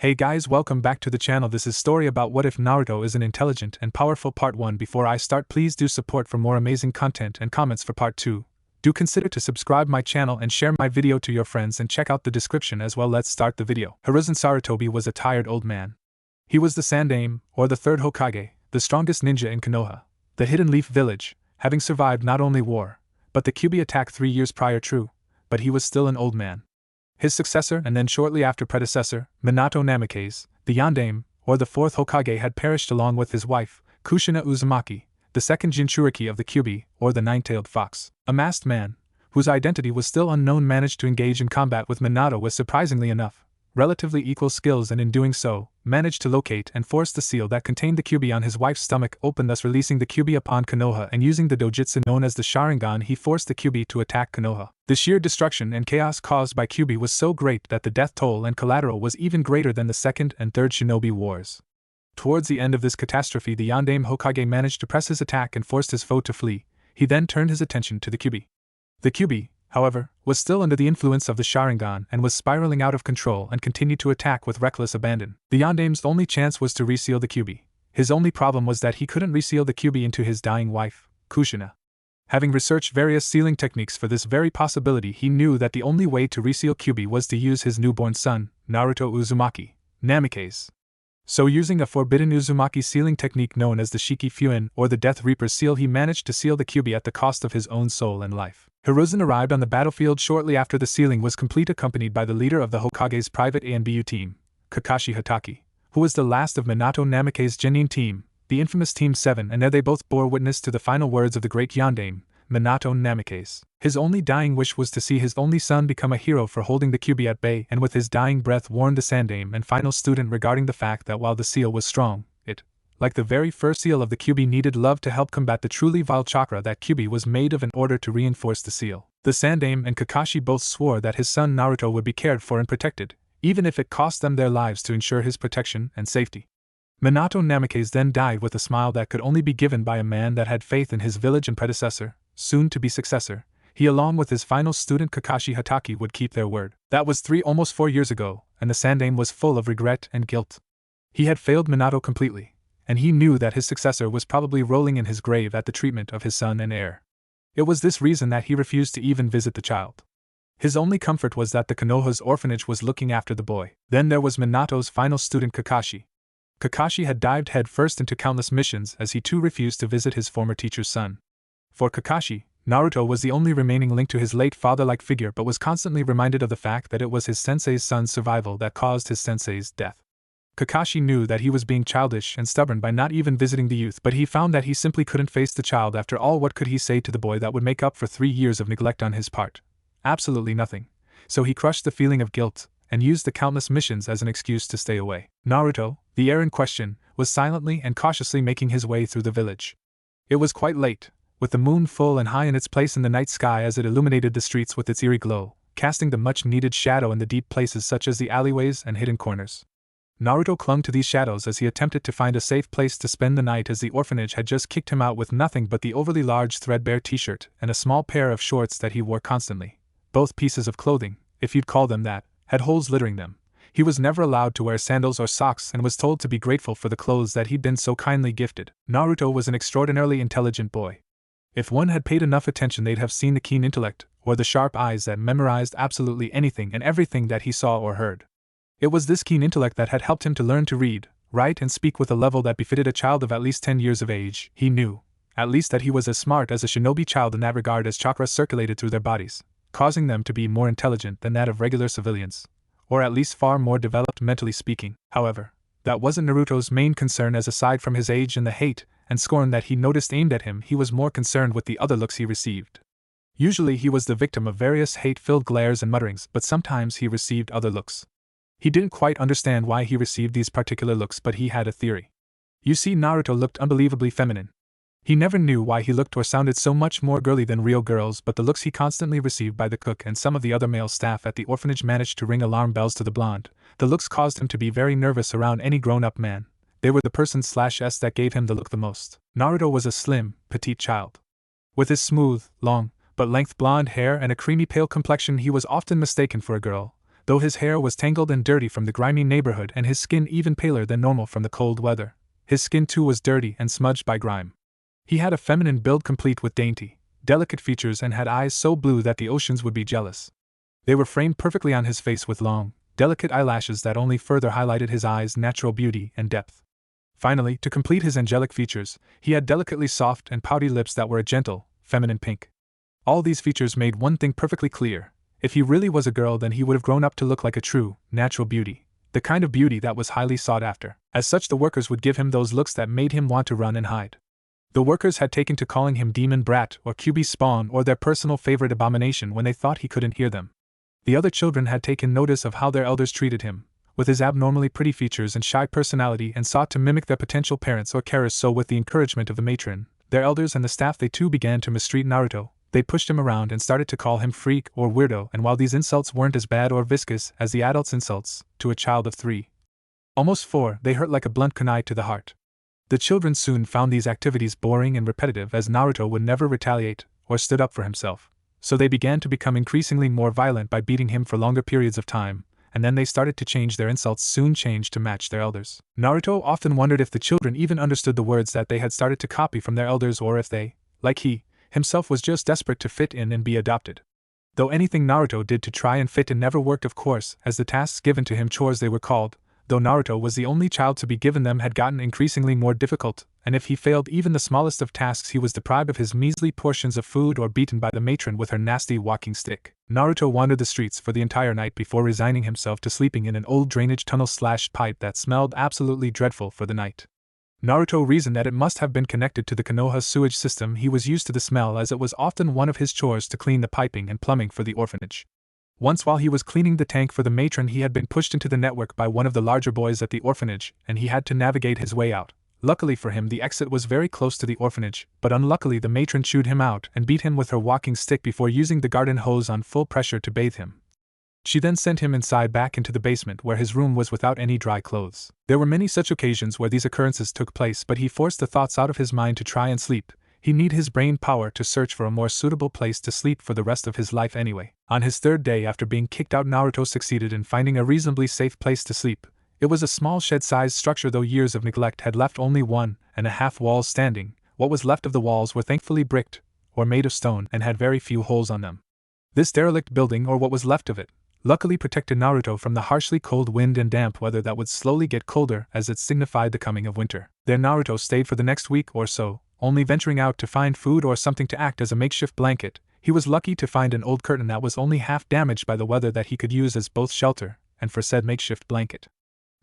Hey guys, welcome back to the channel. This is story about what if Naruto is an intelligent and powerful part 1. Before I start, please do support for more amazing content and comments for part 2. Do consider to subscribe my channel and share my video to your friends and check out the description as well. Let's start the video. Hiruzen Sarutobi was a tired old man. He was the Sandaime, or the third Hokage, the strongest ninja in Konoha, the Hidden Leaf Village, having survived not only war, but the Kyuubi attack 3 years prior. True, but he was still an old man. His successor and then shortly after predecessor, Minato Namikaze, the Yondaime, or the fourth Hokage, had perished along with his wife, Kushina Uzumaki, the second Jinchuriki of the Kyuubi, or the nine-tailed fox. A masked man, whose identity was still unknown, managed to engage in combat with Minato with surprisingly enough relatively equal skills, and in doing so, managed to locate and force the seal that contained the Kyuubi on his wife's stomach open, thus releasing the Kyuubi upon Konoha, and using the dojutsu known as the Sharingan he forced the Kyuubi to attack Konoha. The sheer destruction and chaos caused by Kyuubi was so great that the death toll and collateral was even greater than the second and third Shinobi wars. Towards the end of this catastrophe, the Yondaime Hokage managed to press his attack and forced his foe to flee. He then turned his attention to the Kyuubi. The Kyuubi, however, was still under the influence of the Sharingan and was spiraling out of control and continued to attack with reckless abandon. The Yondaime's only chance was to reseal the Kyuubi. His only problem was that he couldn't reseal the Kyuubi into his dying wife, Kushina. Having researched various sealing techniques for this very possibility, he knew that the only way to reseal Kyuubi was to use his newborn son, Naruto Uzumaki, Namikaze. So using a forbidden Uzumaki sealing technique known as the Shiki Fuin, or the Death Reaper's seal, he managed to seal the Kyuubi at the cost of his own soul and life. Hiruzen arrived on the battlefield shortly after the sealing was complete, accompanied by the leader of the Hokage's private ANBU team, Kakashi Hatake, who was the last of Minato Namikaze's genin team, the infamous Team 7, and there they both bore witness to the final words of the great Yondaime, Minato Namikaze. His only dying wish was to see his only son become a hero for holding the Kyuubi at bay, and with his dying breath warned the Sandaime and final student regarding the fact that while the seal was strong, it, like the very first seal of the Kyuubi, needed love to help combat the truly vile chakra that Kyuubi was made of in order to reinforce the seal. The Sandaime and Kakashi both swore that his son Naruto would be cared for and protected, even if it cost them their lives to ensure his protection and safety. Minato Namikaze then died with a smile that could only be given by a man that had faith in his village and predecessor, soon-to-be successor. He, along with his final student Kakashi Hatake, would keep their word. That was almost 4 years ago, and the Sandaime was full of regret and guilt. He had failed Minato completely, and he knew that his successor was probably rolling in his grave at the treatment of his son and heir. It was this reason that he refused to even visit the child. His only comfort was that the Konoha's orphanage was looking after the boy. Then there was Minato's final student Kakashi. Kakashi had dived headfirst into countless missions as he too refused to visit his former teacher's son. For Kakashi, Naruto was the only remaining link to his late father-like figure, but was constantly reminded of the fact that it was his sensei's son's survival that caused his sensei's death. Kakashi knew that he was being childish and stubborn by not even visiting the youth, but he found that he simply couldn't face the child. After all, what could he say to the boy that would make up for 3 years of neglect on his part? Absolutely nothing. So he crushed the feeling of guilt and used the countless missions as an excuse to stay away. Naruto, the heir in question, was silently and cautiously making his way through the village. It was quite late, with the moon full and high in its place in the night sky as it illuminated the streets with its eerie glow, casting the much-needed shadow in the deep places such as the alleyways and hidden corners. Naruto clung to these shadows as he attempted to find a safe place to spend the night, as the orphanage had just kicked him out with nothing but the overly large threadbare t-shirt and a small pair of shorts that he wore constantly. Both pieces of clothing, if you'd call them that, had holes littering them. He was never allowed to wear sandals or socks and was told to be grateful for the clothes that he'd been so kindly gifted. Naruto was an extraordinarily intelligent boy. If one had paid enough attention, they'd have seen the keen intellect, or the sharp eyes that memorized absolutely anything and everything that he saw or heard. It was this keen intellect that had helped him to learn to read, write, and speak with a level that befitted a child of at least 10 years of age. He knew, at least, that he was as smart as a shinobi child in that regard, as chakra circulated through their bodies, causing them to be more intelligent than that of regular civilians, or at least far more developed mentally speaking. However, that wasn't Naruto's main concern, as aside from his age and the hate and scorn that he noticed aimed at him, he was more concerned with the other looks he received. Usually he was the victim of various hate-filled glares and mutterings, but sometimes he received other looks. He didn't quite understand why he received these particular looks, but he had a theory. You see, Naruto looked unbelievably feminine. He never knew why he looked or sounded so much more girly than real girls, but the looks he constantly received by the cook and some of the other male staff at the orphanage managed to ring alarm bells to the blonde. The looks caused him to be very nervous around any grown-up man. They were the person/s that gave him the look the most. Naruto was a slim, petite child. With his smooth, long, but length blonde hair and a creamy pale complexion, he was often mistaken for a girl, Though his hair was tangled and dirty from the grimy neighborhood and his skin even paler than normal from the cold weather, his skin too was dirty and smudged by grime. He had a feminine build complete with dainty, delicate features and had eyes so blue that the oceans would be jealous. They were framed perfectly on his face with long, delicate eyelashes that only further highlighted his eyes' natural beauty and depth. Finally, to complete his angelic features, he had delicately soft and pouty lips that were a gentle, feminine pink. All these features made one thing perfectly clear: if he really was a girl, then he would have grown up to look like a true, natural beauty, the kind of beauty that was highly sought after. As such, the workers would give him those looks that made him want to run and hide. The workers had taken to calling him demon brat or QB spawn or their personal favorite abomination when they thought he couldn't hear them. The other children had taken notice of how their elders treated him, with his abnormally pretty features and shy personality, and sought to mimic their potential parents or carers. So with the encouragement of the matron, their elders and the staff, they too began to mistreat Naruto. They pushed him around and started to call him freak or weirdo, and while these insults weren't as bad or viscous as the adults' insults to a child of 3, almost 4, they hurt like a blunt kunai to the heart. The children soon found these activities boring and repetitive, as Naruto would never retaliate or stood up for himself, so they began to become increasingly more violent by beating him for longer periods of time, and then they started to change their insults, soon changed to match their elders. Naruto often wondered if the children even understood the words that they had started to copy from their elders, or if they, like he himself, was just desperate to fit in and be adopted. Though anything Naruto did to try and fit in never worked, of course, as the tasks given to him, chores they were called, though Naruto was the only child to be given them, had gotten increasingly more difficult, and if he failed even the smallest of tasks he was deprived of his measly portions of food or beaten by the matron with her nasty walking stick. Naruto wandered the streets for the entire night before resigning himself to sleeping in an old drainage tunnel/pipe that smelled absolutely dreadful for the night. Naruto reasoned that it must have been connected to the Konoha sewage system. He was used to the smell, as it was often one of his chores to clean the piping and plumbing for the orphanage. Once, while he was cleaning the tank for the matron, he had been pushed into the network by one of the larger boys at the orphanage, and he had to navigate his way out. Luckily for him, the exit was very close to the orphanage, but unluckily the matron chewed him out and beat him with her walking stick before using the garden hose on full pressure to bathe him. She then sent him inside back into the basement, where his room was without any dry clothes. There were many such occasions where these occurrences took place, but he forced the thoughts out of his mind to try and sleep. He needed his brain power to search for a more suitable place to sleep for the rest of his life anyway. On his third day after being kicked out, Naruto succeeded in finding a reasonably safe place to sleep. It was a small shed-sized structure, though years of neglect had left only 1.5 walls standing. What was left of the walls were thankfully bricked, or made of stone, and had very few holes on them. This derelict building, or what was left of it, luckily protected Naruto from the harshly cold wind and damp weather that would slowly get colder as it signified the coming of winter. There Naruto stayed for the next week or so, only venturing out to find food or something to act as a makeshift blanket. He was lucky to find an old curtain that was only half damaged by the weather that he could use as both shelter and for said makeshift blanket.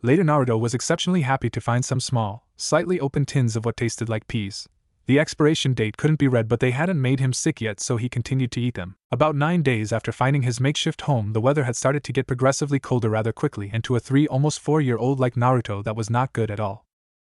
Later Naruto was exceptionally happy to find some small, slightly open tins of what tasted like peas. The expiration date couldn't be read, but they hadn't made him sick yet, so he continued to eat them. About 9 days after finding his makeshift home, the weather had started to get progressively colder rather quickly, and to a almost 4-year-old like Naruto that was not good at all.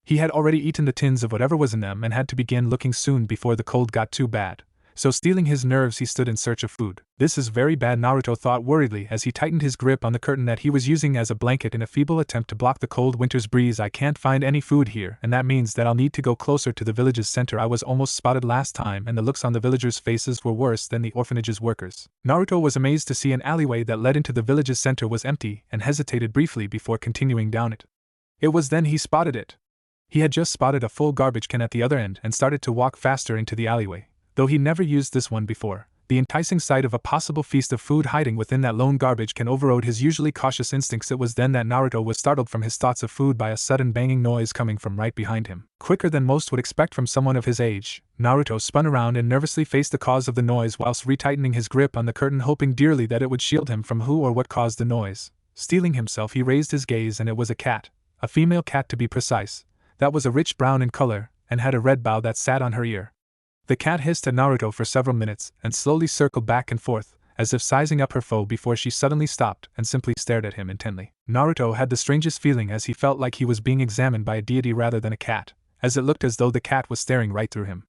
He had already eaten the tins of whatever was in them and had to begin looking soon before the cold got too bad. So steeling his nerves, he stood in search of food. This is very bad, Naruto thought worriedly as he tightened his grip on the curtain that he was using as a blanket in a feeble attempt to block the cold winter's breeze. I can't find any food here, and that means that I'll need to go closer to the village's center. I was almost spotted last time, and the looks on the villagers' faces were worse than the orphanage's workers. Naruto was amazed to see an alleyway that led into the village's center was empty and hesitated briefly before continuing down it. It was then he spotted it. He had just spotted a full garbage can at the other end and started to walk faster into the alleyway. Though he never used this one before, the enticing sight of a possible feast of food hiding within that lone garbage can overrode his usually cautious instincts. It was then that Naruto was startled from his thoughts of food by a sudden banging noise coming from right behind him. Quicker than most would expect from someone of his age, Naruto spun around and nervously faced the cause of the noise whilst retightening his grip on the curtain, hoping dearly that it would shield him from who or what caused the noise. Steeling himself, he raised his gaze, and it was a cat, a female cat to be precise, that was a rich brown in color and had a red bow that sat on her ear. The cat hissed at Naruto for several minutes and slowly circled back and forth, as if sizing up her foe, before she suddenly stopped and simply stared at him intently. Naruto had the strangest feeling, as he felt like he was being examined by a deity rather than a cat, as it looked as though the cat was staring right through him.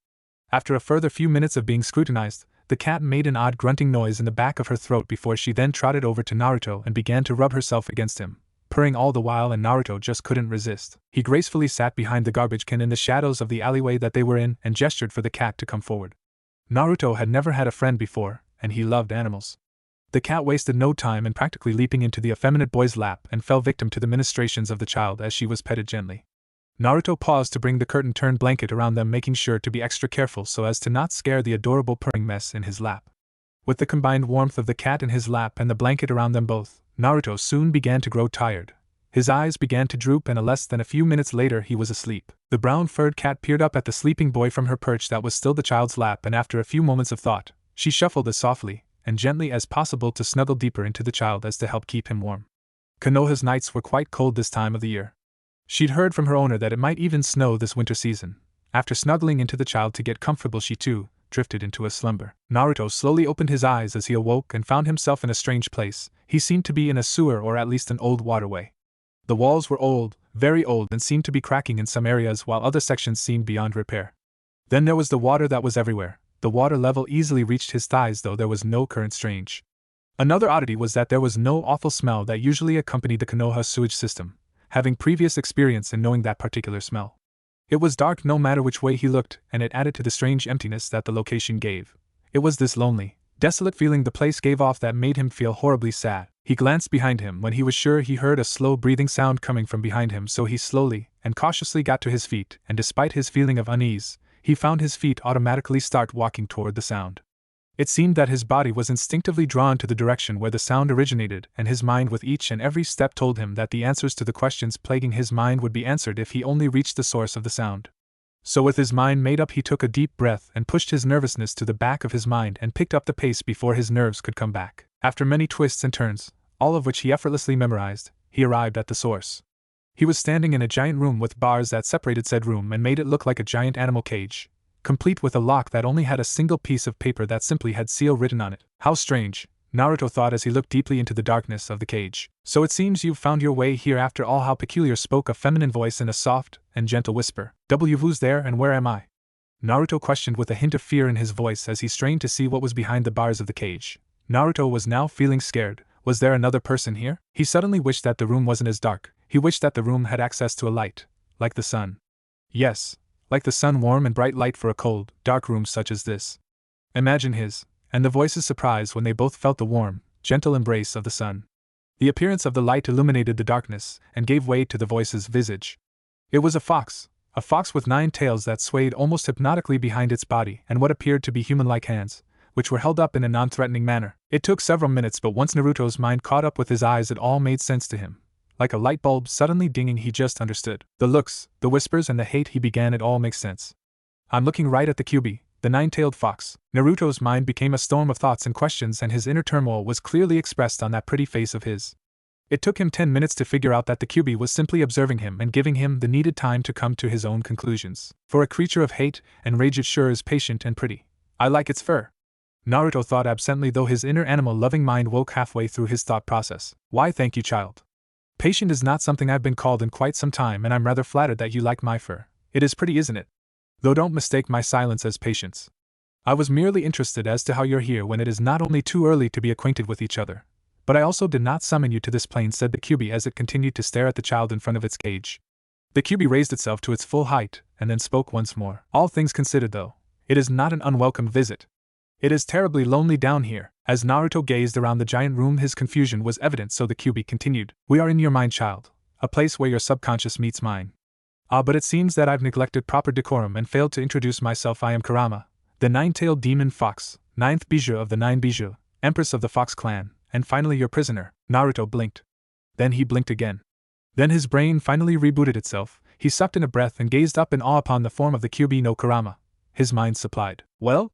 After a further few minutes of being scrutinized, the cat made an odd grunting noise in the back of her throat before she then trotted over to Naruto and began to rub herself against him, purring all the while, and Naruto just couldn't resist. He gracefully sat behind the garbage can in the shadows of the alleyway that they were in and gestured for the cat to come forward. Naruto had never had a friend before, and he loved animals. The cat wasted no time in practically leaping into the effeminate boy's lap and fell victim to the ministrations of the child as she was petted gently. Naruto paused to bring the curtain-turned blanket around them, making sure to be extra careful so as to not scare the adorable purring mess in his lap. With the combined warmth of the cat in his lap and the blanket around them both, Naruto soon began to grow tired. His eyes began to droop, and less than a few minutes later he was asleep. The brown-furred cat peered up at the sleeping boy from her perch that was still the child's lap, and after a few moments of thought, she shuffled as softly and gently as possible to snuggle deeper into the child as to help keep him warm. Konoha's nights were quite cold this time of the year. She'd heard from her owner that it might even snow this winter season. After snuggling into the child to get comfortable, she too drifted into a slumber. Naruto slowly opened his eyes as he awoke and found himself in a strange place. He seemed to be in a sewer, or at least an old waterway. The walls were old, very old, and seemed to be cracking in some areas while other sections seemed beyond repair. Then there was the water that was everywhere. The water level easily reached his thighs, though there was no current. Strange. Another oddity was that there was no awful smell that usually accompanied the Konoha sewage system, having previous experience in knowing that particular smell. It was dark no matter which way he looked, and it added to the strange emptiness that the location gave. It was this lonely, desolate feeling the place gave off that made him feel horribly sad. He glanced behind him when he was sure he heard a slow breathing sound coming from behind him, so he slowly and cautiously got to his feet, and despite his feeling of unease, he found his feet automatically start walking toward the sound. It seemed that his body was instinctively drawn to the direction where the sound originated, and his mind with each and every step told him that the answers to the questions plaguing his mind would be answered if he only reached the source of the sound. So with his mind made up, he took a deep breath and pushed his nervousness to the back of his mind and picked up the pace before his nerves could come back. After many twists and turns, all of which he effortlessly memorized, he arrived at the source. He was standing in a giant room with bars that separated said room and made it look like a giant animal cage, complete with a lock that only had a single piece of paper that simply had seal written on it. How strange, Naruto thought as he looked deeply into the darkness of the cage. So it seems you've found your way here after all. How peculiar, spoke a feminine voice in a soft and gentle whisper. Who's there and where am I? Naruto questioned with a hint of fear in his voice as he strained to see what was behind the bars of the cage. Naruto was now feeling scared. Was there another person here? He suddenly wished that the room wasn't as dark. He wished that the room had access to a light, like the sun. Yes, like the sun, warm and bright light for a cold, dark room such as this. Imagine his and the voice's surprise when they both felt the warm, gentle embrace of the sun. The appearance of the light illuminated the darkness and gave way to the voice's visage. It was a fox with 9 tails that swayed almost hypnotically behind its body, and what appeared to be human-like hands, which were held up in a non-threatening manner. It took several minutes, but once Naruto's mind caught up with his eyes, it all made sense to him. Like a light bulb suddenly dinging, he just understood. The looks, the whispers, and the hate, he began, it all makes sense. I'm looking right at the Kyuubi, the 9-tailed fox. Naruto's mind became a storm of thoughts and questions, and his inner turmoil was clearly expressed on that pretty face of his. It took him 10 minutes to figure out that the Kyuubi was simply observing him and giving him the needed time to come to his own conclusions. For a creature of hate and rage, it sure is patient and pretty. I like its fur, Naruto thought absently, though his inner animal-loving mind woke halfway through his thought process. Why, thank you, child. Patient is not something I've been called in quite some time, and I'm rather flattered that you like my fur. It is pretty, isn't it? Though don't mistake my silence as patience. I was merely interested as to how you're here when it is not only too early to be acquainted with each other, but I also did not summon you to this plane, said the Kyuubi as it continued to stare at the child in front of its cage. The Kyuubi raised itself to its full height, and then spoke once more. All things considered, though, it is not an unwelcome visit. It is terribly lonely down here. As Naruto gazed around the giant room, his confusion was evident, so the Kyuubi continued. We are in your mind, child, a place where your subconscious meets mine. But it seems that I've neglected proper decorum and failed to introduce myself. I am Kurama, the 9-tailed demon fox, 9th bijou of the 9 bijou, empress of the Fox clan, and finally your prisoner. Naruto blinked. Then he blinked again. Then his brain finally rebooted itself. He sucked in a breath and gazed up in awe upon the form of the Kyuubi no Kurama. His mind supplied. Well?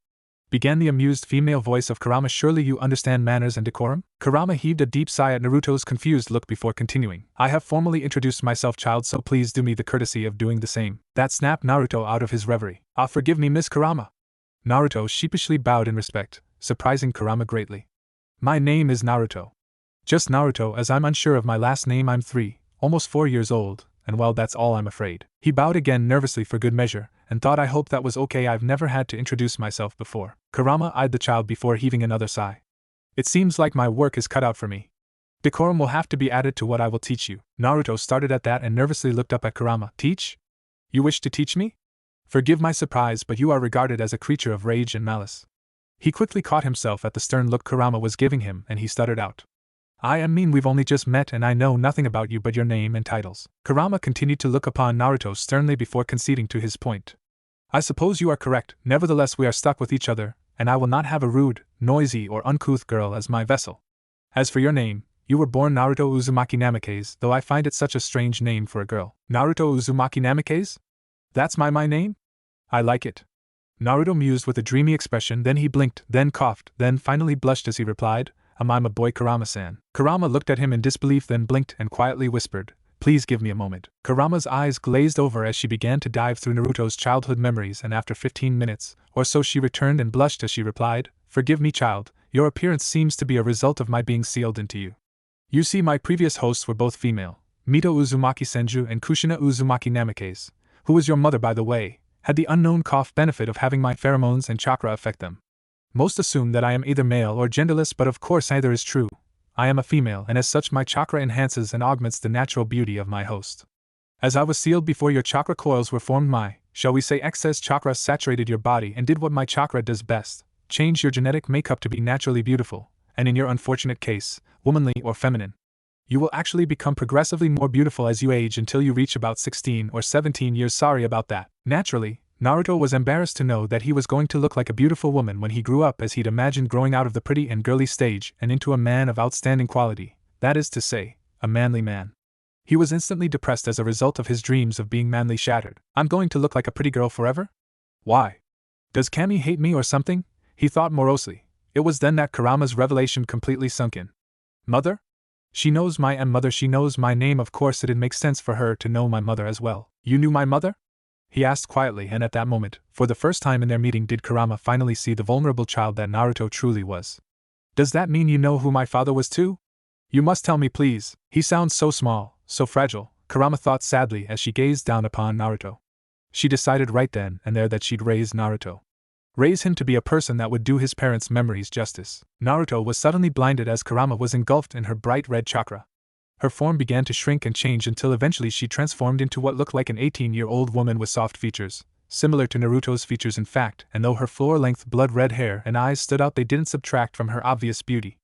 Began the amused female voice of Kurama. Surely you understand manners and decorum? Kurama heaved a deep sigh at Naruto's confused look before continuing. I have formally introduced myself, child, so please do me the courtesy of doing the same. That snapped Naruto out of his reverie. Forgive me, Miss Kurama. Naruto sheepishly bowed in respect, surprising Kurama greatly. My name is Naruto. Just Naruto, as I'm unsure of my last name. I'm 3, almost 4 years old, and well, that's all, I'm afraid. He bowed again nervously for good measure, and thought I hope that was okay. I've never had to introduce myself before. Kurama eyed the child before heaving another sigh. It seems like my work is cut out for me. Decorum will have to be added to what I will teach you. Naruto started at that and nervously looked up at Kurama. Teach? You wish to teach me? Forgive my surprise, but you are regarded as a creature of rage and malice. He quickly caught himself at the stern look Kurama was giving him and he stuttered out. I mean we've only just met and I know nothing about you but your name and titles. Kurama continued to look upon Naruto sternly before conceding to his point. I suppose you are correct, nevertheless we are stuck with each other, and I will not have a rude, noisy or uncouth girl as my vessel. As for your name, you were born Naruto Uzumaki Namikaze, though I find it such a strange name for a girl. Naruto Uzumaki Namikaze? That's my name? I like it. Naruto mused with a dreamy expression, then he blinked, then coughed, then finally blushed as he replied, I'm a boy Kurama-san. Kurama looked at him in disbelief, then blinked and quietly whispered, Please give me a moment. Kurama's eyes glazed over as she began to dive through Naruto's childhood memories, and after 15 minutes or so she returned and blushed as she replied, Forgive me, child, your appearance seems to be a result of my being sealed into you. You see, my previous hosts were both female, Mito Uzumaki Senju and Kushina Uzumaki Namikaze, who was your mother by the way, had the unknown cough benefit of having my pheromones and chakra affect them. Most assume that I am either male or genderless, but of course neither is true. I am a female, and as such my chakra enhances and augments the natural beauty of my host. As I was sealed before your chakra coils were formed, my, shall we say, excess chakra saturated your body and did what my chakra does best, change your genetic makeup to be naturally beautiful, and in your unfortunate case, womanly or feminine. You will actually become progressively more beautiful as you age until you reach about 16 or 17 years. Sorry about that. Naturally, Naruto was embarrassed to know that he was going to look like a beautiful woman when he grew up, as he'd imagined growing out of the pretty and girly stage and into a man of outstanding quality, that is to say, a manly man. He was instantly depressed as a result of his dreams of being manly shattered. I'm going to look like a pretty girl forever? Why? Does Kami hate me or something? He thought morosely. It was then that Kurama's revelation completely sunk in. Mother? She knows my mother, she knows my name, of course it'd make sense for her to know my mother as well. You knew my mother? He asked quietly, and at that moment, for the first time in their meeting, did Kurama finally see the vulnerable child that Naruto truly was. Does that mean you know who my father was too? You must tell me, please. He sounds so small, so fragile, Kurama thought sadly as she gazed down upon Naruto. She decided right then and there that she'd raise Naruto. Raise him to be a person that would do his parents' memories justice. Naruto was suddenly blinded as Kurama was engulfed in her bright red chakra. Her form began to shrink and change until eventually she transformed into what looked like an 18-year-old woman with soft features, similar to Naruto's features in fact, and though her floor-length blood-red hair and eyes stood out, they didn't subtract from her obvious beauty.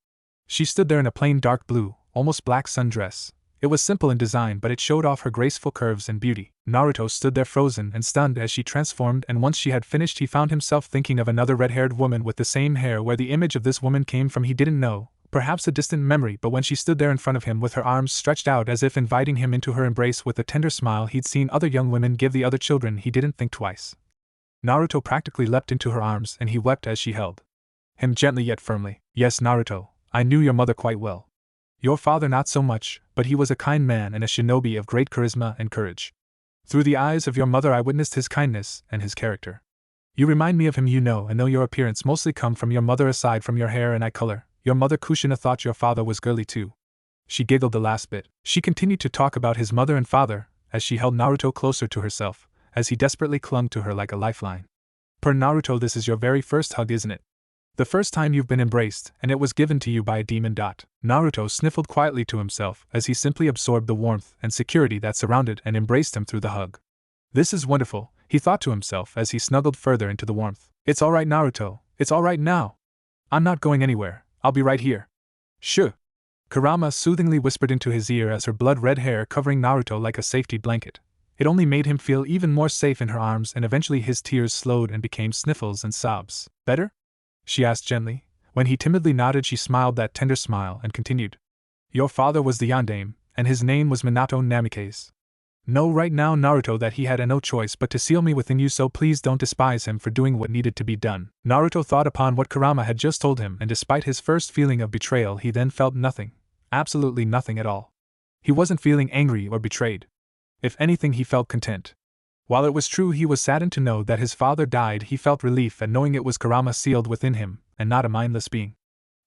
She stood there in a plain dark blue, almost black sundress. It was simple in design, but it showed off her graceful curves and beauty. Naruto stood there frozen and stunned as she transformed, and once she had finished he found himself thinking of another red-haired woman with the same hair. Where the image of this woman came from he didn't know. Perhaps a distant memory, but when she stood there in front of him with her arms stretched out as if inviting him into her embrace with a tender smile he'd seen other young women give the other children, he didn't think twice. Naruto practically leapt into her arms and he wept as she held him gently yet firmly. Yes, Naruto, I knew your mother quite well. Your father not so much, but he was a kind man and a shinobi of great charisma and courage. Through the eyes of your mother I witnessed his kindness and his character. You remind me of him, you know, and though your appearance mostly come from your mother aside from your hair and eye color, your mother Kushina thought your father was girly too. She giggled the last bit. She continued to talk about his mother and father, as she held Naruto closer to herself, as he desperately clung to her like a lifeline. Per Naruto, this is your very first hug, isn't it? The first time you've been embraced, and it was given to you by a demon. Naruto sniffled quietly to himself as he simply absorbed the warmth and security that surrounded and embraced him through the hug. This is wonderful, he thought to himself as he snuggled further into the warmth. It's all right, Naruto, it's all right now. I'm not going anywhere. I'll be right here. Shh! Kurama soothingly whispered into his ear as her blood-red hair covering Naruto like a safety blanket. It only made him feel even more safe in her arms, and eventually his tears slowed and became sniffles and sobs. Better? She asked gently. When he timidly nodded she smiled that tender smile and continued. Your father was the Yondaime, and his name was Minato Namikaze. Know right now, Naruto, that he had no choice but to seal me within you, so please don't despise him for doing what needed to be done. Naruto thought upon what Kurama had just told him, and despite his first feeling of betrayal he then felt nothing, absolutely nothing at all. He wasn't feeling angry or betrayed. If anything, he felt content. While it was true he was saddened to know that his father died, he felt relief at knowing it was Kurama sealed within him, and not a mindless being.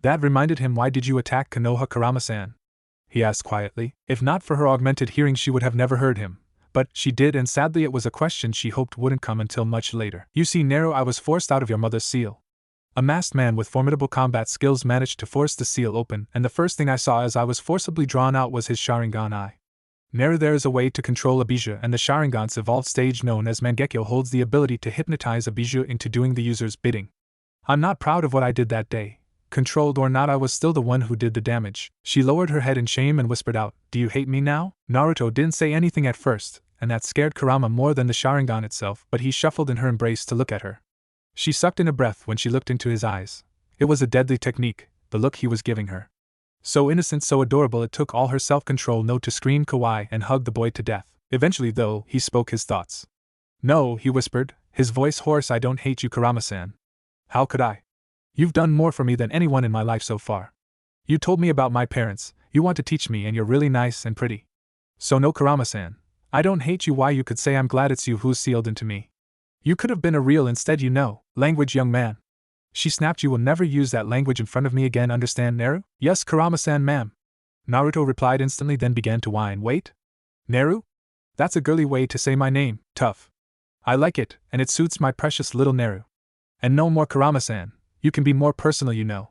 That reminded him, why did you attack Konoha, Kurama-san? He asked quietly. If not for her augmented hearing she would have never heard him. But she did, and sadly it was a question she hoped wouldn't come until much later. You see, Nero, I was forced out of your mother's seal. A masked man with formidable combat skills managed to force the seal open, and the first thing I saw as I was forcibly drawn out was his Sharingan eye. Nero, there is a way to control a Bijou, and the Sharingan's evolved stage known as Mangekyo holds the ability to hypnotize a Bijou into doing the user's bidding. I'm not proud of what I did that day. Controlled or not, I was still the one who did the damage. She lowered her head in shame and whispered out, "Do you hate me now?" Naruto didn't say anything at first, and that scared Kurama more than the Sharingan itself, but he shuffled in her embrace to look at her. She sucked in a breath when she looked into his eyes. It was a deadly technique, the look he was giving her. So innocent, so adorable, it took all her self-control not to scream kawaii and hug the boy to death. Eventually, though, he spoke his thoughts. "No," he whispered, his voice hoarse, "I don't hate you, Kurama-san. How could I? You've done more for me than anyone in my life so far. You told me about my parents, you want to teach me, and you're really nice and pretty. So no, Kurama-san, I don't hate you. Why, you could say I'm glad it's you who's sealed into me. You could have been a real instead, language, young man." She snapped. "You will never use that language in front of me again, understand, Naru?" "Yes, Kurama-san, ma'am." Naruto replied instantly, then began to whine. "Wait? Naru? That's a girly way to say my name, tough. I like it, and it suits my precious little Naru. And no more, Kurama-san. You can be more personal,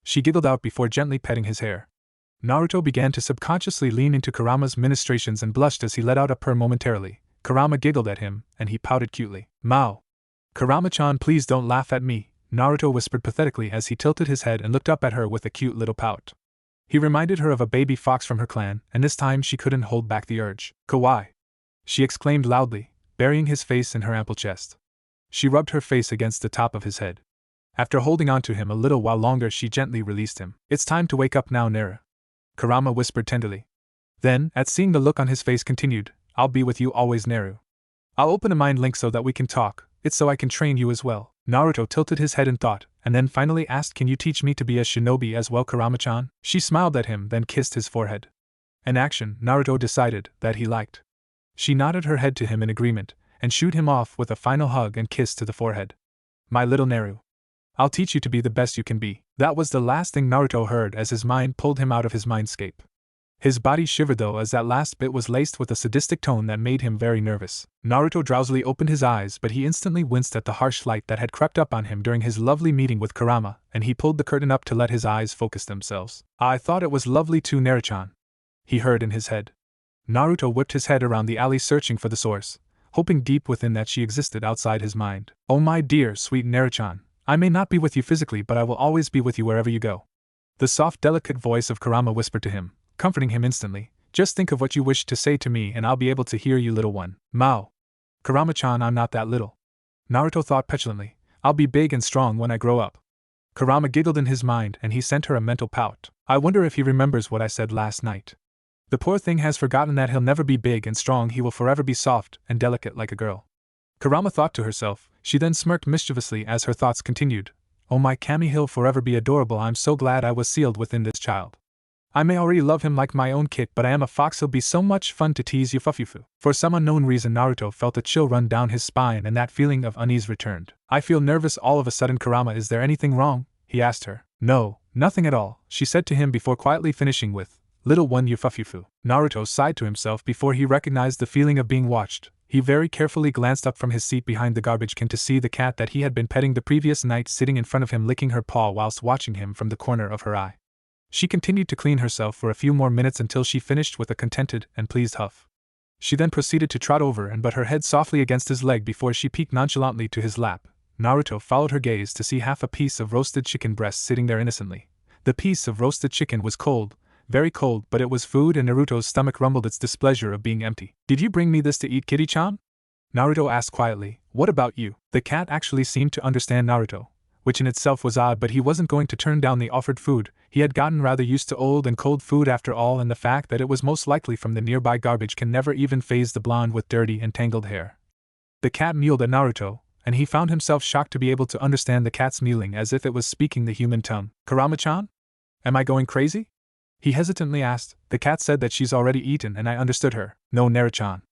She giggled out before gently petting his hair. Naruto began to subconsciously lean into Kurama's ministrations and blushed as he let out a purr momentarily. Kurama giggled at him, and he pouted cutely. "Mao. Kurama-chan, please don't laugh at me," Naruto whispered pathetically as he tilted his head and looked up at her with a cute little pout. He reminded her of a baby fox from her clan, and this time she couldn't hold back the urge. "Kawaii!" she exclaimed loudly, burying his face in her ample chest. She rubbed her face against the top of his head. After holding on to him a little while longer, she gently released him. "It's time to wake up now, Naru," Kurama whispered tenderly. Then, at seeing the look on his face, continued, "I'll be with you always, Naru. I'll open a mind link so that we can talk. It's so I can train you as well." Naruto tilted his head in thought, and then finally asked, "Can you teach me to be a shinobi as well, Kurama-chan?" She smiled at him, then kissed his forehead. An action Naruto decided that he liked. She nodded her head to him in agreement, and shooed him off with a final hug and kiss to the forehead. "My little Naru. I'll teach you to be the best you can be." That was the last thing Naruto heard as his mind pulled him out of his mindscape. His body shivered though, as that last bit was laced with a sadistic tone that made him very nervous. Naruto drowsily opened his eyes, but he instantly winced at the harsh light that had crept up on him during his lovely meeting with Kurama, and he pulled the curtain up to let his eyes focus themselves. "I thought it was lovely too, Naru-chan," he heard in his head. Naruto whipped his head around the alley searching for the source, hoping deep within that she existed outside his mind. "Oh my dear, sweet Naru-chan. I may not be with you physically, but I will always be with you wherever you go," the soft, delicate voice of Kurama whispered to him, comforting him instantly. "Just think of what you wish to say to me and I'll be able to hear you, little one." "Mao. Kurama-chan, I'm not that little," Naruto thought petulantly. "I'll be big and strong when I grow up." Kurama giggled in his mind, and he sent her a mental pout. "I wonder if he remembers what I said last night. The poor thing has forgotten that he'll never be big and strong, he will forever be soft and delicate like a girl," Kurama thought to herself. She then smirked mischievously as her thoughts continued. "Oh my Kami, he'll forever be adorable. I'm so glad I was sealed within this child. I may already love him like my own kid, but I am a fox, he'll be so much fun to tease you, Fufufu." For some unknown reason, Naruto felt a chill run down his spine, and that feeling of unease returned. "I feel nervous all of a sudden, Kurama. Is there anything wrong?" he asked her. "No, nothing at all," she said to him before quietly finishing with, "Little one, you Fufufu." Naruto sighed to himself before he recognized the feeling of being watched. He very carefully glanced up from his seat behind the garbage can to see the cat that he had been petting the previous night sitting in front of him, licking her paw whilst watching him from the corner of her eye. She continued to clean herself for a few more minutes until she finished with a contented and pleased huff. She then proceeded to trot over and butt her head softly against his leg before she peeked nonchalantly to his lap. Naruto followed her gaze to see half a piece of roasted chicken breast sitting there innocently. The piece of roasted chicken was cold, very cold, but it was food, and Naruto's stomach rumbled its displeasure of being empty. "Did you bring me this to eat, Kitty-chan?" Naruto asked quietly. "What about you?" The cat actually seemed to understand Naruto, which in itself was odd, but he wasn't going to turn down the offered food. He had gotten rather used to old and cold food after all, and the fact that it was most likely from the nearby garbage can never even faze the blonde with dirty and tangled hair. The cat mewed at Naruto, and he found himself shocked to be able to understand the cat's mewling as if it was speaking the human tongue. "Kurama-chan? Am I going crazy?" he hesitantly asked. "The cat said that she's already eaten and I understood her." "No, Naru-chan.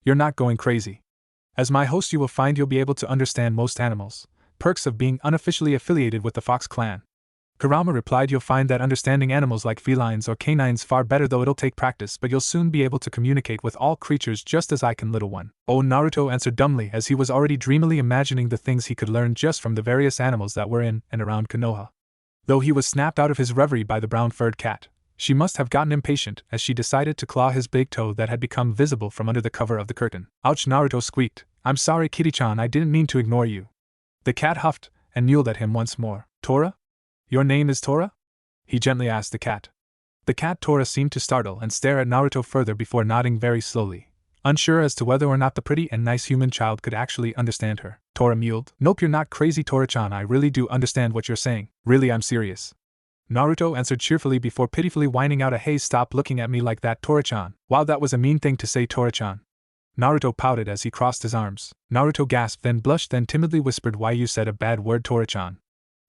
You're not going crazy. As my host, you will find you'll be able to understand most animals. Perks of being unofficially affiliated with the Fox clan," Kurama replied. "You'll find that understanding animals like felines or canines far better, though it'll take practice, but you'll soon be able to communicate with all creatures just as I can, little one." "Oh," Naruto answered dumbly, as he was already dreamily imagining the things he could learn just from the various animals that were in and around Konoha. Though he was snapped out of his reverie by the brown-furred cat, she must have gotten impatient as she decided to claw his big toe that had become visible from under the cover of the curtain. "Ouch," Naruto squeaked. "I'm sorry, Kitty-chan, I didn't mean to ignore you." The cat huffed, and mewed at him once more. Tora? Your name is Tora? He gently asked the cat. The cat Tora seemed to startle and stare at Naruto further before nodding very slowly, unsure as to whether or not the pretty and nice human child could actually understand her. Tora mewed. Nope, you're not crazy, Tora-chan, I really do understand what you're saying. Really, I'm serious. Naruto answered cheerfully before pitifully whining out a hey, stop looking at me like that, Tora-chan. Wow, that was a mean thing to say, Tora-chan. Naruto pouted as he crossed his arms. Naruto gasped, then blushed, then timidly whispered, why you said a bad word, Tora-chan.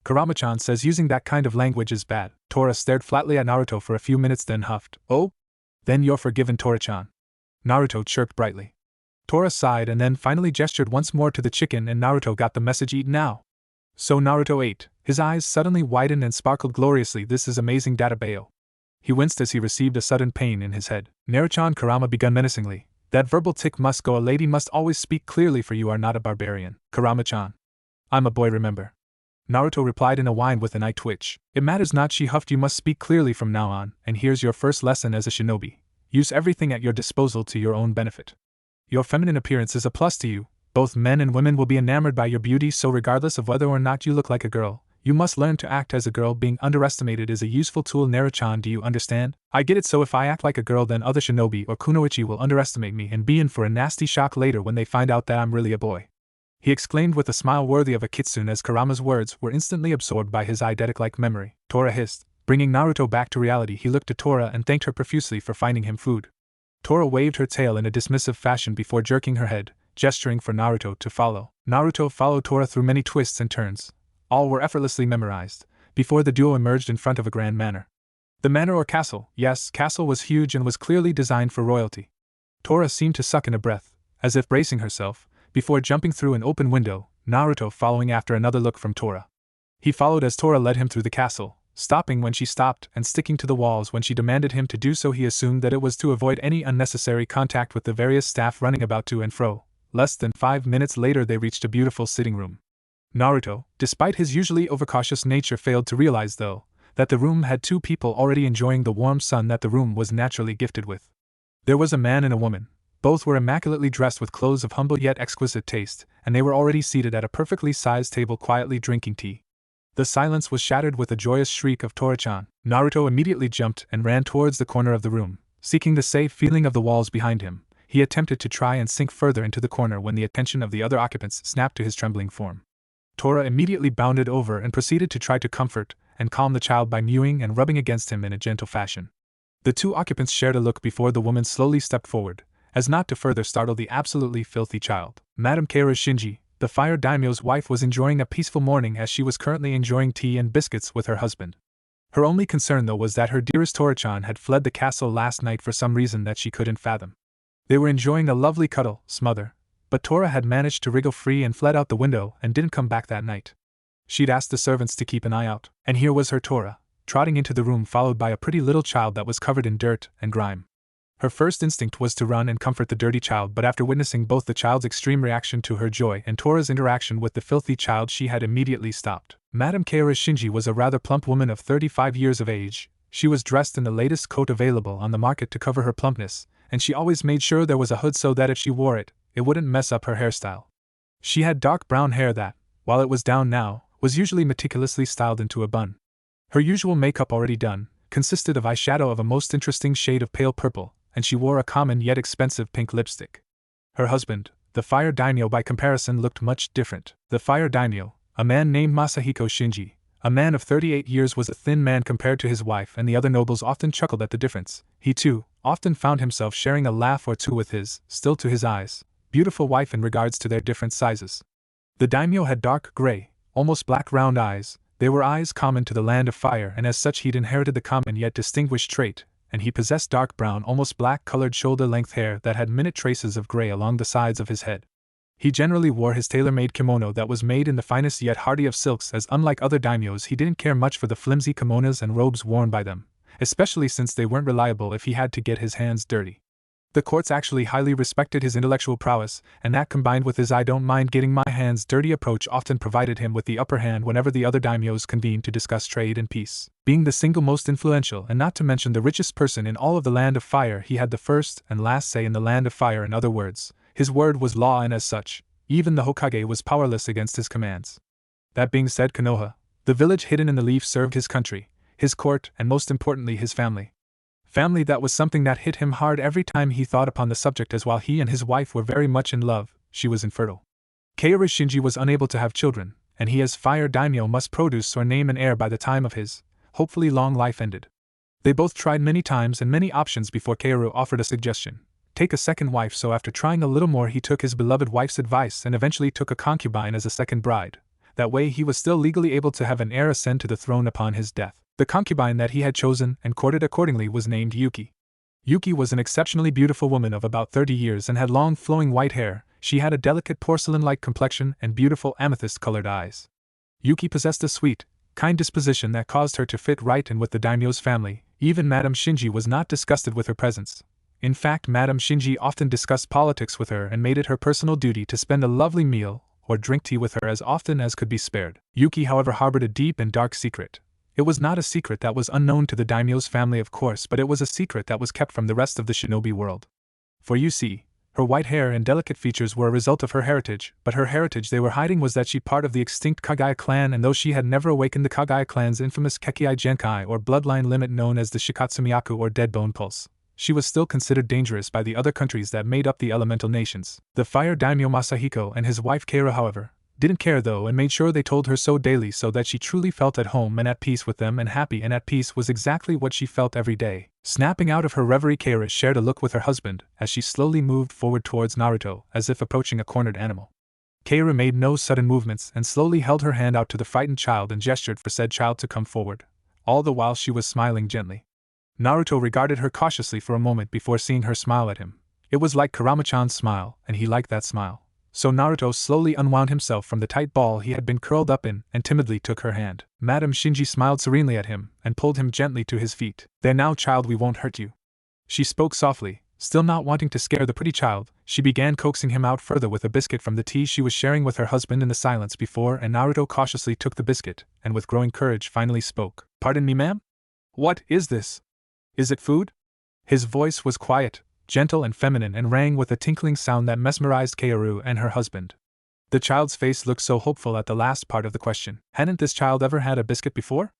Kurama-chan says using that kind of language is bad. Tora stared flatly at Naruto for a few minutes, then huffed. Oh? Then you're forgiven, Tora-chan. Naruto chirped brightly. Tora sighed and then finally gestured once more to the chicken, and Naruto got the message, eat now. So Naruto ate. His eyes suddenly widened and sparkled gloriously. This is amazing, Databao. He winced as he received a sudden pain in his head. Naruto-chan, Kurama begun menacingly. That verbal tick must go. A lady must always speak clearly, for you are not a barbarian. Kurama-chan. I'm a boy, remember. Naruto replied in a whine with an eye twitch. It matters not, she huffed, you must speak clearly from now on, and here's your first lesson as a shinobi. Use everything at your disposal to your own benefit. Your feminine appearance is a plus to you. Both men and women will be enamored by your beauty, so regardless of whether or not you look like a girl, you must learn to act as a girl. Being underestimated is a useful tool, Naruto-chan, do you understand? I get it, so if I act like a girl, then other shinobi or kunoichi will underestimate me and be in for a nasty shock later when they find out that I'm really a boy. He exclaimed with a smile worthy of a kitsune as Kurama's words were instantly absorbed by his eidetic-like memory. Tora hissed. Bringing Naruto back to reality, he looked at Tora and thanked her profusely for finding him food. Tora waved her tail in a dismissive fashion before jerking her head, gesturing for Naruto to follow. Naruto followed Tora through many twists and turns. All were effortlessly memorized, before the duo emerged in front of a grand manor. The manor or castle, yes, castle was huge and was clearly designed for royalty. Tora seemed to suck in a breath, as if bracing herself, before jumping through an open window, Naruto following after another look from Tora. He followed as Tora led him through the castle, stopping when she stopped and sticking to the walls when she demanded him to do so. He assumed that it was to avoid any unnecessary contact with the various staff running about to and fro. Less than 5 minutes later they reached a beautiful sitting room. Naruto, despite his usually overcautious nature, failed to realize, though, that the room had 2 people already enjoying the warm sun that the room was naturally gifted with. There was a man and a woman. Both were immaculately dressed with clothes of humble yet exquisite taste, and they were already seated at a perfectly sized table quietly drinking tea. The silence was shattered with a joyous shriek of Tora-chan. Naruto immediately jumped and ran towards the corner of the room, seeking the safe feeling of the walls behind him. He attempted to try and sink further into the corner when the attention of the other occupants snapped to his trembling form. Tora immediately bounded over and proceeded to try to comfort and calm the child by mewing and rubbing against him in a gentle fashion. The 2 occupants shared a look before the woman slowly stepped forward, as not to further startle the absolutely filthy child. Madame Kaoru Shinji, the fire daimyo's wife, was enjoying a peaceful morning as she was currently enjoying tea and biscuits with her husband. Her only concern, though, was that her dearest Tora-chan had fled the castle last night for some reason that she couldn't fathom. They were enjoying a lovely cuddle, smother, but Tora had managed to wriggle free and fled out the window and didn't come back that night. She'd asked the servants to keep an eye out, and here was her Tora, trotting into the room followed by a pretty little child that was covered in dirt and grime. Her first instinct was to run and comfort the dirty child, but after witnessing both the child's extreme reaction to her joy and Tora's interaction with the filthy child, she had immediately stopped. Madame Kaoru Shinji was a rather plump woman of 35 years of age. She was dressed in the latest coat available on the market to cover her plumpness, and she always made sure there was a hood so that if she wore it, it wouldn't mess up her hairstyle. She had dark brown hair that, while it was down now, was usually meticulously styled into a bun. Her usual makeup already done, consisted of eyeshadow of a most interesting shade of pale purple, and she wore a common yet expensive pink lipstick. Her husband, the fire daimyo, by comparison looked much different. The fire daimyo, a man named Masahiko Shinji, a man of 38 years, was a thin man compared to his wife, and the other nobles often chuckled at the difference. He too often found himself sharing a laugh or two with his, still to his eyes, beautiful wife in regards to their different sizes. The daimyo had dark gray, almost black round eyes. They were eyes common to the land of fire, and as such he'd inherited the common yet distinguished trait, and he possessed dark brown, almost black-colored shoulder-length hair that had minute traces of gray along the sides of his head. He generally wore his tailor-made kimono that was made in the finest yet hardy of silks, as unlike other daimyos he didn't care much for the flimsy kimonos and robes worn by them, especially since they weren't reliable if he had to get his hands dirty. The courts actually highly respected his intellectual prowess, and that combined with his "I don't mind getting my hands dirty" approach often provided him with the upper hand whenever the other daimyos convened to discuss trade and peace. Being the single most influential and not to mention the richest person in all of the land of fire, he had the first and last say in the land of fire. In other words, his word was law, and as such, even the Hokage was powerless against his commands. That being said, Konoha, the village hidden in the leaf, served his country, his court, and most importantly his family. Family, that was something that hit him hard every time he thought upon the subject, as while he and his wife were very much in love, she was infertile. Kaoru Shinji was unable to have children, and he as Fire Daimyo must produce or name an heir by the time of his, hopefully long life ended. They both tried many times and many options before Kaoru offered a suggestion: take a second wife. So after trying a little more, he took his beloved wife's advice and eventually took a concubine as a second bride. That way he was still legally able to have an heir ascend to the throne upon his death. The concubine that he had chosen and courted accordingly was named Yuki. Yuki was an exceptionally beautiful woman of about 30 years and had long flowing white hair. She had a delicate porcelain-like complexion and beautiful amethyst-colored eyes. Yuki possessed a sweet, kind disposition that caused her to fit right in with the daimyo's family. Even Madame Shinji was not disgusted with her presence. In fact, Madame Shinji often discussed politics with her and made it her personal duty to spend a lovely meal or drink tea with her as often as could be spared. Yuki, however, harbored a deep and dark secret. It was not a secret that was unknown to the daimyo's family, of course, but it was a secret that was kept from the rest of the shinobi world. For you see, her white hair and delicate features were a result of her heritage, but her heritage they were hiding was that she part of the extinct Kagaya clan, and though she had never awakened the Kagaya clan's infamous Kekkai Genkai or bloodline limit known as the Shikatsumiyaku or Dead Bone Pulse, she was still considered dangerous by the other countries that made up the elemental nations. The Fire Daimyo Masahiko and his wife Kaoru, however, didn't care though, and made sure they told her so daily so that she truly felt at home and at peace with them, and happy and at peace was exactly what she felt every day. Snapping out of her reverie, Kaoru shared a look with her husband as she slowly moved forward towards Naruto, as if approaching a cornered animal. Kaoru made no sudden movements and slowly held her hand out to the frightened child and gestured for said child to come forward, all the while she was smiling gently. Naruto regarded her cautiously for a moment before seeing her smile at him. It was like Kurama-chan's smile, and he liked that smile. So Naruto slowly unwound himself from the tight ball he had been curled up in and timidly took her hand. Madame Shinji smiled serenely at him and pulled him gently to his feet. "There now, child, we won't hurt you." She spoke softly, still not wanting to scare the pretty child. She began coaxing him out further with a biscuit from the tea she was sharing with her husband in the silence before, and Naruto cautiously took the biscuit and with growing courage finally spoke. "Pardon me, ma'am? What is this? Is it food?" His voice was quiet, gentle and feminine, and rang with a tinkling sound that mesmerized Kaoru and her husband. The child's face looked so hopeful at the last part of the question. Hadn't this child ever had a biscuit before?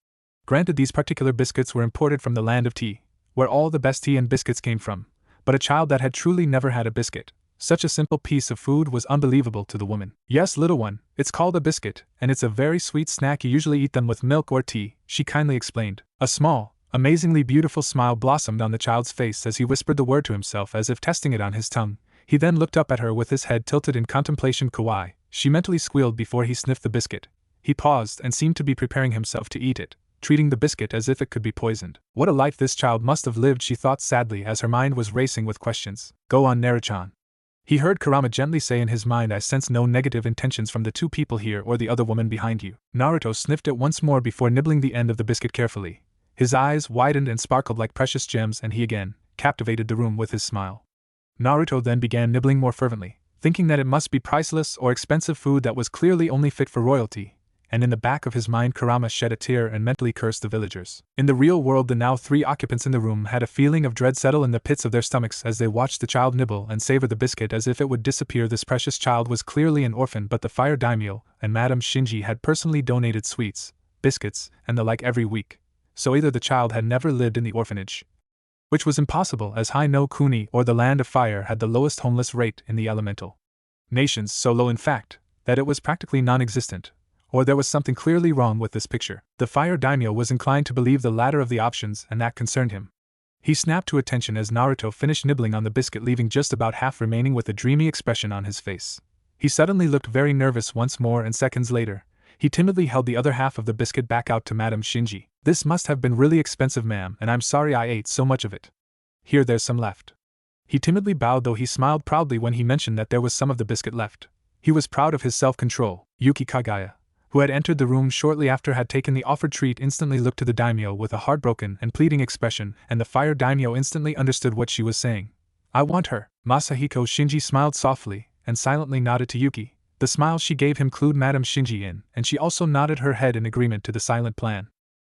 Granted, these particular biscuits were imported from the land of tea, where all the best tea and biscuits came from, but a child that had truly never had a biscuit, such a simple piece of food, was unbelievable to the woman. "Yes, little one, it's called a biscuit, and it's a very sweet snack. You usually eat them with milk or tea," she kindly explained. A small, amazingly beautiful smile blossomed on the child's face as he whispered the word to himself as if testing it on his tongue. He then looked up at her with his head tilted in contemplation. "Kawaii," she mentally squealed before he sniffed the biscuit. He paused and seemed to be preparing himself to eat it, treating the biscuit as if it could be poisoned. What a life this child must have lived, she thought sadly as her mind was racing with questions. "Go on, Naruto-chan," he heard Kurama gently say in his mind. "I sense no negative intentions from the two people here or the other woman behind you." Naruto sniffed it once more before nibbling the end of the biscuit carefully. His eyes widened and sparkled like precious gems, and he again captivated the room with his smile. Naruto then began nibbling more fervently, thinking that it must be priceless or expensive food that was clearly only fit for royalty, and in the back of his mind Kurama shed a tear and mentally cursed the villagers. In the real world, the now 3 occupants in the room had a feeling of dread settle in the pits of their stomachs as they watched the child nibble and savor the biscuit as if it would disappear. This precious child was clearly an orphan, but the Fire Daimyo and Madame Shinji had personally donated sweets, biscuits, and the like every week. So either the child had never lived in the orphanage, which was impossible as Hai no Kuni or the Land of Fire had the lowest homeless rate in the elemental nations, so low in fact that it was practically non-existent, or there was something clearly wrong with this picture. The Fire Daimyo was inclined to believe the latter of the options, and that concerned him. He snapped to attention as Naruto finished nibbling on the biscuit, leaving just about half remaining with a dreamy expression on his face. He suddenly looked very nervous once more, and seconds later, he timidly held the other half of the biscuit back out to Madame Shinji. "This must have been really expensive, ma'am, and I'm sorry I ate so much of it. Here, there's some left." He timidly bowed, though he smiled proudly when he mentioned that there was some of the biscuit left. He was proud of his self-control. Yuki Kagaya, who had entered the room shortly after, had taken the offered treat, instantly looked to the daimyo with a heartbroken and pleading expression, and the Fire Daimyo instantly understood what she was saying. "I want her." Masahiko Shinji smiled softly and silently nodded to Yuki. The smile she gave him clued Madame Shinji in, and she also nodded her head in agreement to the silent plan.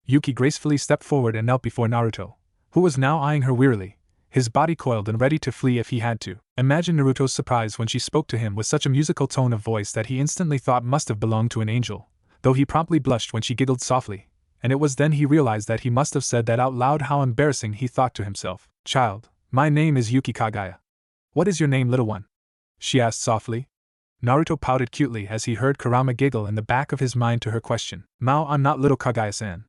Yuki gracefully stepped forward and knelt before Naruto, who was now eyeing her wearily, his body coiled and ready to flee if he had to. Imagine Naruto's surprise when she spoke to him with such a musical tone of voice that he instantly thought must have belonged to an angel. though he promptly blushed when she giggled softly, and it was then he realized that he must have said that out loud. How embarrassing, he thought to himself. Child, my name is Yuki Kagaya. What is your name, little one? She asked softly. Naruto pouted cutely as he heard Kurama giggle in the back of his mind to her question. Mao, I'm not little Kagaya-san.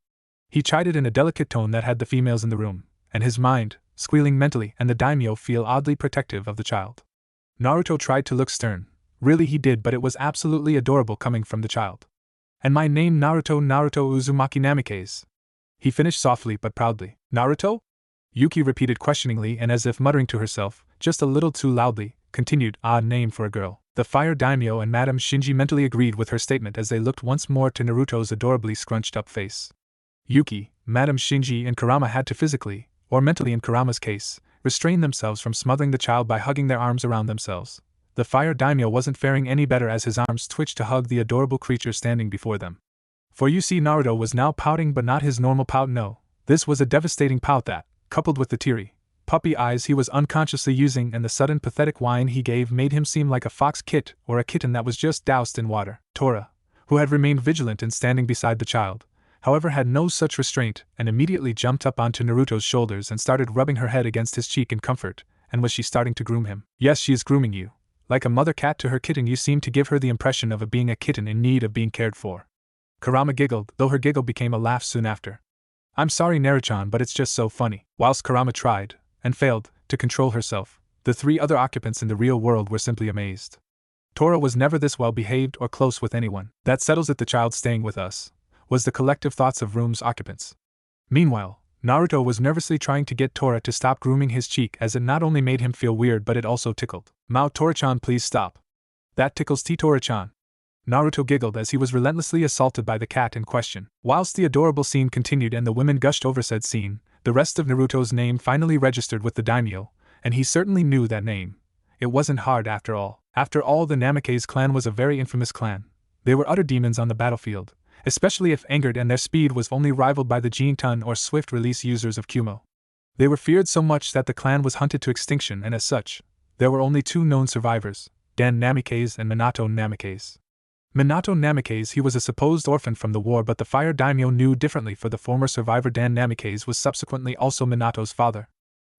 He chided in a delicate tone that had the females in the room, and his mind, squealing mentally, and the daimyo feel oddly protective of the child. Naruto tried to look stern. Really he did, but it was absolutely adorable coming from the child. And my name Naruto Uzumaki Namikaze. He finished softly but proudly. Naruto? Yuki repeated questioningly and as if muttering to herself, just a little too loudly, continued, odd name for a girl. The fire daimyo and Madame Shinji mentally agreed with her statement as they looked once more to Naruto's adorably scrunched up face. Yuki, Madame Shinji and Kurama had to physically, or mentally in Kurama's case, restrain themselves from smothering the child by hugging their arms around themselves. The fire daimyo wasn't faring any better as his arms twitched to hug the adorable creature standing before them. For you see, Naruto was now pouting, but not his normal pout, no. This was a devastating pout that, coupled with the teary, puppy eyes he was unconsciously using and the sudden pathetic whine he gave, made him seem like a fox kit or a kitten that was just doused in water. Tora, who had remained vigilant in standing beside the child, however had no such restraint and immediately jumped up onto Naruto's shoulders and started rubbing her head against his cheek in comfort. And was she starting to groom him? Yes, she is grooming you. Like a mother cat to her kitten, you seem to give her the impression of being a kitten in need of being cared for. Kurama giggled, though her giggle became a laugh soon after. I'm sorry, Naruchan, but it's just so funny. Whilst Kurama tried, and failed, to control herself, the three other occupants in the real world were simply amazed. Tora was never this well behaved or close with anyone. That settles it, the child staying with us, was the collective thoughts of room's occupants. Meanwhile, Naruto was nervously trying to get Tora to stop grooming his cheek, as it not only made him feel weird but it also tickled. Mao, Tora-chan, please stop. That tickles Tora-chan. Naruto giggled as he was relentlessly assaulted by the cat in question. Whilst the adorable scene continued and the women gushed over said scene, the rest of Naruto's name finally registered with the daimyo, and he certainly knew that name. It wasn't hard after all. After all, the Namikaze clan was a very infamous clan. They were utter demons on the battlefield, especially if angered, and their speed was only rivaled by the Jintan or swift-release users of Kumo. They were feared so much that the clan was hunted to extinction, and as such, there were only two known survivors, Dan Namikaze and Minato Namikaze. Minato Namikaze, he was a supposed orphan from the war, but the fire daimyo knew differently, for the former survivor Dan Namikaze was subsequently also Minato's father.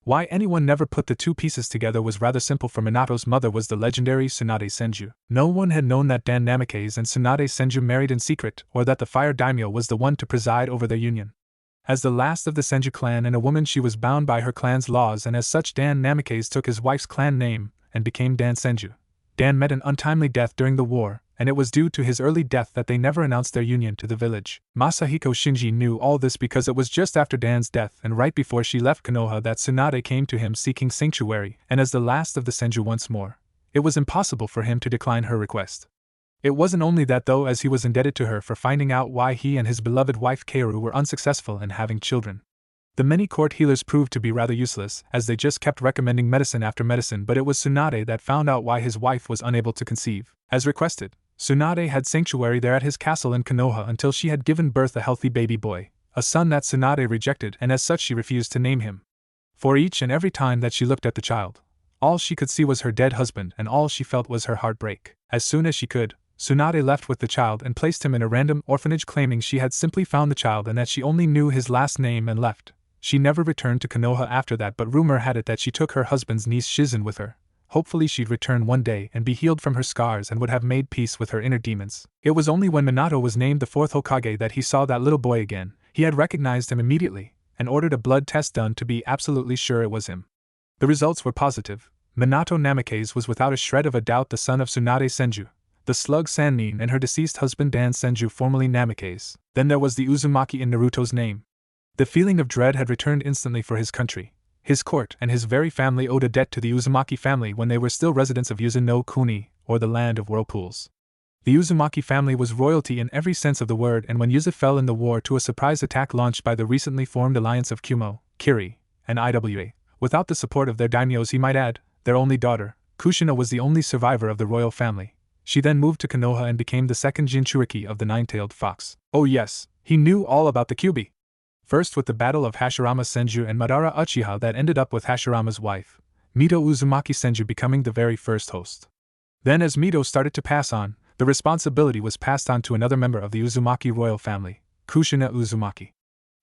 Why anyone never put the two pieces together was rather simple, for Minato's mother was the legendary Tsunade Senju. No one had known that Dan Namikaze and Tsunade Senju married in secret, or that the fire daimyo was the one to preside over their union. As the last of the Senju clan and a woman, she was bound by her clan's laws, and as such Dan Namikaze took his wife's clan name and became Dan Senju. Dan met an untimely death during the war, and it was due to his early death that they never announced their union to the village. Masahiko Shinji knew all this because it was just after Dan's death and right before she left Konoha that Tsunade came to him seeking sanctuary, and as the last of the Senju once more, it was impossible for him to decline her request. It wasn't only that though, as he was indebted to her for finding out why he and his beloved wife Kaoru were unsuccessful in having children. The many court healers proved to be rather useless, as they just kept recommending medicine after medicine, but it was Tsunade that found out why his wife was unable to conceive. As requested, Tsunade had sanctuary there at his castle in Konoha until she had given birth a healthy baby boy, a son that Tsunade rejected, and as such she refused to name him. For each and every time that she looked at the child, all she could see was her dead husband, and all she felt was her heartbreak. As soon as she could, Tsunade left with the child and placed him in a random orphanage, claiming she had simply found the child and that she only knew his last name, and left. She never returned to Konoha after that, but rumor had it that she took her husband's niece Shizen with her. Hopefully she'd return one day and be healed from her scars and would have made peace with her inner demons. It was only when Minato was named the fourth Hokage that he saw that little boy again. He had recognized him immediately, and ordered a blood test done to be absolutely sure it was him. The results were positive. Minato Namikaze was without a shred of a doubt the son of Tsunade Senju, the slug Sannin, and her deceased husband Dan Senju, formerly Namikaze. Then there was the Uzumaki in Naruto's name. The feeling of dread had returned instantly, for his country, his court, and his very family owed a debt to the Uzumaki family when they were still residents of Yuzu no Kuni, or the land of whirlpools. The Uzumaki family was royalty in every sense of the word, and when Yuzu fell in the war to a surprise attack launched by the recently formed alliance of Kumo, Kiri, and Iwa, without the support of their daimyos, he might add, their only daughter, Kushina, was the only survivor of the royal family. She then moved to Konoha and became the second Jinchuriki of the Nine-Tailed Fox. Oh yes, he knew all about the Kyuubi. First with the battle of Hashirama Senju and Madara Uchiha that ended up with Hashirama's wife, Mito Uzumaki Senju, becoming the very first host. Then as Mito started to pass on, The responsibility was passed on to another member of the Uzumaki royal family, Kushina Uzumaki.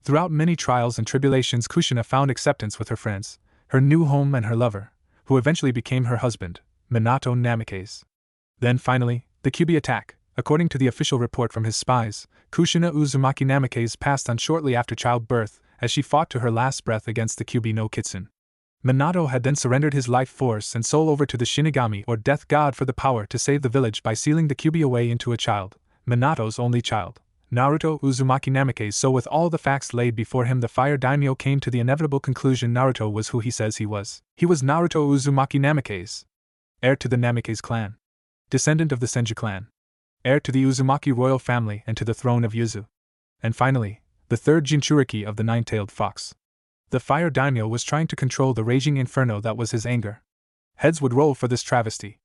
Throughout many trials and tribulations, Kushina found acceptance with her friends, her new home, and her lover, who eventually became her husband, Minato Namikaze. Then finally, the Kyuubi attack. According to the official report from his spies, Kushina Uzumaki Namikaze passed on shortly after childbirth, as she fought to her last breath against the Kyuubi no Kitsune. Minato had then surrendered his life force and soul over to the Shinigami or Death God for the power to save the village by sealing the Kyuubi away into a child, Minato's only child, Naruto Uzumaki Namikaze. So with all the facts laid before him, the Fire Daimyo came to the inevitable conclusion Naruto was who he says he was. He was Naruto Uzumaki Namikaze, heir to the Namikaze clan, descendant of the Senju clan, heir to the Uzumaki royal family and to the throne of Yuzu. And finally, the third Jinchuriki of the nine-tailed fox. The Fire Daimyo was trying to control the raging inferno that was his anger. Heads would roll for this travesty.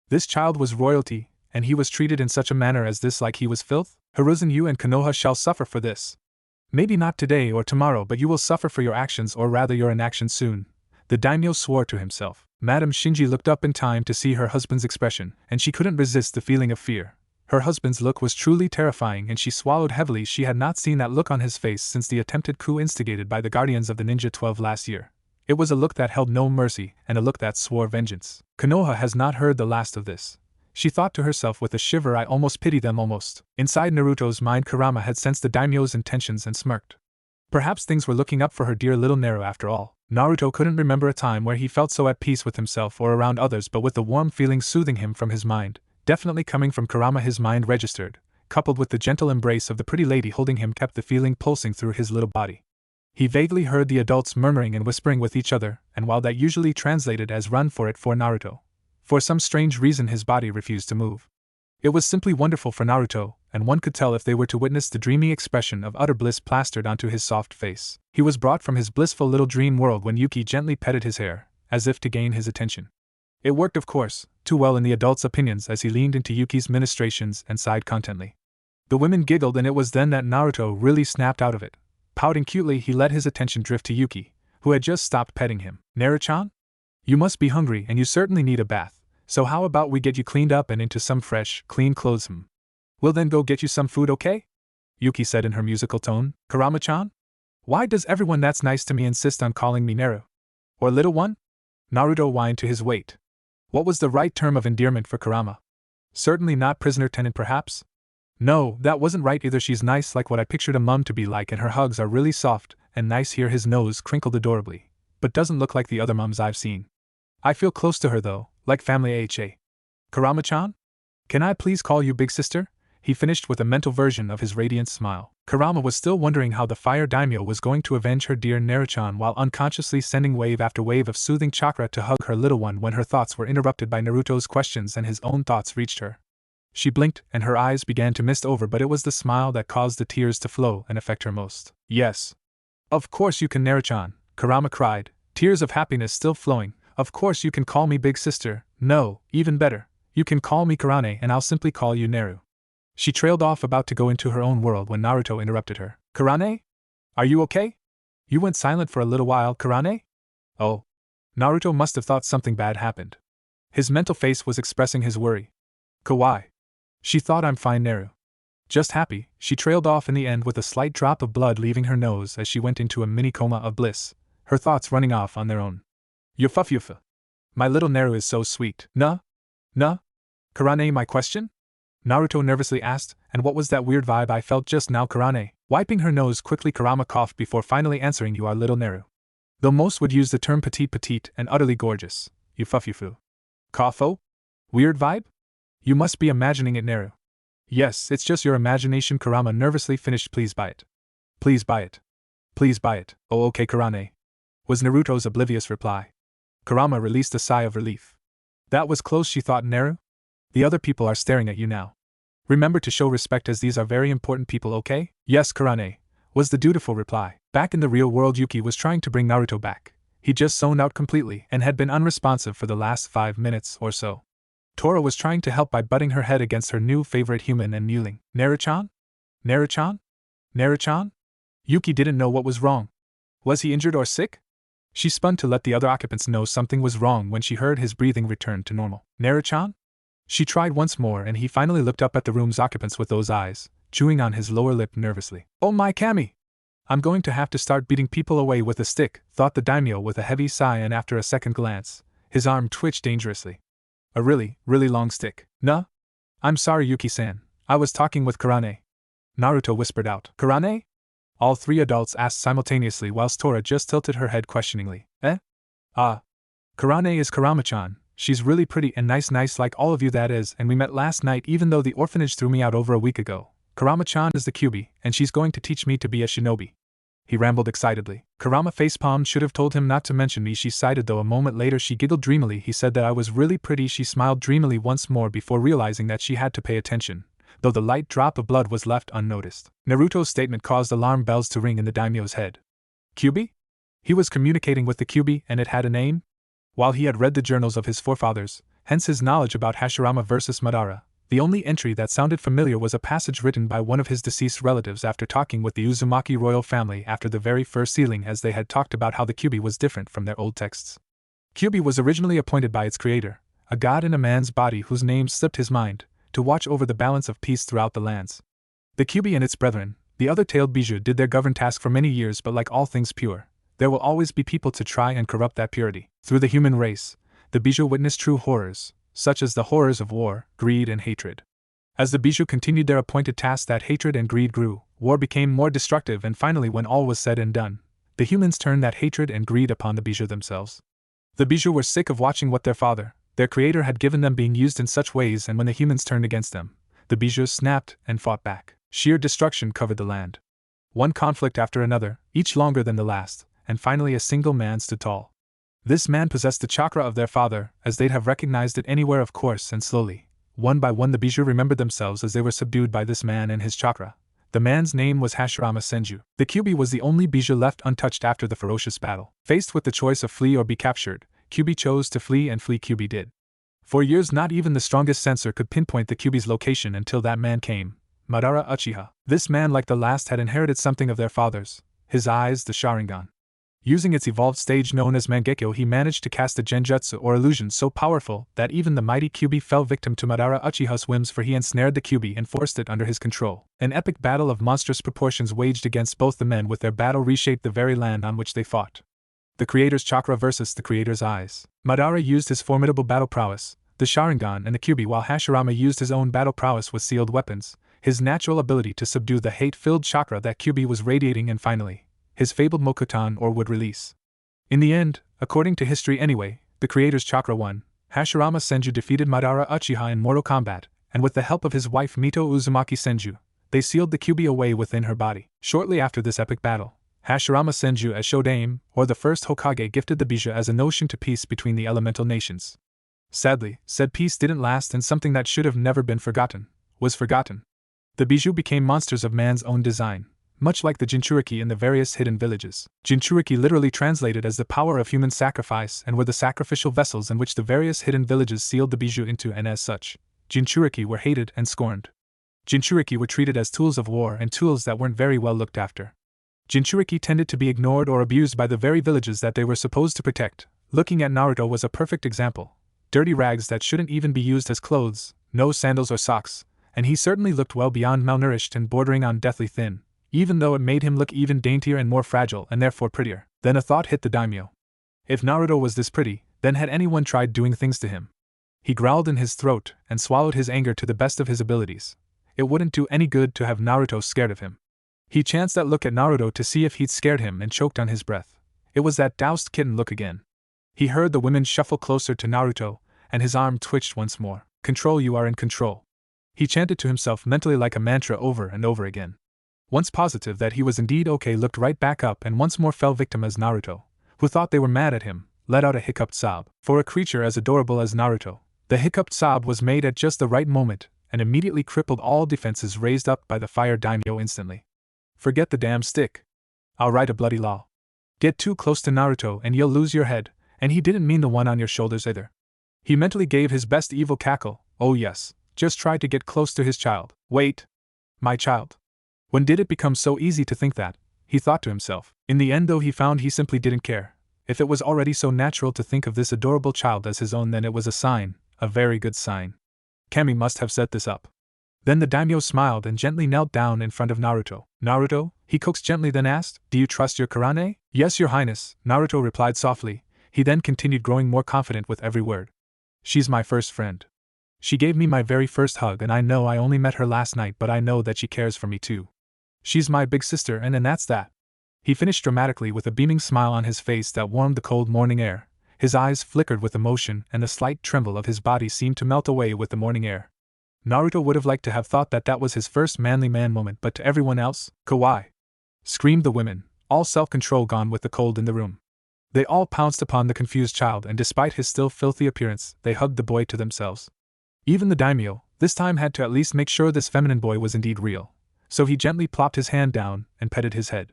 This child was royalty, and he was treated in such a manner as this like he was filth? Hiruzen, you and Konoha shall suffer for this. Maybe not today or tomorrow, but you will suffer for your actions, or rather your inaction soon. The daimyo swore to himself. Madame Shinji looked up in time to see her husband's expression, and she couldn't resist the feeling of fear. Her husband's look was truly terrifying, and she swallowed heavily. She had not seen that look on his face since the attempted coup instigated by the Guardians of the Ninja 12 last year. It was a look that held no mercy, and a look that swore vengeance. Konoha has not heard the last of this. She thought to herself with a shiver, I almost pity them, almost. Inside Naruto's mind, Kurama had sensed the daimyo's intentions and smirked. Perhaps things were looking up for her dear little Naru after all. Naruto couldn't remember a time where he felt so at peace with himself or around others, but with the warm feeling soothing him from his mind, definitely coming from Kurama, his mind registered, coupled with the gentle embrace of the pretty lady holding him, kept the feeling pulsing through his little body. He vaguely heard the adults murmuring and whispering with each other, and while that usually translated as run for it for Naruto, for some strange reason his body refused to move. It was simply wonderful for Naruto, and one could tell if they were to witness the dreamy expression of utter bliss plastered onto his soft face. He was brought from his blissful little dream world when Yuki gently petted his hair, as if to gain his attention. It worked, of course, too well in the adults' opinions as he leaned into Yuki's ministrations and sighed contently. The women giggled, and it was then that Naruto really snapped out of it. Pouting cutely, he let his attention drift to Yuki, who had just stopped petting him. Naru-chan? You must be hungry, and you certainly need a bath. So how about we get you cleaned up and into some fresh, clean clothes? We'll then go get you some food, okay? Yuki said in her musical tone. Kurama-chan? Why does everyone that's nice to me insist on calling me Naru? Or little one? Naruto whined to his weight. What was the right term of endearment for Kurama? Certainly not prisoner tenant, perhaps? No, that wasn't right either. She's nice, like what I pictured a mum to be like, and her hugs are really soft and nice. Here his nose crinkled adorably, but doesn't look like the other mums I've seen. I feel close to her though, like family. Kurama-chan? Can I please call you big sister? He finished with a mental version of his radiant smile. Kurama was still wondering how the Fire Daimyo was going to avenge her dear Naru-chan while unconsciously sending wave after wave of soothing chakra to hug her little one when her thoughts were interrupted by Naruto's questions and his own thoughts reached her. She blinked and her eyes began to mist over, but it was the smile that caused the tears to flow and affect her most. Yes. Of course you can, Naru-chan, Kurama cried, tears of happiness still flowing. Of course you can call me big sister. No, even better. You can call me Kurane and I'll simply call you Naru. She trailed off, about to go into her own world, when Naruto interrupted her. Kurane? Are you okay? You went silent for a little while, Kurane? Oh. Naruto must have thought something bad happened. His mental face was expressing his worry. Kawaii. She thought I'm fine, Naru. Just happy. She trailed off in the end with a slight drop of blood leaving her nose as she went into a mini coma of bliss, her thoughts running off on their own. Yufa. My little Naru is so sweet. Nah? Kurane, my question? Naruto nervously asked, and what was that weird vibe I felt just now, Kurane? Wiping her nose quickly, Kurama coughed before finally answering, you are little Naru. Though most would use the term petite and utterly gorgeous. Yufu. Cough-o? Weird vibe? You must be imagining it, Naru. Yes, it's just your imagination, Kurama nervously finished. Please buy it. Please buy it. Please buy it. Oh, okay, Kurane, was Naruto's oblivious reply. Kurama released a sigh of relief. That was close, she thought. Naru? The other people are staring at you now. Remember to show respect, as these are very important people, okay? Yes, Kurane, was the dutiful reply. Back in the real world, Yuki was trying to bring Naruto back. He just zoned out completely and had been unresponsive for the last 5 minutes or so. Tora was trying to help by butting her head against her new favorite human and mewling. Naru-chan? Naru-chan? Naru-chan? Yuki didn't know what was wrong. Was he injured or sick? She spun to let the other occupants know something was wrong when she heard his breathing return to normal. Naru-chan? She tried once more and he finally looked up at the room's occupants with those eyes, chewing on his lower lip nervously. Oh my Kami! I'm going to have to start beating people away with a stick, thought the daimyo with a heavy sigh, and after a second glance, his arm twitched dangerously. A really, really long stick. Nah? I'm sorry, Yuki-san. I was talking with Karane. Naruto whispered out. Karane? All three adults asked simultaneously whilst Tora just tilted her head questioningly. Eh? Ah. Karane is Karama-chan. She's really pretty and nice like all of you, that is, and we met last night even though the orphanage threw me out over a week ago. Karama-chan is the Kyuubi, and she's going to teach me to be a shinobi. He rambled excitedly. Karama facepalmed. Should have told him not to mention me, she sighed, though a moment later she giggled dreamily. He said that I was really pretty. She smiled dreamily once more before realizing that she had to pay attention, though the light drop of blood was left unnoticed. Naruto's statement caused alarm bells to ring in the daimyo's head. Kyuubi? He was communicating with the Kyuubi and it had a name? While he had read the journals of his forefathers, hence his knowledge about Hashirama versus Madara, the only entry that sounded familiar was a passage written by one of his deceased relatives after talking with the Uzumaki royal family after the very first sealing, as they had talked about how the Kyuubi was different from their old texts. Kyuubi was originally appointed by its creator, a god in a man's body whose name slipped his mind, to watch over the balance of peace throughout the lands. The Kyuubi and its brethren, the other-tailed Bijou, did their govern task for many years, but like all things pure, there will always be people to try and corrupt that purity. Through the human race, the Bijou witnessed true horrors, such as the horrors of war, greed, and hatred. As the Bijou continued their appointed task, that hatred and greed grew, war became more destructive, and finally, when all was said and done, the humans turned that hatred and greed upon the Bijou themselves. The Bijou were sick of watching what their father, their creator, had given them being used in such ways, and when the humans turned against them, the Bijou snapped and fought back. Sheer destruction covered the land. One conflict after another, each longer than the last, and finally a single man stood tall. This man possessed the chakra of their father, as they'd have recognized it anywhere, of course, and slowly, one by one, the Bijou remembered themselves as they were subdued by this man and his chakra. The man's name was Hashirama Senju. The Kyuubi was the only Bijou left untouched after the ferocious battle. Faced with the choice of flee or be captured, Kyuubi chose to flee, and flee Kyuubi did. For years not even the strongest sensor could pinpoint the Kyuubi's location until that man came, Madara Uchiha. This man, like the last, had inherited something of their father's, his eyes, the Sharingan. Using its evolved stage known as Mangekyo, he managed to cast a genjutsu or illusion so powerful that even the mighty Kyuubi fell victim to Madara Uchiha's whims, for he ensnared the Kyuubi and forced it under his control. An epic battle of monstrous proportions waged against both the men, with their battle reshaped the very land on which they fought. The creator's chakra versus the creator's eyes. Madara used his formidable battle prowess, the Sharingan and the Kyuubi, while Hashirama used his own battle prowess with sealed weapons, his natural ability to subdue the hate-filled chakra that Kyuubi was radiating, and finally, his fabled Mokutan or would release. In the end, according to history anyway, the creator's chakra won. Hashirama Senju defeated Madara Uchiha in mortal combat, and with the help of his wife Mito Uzumaki Senju, they sealed the Kyuubi away within her body. Shortly after this epic battle, Hashirama Senju as Shodaime, or the first Hokage, gifted the Bijou as a notion to peace between the elemental nations. Sadly, said peace didn't last, and something that should have never been forgotten was forgotten. The Bijou became monsters of man's own design, much like the Jinchuriki in the various hidden villages. Jinchuriki literally translated as the power of human sacrifice, and were the sacrificial vessels in which the various hidden villages sealed the Bijou into, and as such, Jinchuriki were hated and scorned. Jinchuriki were treated as tools of war, and tools that weren't very well looked after. Jinchuriki tended to be ignored or abused by the very villages that they were supposed to protect. Looking at Naruto was a perfect example. Dirty rags that shouldn't even be used as clothes, no sandals or socks, and he certainly looked well beyond malnourished and bordering on deathly thin, even though it made him look even daintier and more fragile, and therefore prettier. Then a thought hit the daimyo. If Naruto was this pretty, then had anyone tried doing things to him? He growled in his throat and swallowed his anger to the best of his abilities. It wouldn't do any good to have Naruto scared of him. He chanced that look at Naruto to see if he'd scared him, and choked on his breath. It was that doused kitten look again. He heard the women shuffle closer to Naruto, and his arm twitched once more. Control, you are in control. He chanted to himself mentally like a mantra over and over again. Once positive that he was indeed okay, looked right back up and once more fell victim as Naruto, who thought they were mad at him, let out a hiccuped sob. For a creature as adorable as Naruto, the hiccuped sob was made at just the right moment, and immediately crippled all defenses raised up by the fire daimyo instantly. Forget the damn stick. I'll write a bloody law. Get too close to Naruto and you'll lose your head, and he didn't mean the one on your shoulders either. He mentally gave his best evil cackle. Oh yes, just try to get close to his child. Wait. My child. When did it become so easy to think that? He thought to himself. In the end though, he found he simply didn't care. If it was already so natural to think of this adorable child as his own, then it was a sign, a very good sign. Kami must have set this up. Then the daimyo smiled and gently knelt down in front of Naruto. Naruto, he coaxed gently, then asked, do you trust your Karane? Yes, your highness, Naruto replied softly. He then continued, growing more confident with every word. She's my first friend. She gave me my very first hug, and I know I only met her last night, but I know that she cares for me too. She's my big sister, and that's that. He finished dramatically with a beaming smile on his face that warmed the cold morning air. His eyes flickered with emotion, and the slight tremble of his body seemed to melt away with the morning air. Naruto would have liked to have thought that that was his first manly man moment, but to everyone else, kawaii! Screamed the women, all self-control gone with the cold in the room. They all pounced upon the confused child, and despite his still filthy appearance, they hugged the boy to themselves. Even the daimyo, this time, had to at least make sure this feminine boy was indeed real, so he gently plopped his hand down and petted his head.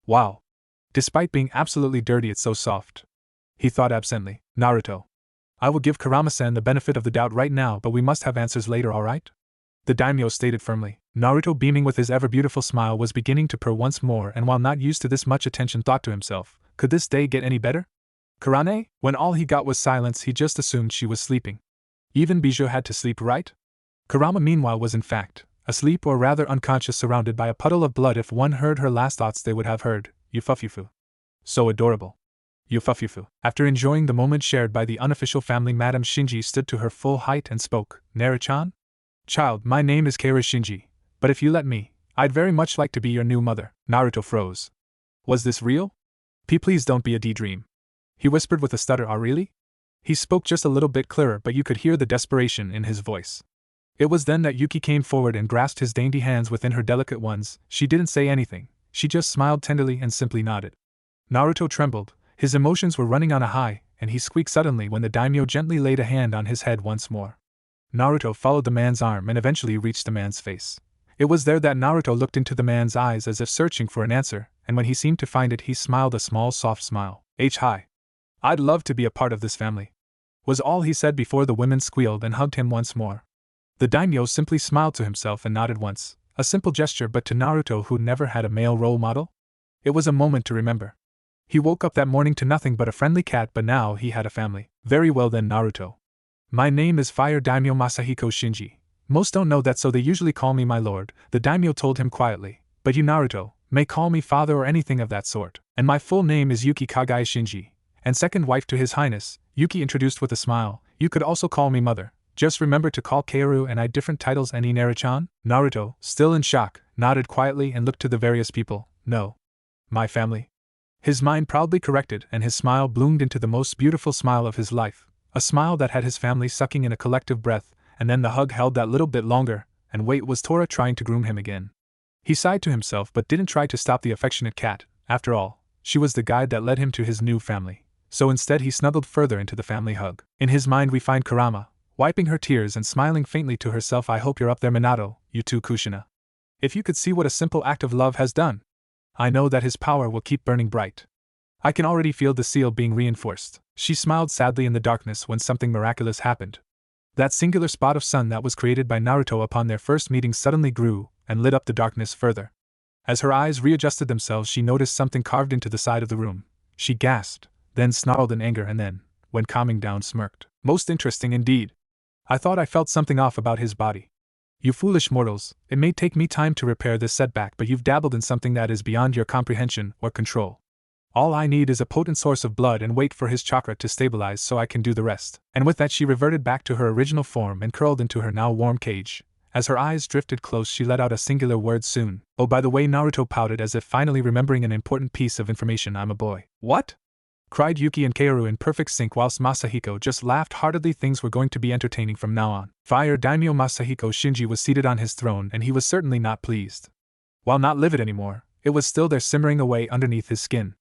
Wow! Despite being absolutely dirty, it's so soft. He thought absently. Naruto. I will give Kurama-san the benefit of the doubt right now, but we must have answers later, alright? The daimyo stated firmly. Naruto, beaming with his ever-beautiful smile, was beginning to purr once more, and while not used to this much attention, thought to himself, could this day get any better? Karane? When all he got was silence, he just assumed she was sleeping. Even Bijou had to sleep, right? Kurama meanwhile was in fact asleep, or rather unconscious, surrounded by a puddle of blood. If one heard her last thoughts, they would have heard, Yufufufu. So adorable. Yufufufu. After enjoying the moment shared by the unofficial family, Madame Shinji stood to her full height and spoke. Nara-chan? Child, my name is Kaira Shinji, but if you let me, I'd very much like to be your new mother. Naruto froze. Was this real? Please don't be a daydream. He whispered with a stutter. Really? He spoke just a little bit clearer, but you could hear the desperation in his voice. It was then that Yuki came forward and grasped his dainty hands within her delicate ones. She didn't say anything, she just smiled tenderly and simply nodded. Naruto trembled, his emotions were running on a high, and he squeaked suddenly when the daimyo gently laid a hand on his head once more. Naruto followed the man's arm and eventually reached the man's face. It was there that Naruto looked into the man's eyes as if searching for an answer, and when he seemed to find it, he smiled a small soft smile. Hi. I'd love to be a part of this family, was all he said before the women squealed and hugged him once more. The daimyo simply smiled to himself and nodded once, a simple gesture, but to Naruto, who never had a male role model, it was a moment to remember. He woke up that morning to nothing but a friendly cat, but now he had a family. Very well then, Naruto. My name is Fire Daimyo Masahiko Shinji. Most don't know that, so they usually call me my lord, the daimyo told him quietly. But you, Naruto, may call me father or anything of that sort. And my full name is Yuki Kagae Shinji, and second wife to his highness, Yuki introduced with a smile. You could also call me mother. Just remember to call Kaoru and I different titles. Any Nara-chan? Naruto, still in shock, nodded quietly and looked to the various people. No. My family. His mind proudly corrected, and his smile bloomed into the most beautiful smile of his life, a smile that had his family sucking in a collective breath, and then the hug held that little bit longer, and wait, was Tora trying to groom him again? He sighed to himself but didn't try to stop the affectionate cat. After all, she was the guide that led him to his new family. So instead he snuggled further into the family hug. In his mind we find Kurama, wiping her tears and smiling faintly to herself. I hope you're up there, Minato, you too, Kushina. If you could see what a simple act of love has done. I know that his power will keep burning bright. I can already feel the seal being reinforced. She smiled sadly in the darkness when something miraculous happened. That singular spot of sun that was created by Naruto upon their first meeting suddenly grew and lit up the darkness further. As her eyes readjusted themselves, she noticed something carved into the side of the room. She gasped, then snarled in anger, and then, when calming down, smirked. Most interesting indeed. I thought I felt something off about his body. You foolish mortals, it may take me time to repair this setback, but you've dabbled in something that is beyond your comprehension or control. All I need is a potent source of blood and wait for his chakra to stabilize so I can do the rest. And with that she reverted back to her original form and curled into her now warm cage. As her eyes drifted close, she let out a singular word: soon. Oh, by the way, Naruto pouted as if finally remembering an important piece of information. I'm a boy. What? Cried Yuki and Kaoru in perfect sync, whilst Masahiko just laughed heartedly. Things were going to be entertaining from now on. Fire Daimyo Masahiko Shinji was seated on his throne, and he was certainly not pleased. While not livid anymore, it was still there simmering away underneath his skin.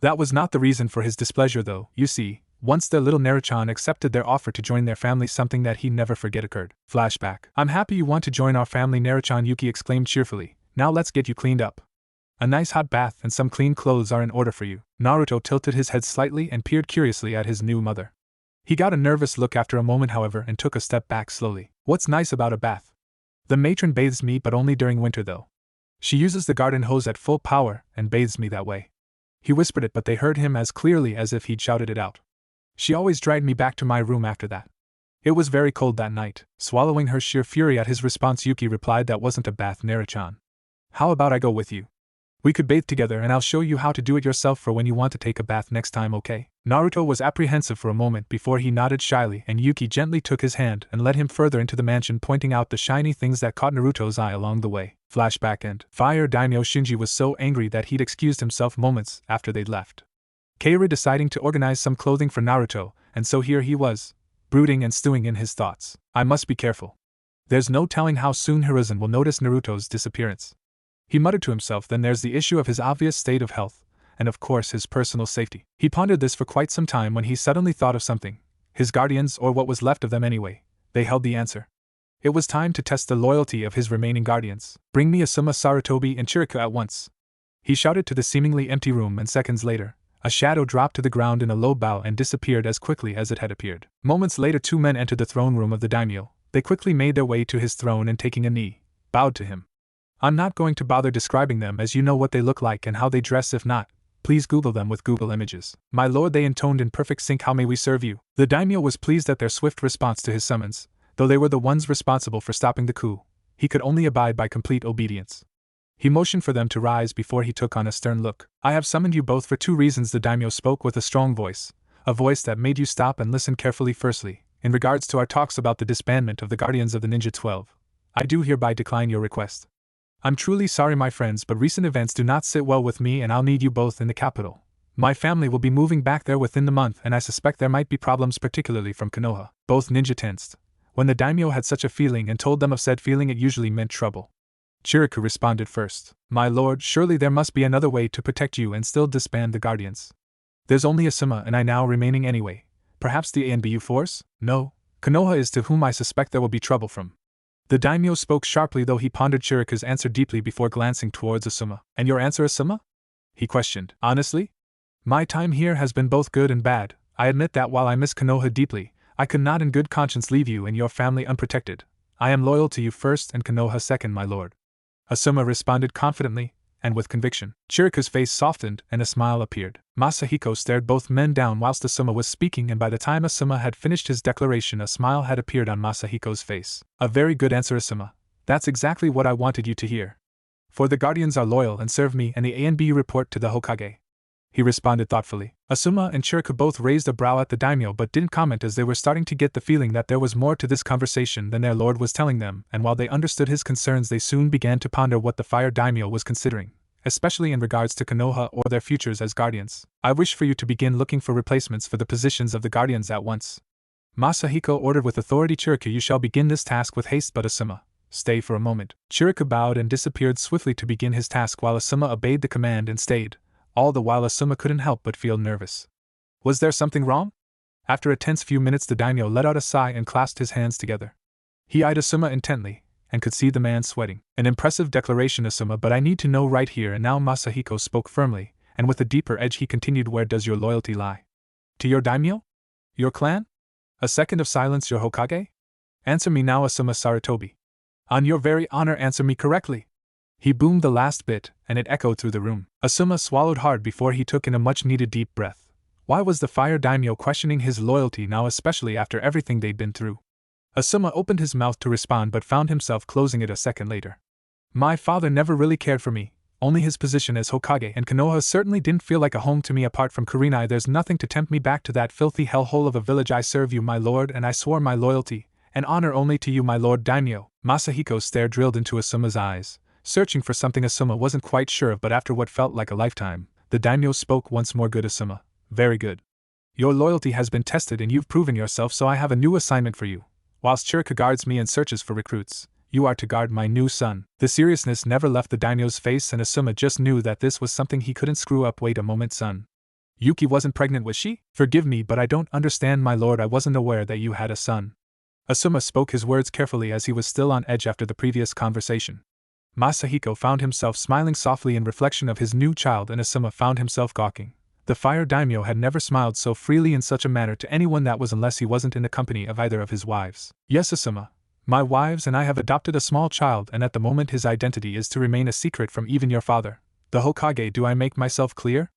That was not the reason for his displeasure though. You see, once their little Nara-chan accepted their offer to join their family, something that he'd never forget occurred. Flashback. I'm happy you want to join our family, Nara-chan, Yuki exclaimed cheerfully. Now let's get you cleaned up. A nice hot bath and some clean clothes are in order for you. Naruto tilted his head slightly and peered curiously at his new mother. He got a nervous look after a moment, however, and took a step back slowly. What's nice about a bath? The matron bathes me, but only during winter though. She uses the garden hose at full power and bathes me that way. He whispered it, but they heard him as clearly as if he'd shouted it out. She always dragged me back to my room after that. It was very cold that night. Swallowing her sheer fury at his response, Yuki replied, "That wasn't a bath, Naruto. How about I go with you? We could bathe together and I'll show you how to do it yourself for when you want to take a bath next time, okay?" Naruto was apprehensive for a moment before he nodded shyly, and Yuki gently took his hand and led him further into the mansion, pointing out the shiny things that caught Naruto's eye along the way. Flashback end. Fire Daimyo Shinji was so angry that he'd excused himself moments after they'd left. Kairi deciding to organize some clothing for Naruto, and so here he was, brooding and stewing in his thoughts. I must be careful. There's no telling how soon Hiruzen will notice Naruto's disappearance. He muttered to himself. Then there's the issue of his obvious state of health, and of course his personal safety. He pondered this for quite some time when he suddenly thought of something. His guardians, or what was left of them anyway, they held the answer. It was time to test the loyalty of his remaining guardians. Bring me Asuma, Sarutobi, and Chirika at once. He shouted to the seemingly empty room, and seconds later, a shadow dropped to the ground in a low bow and disappeared as quickly as it had appeared. Moments later, two men entered the throne room of the daimyo. They quickly made their way to his throne and, taking a knee, bowed to him. I'm not going to bother describing them, as you know what they look like and how they dress. If not, please Google them with Google Images. My lord, they intoned in perfect sync. How may we serve you? The daimyo was pleased at their swift response to his summons. Though they were the ones responsible for stopping the coup, he could only abide by complete obedience. He motioned for them to rise before he took on a stern look. I have summoned you both for two reasons. The daimyo spoke with a strong voice, a voice that made you stop and listen carefully. Firstly, in regards to our talks about the disbandment of the Guardians of the Ninja 12, I do hereby decline your request. I'm truly sorry, my friends, but recent events do not sit well with me, and I'll need you both in the capital. My family will be moving back there within the month, and I suspect there might be problems, particularly from Konoha. Both ninja tensed. When the daimyo had such a feeling and told them of said feeling, it usually meant trouble. Chiriku responded first. My lord, surely there must be another way to protect you and still disband the guardians. There's only Asuma and I now remaining anyway. Perhaps the ANBU force? No. Konoha is to whom I suspect there will be trouble from. The daimyo spoke sharply, though he pondered Chiriku's answer deeply before glancing towards Asuma. And your answer, Asuma? He questioned. Honestly? My time here has been both good and bad. I admit that while I miss Konoha deeply, I could not in good conscience leave you and your family unprotected. I am loyal to you first and Konoha second, my lord. Asuma responded confidently, and with conviction. Chiriku's face softened and a smile appeared. Masahiko stared both men down whilst Asuma was speaking, and by the time Asuma had finished his declaration, a smile had appeared on Masahiko's face. A very good answer, Asuma. That's exactly what I wanted you to hear. For the guardians are loyal and serve me and the ANB report to the Hokage. He responded thoughtfully. Asuma and Chiriku both raised a brow at the daimyo but didn't comment, as they were starting to get the feeling that there was more to this conversation than their lord was telling them, and while they understood his concerns, they soon began to ponder what the fire daimyo was considering, especially in regards to Konoha or their futures as guardians. I wish for you to begin looking for replacements for the positions of the guardians at once. Masahiko ordered with authority. Chiriku, you shall begin this task with haste, but Asuma, stay for a moment. Chiriku bowed and disappeared swiftly to begin his task while Asuma obeyed the command and stayed. All the while Asuma couldn't help but feel nervous. Was there something wrong? After a tense few minutes, the daimyo let out a sigh and clasped his hands together. He eyed Asuma intently, and could see the man sweating. An impressive declaration, Asuma, but I need to know right here and now. Masahiko spoke firmly, and with a deeper edge he continued. Where does your loyalty lie? To your daimyo? Your clan? A second of silence. Your Hokage? Answer me now, Asuma Sarutobi. On your very honor, answer me correctly. He boomed the last bit, and it echoed through the room. Asuma swallowed hard before he took in a much-needed deep breath. Why was the fire daimyo questioning his loyalty now, especially after everything they'd been through? Asuma opened his mouth to respond but found himself closing it a second later. My father never really cared for me, only his position as Hokage, and Konoha certainly didn't feel like a home to me. Apart from Kurenai, there's nothing to tempt me back to that filthy hellhole of a village. I serve you, my lord, and I swore my loyalty and honor only to you, my lord daimyo. Masahiko's stare drilled into Asuma's eyes, searching for something Asuma wasn't quite sure of, but after what felt like a lifetime, the daimyo spoke once more. Good, Asuma. Very good. Your loyalty has been tested and you've proven yourself, so I have a new assignment for you. Whilst Chiriku guards me and searches for recruits, you are to guard my new son. The seriousness never left the daimyo's face, and Asuma just knew that this was something he couldn't screw up. Wait a moment, son. Yuki wasn't pregnant, was she? Forgive me, but I don't understand, my lord. I wasn't aware that you had a son. Asuma spoke his words carefully, as he was still on edge after the previous conversation. Masahiko found himself smiling softly in reflection of his new child, and Asuma found himself gawking. The fire daimyo had never smiled so freely in such a manner to anyone, that was unless he wasn't in the company of either of his wives. Yes, Asuma. My wives and I have adopted a small child, and at the moment his identity is to remain a secret from even your father, the Hokage. Do I make myself clear?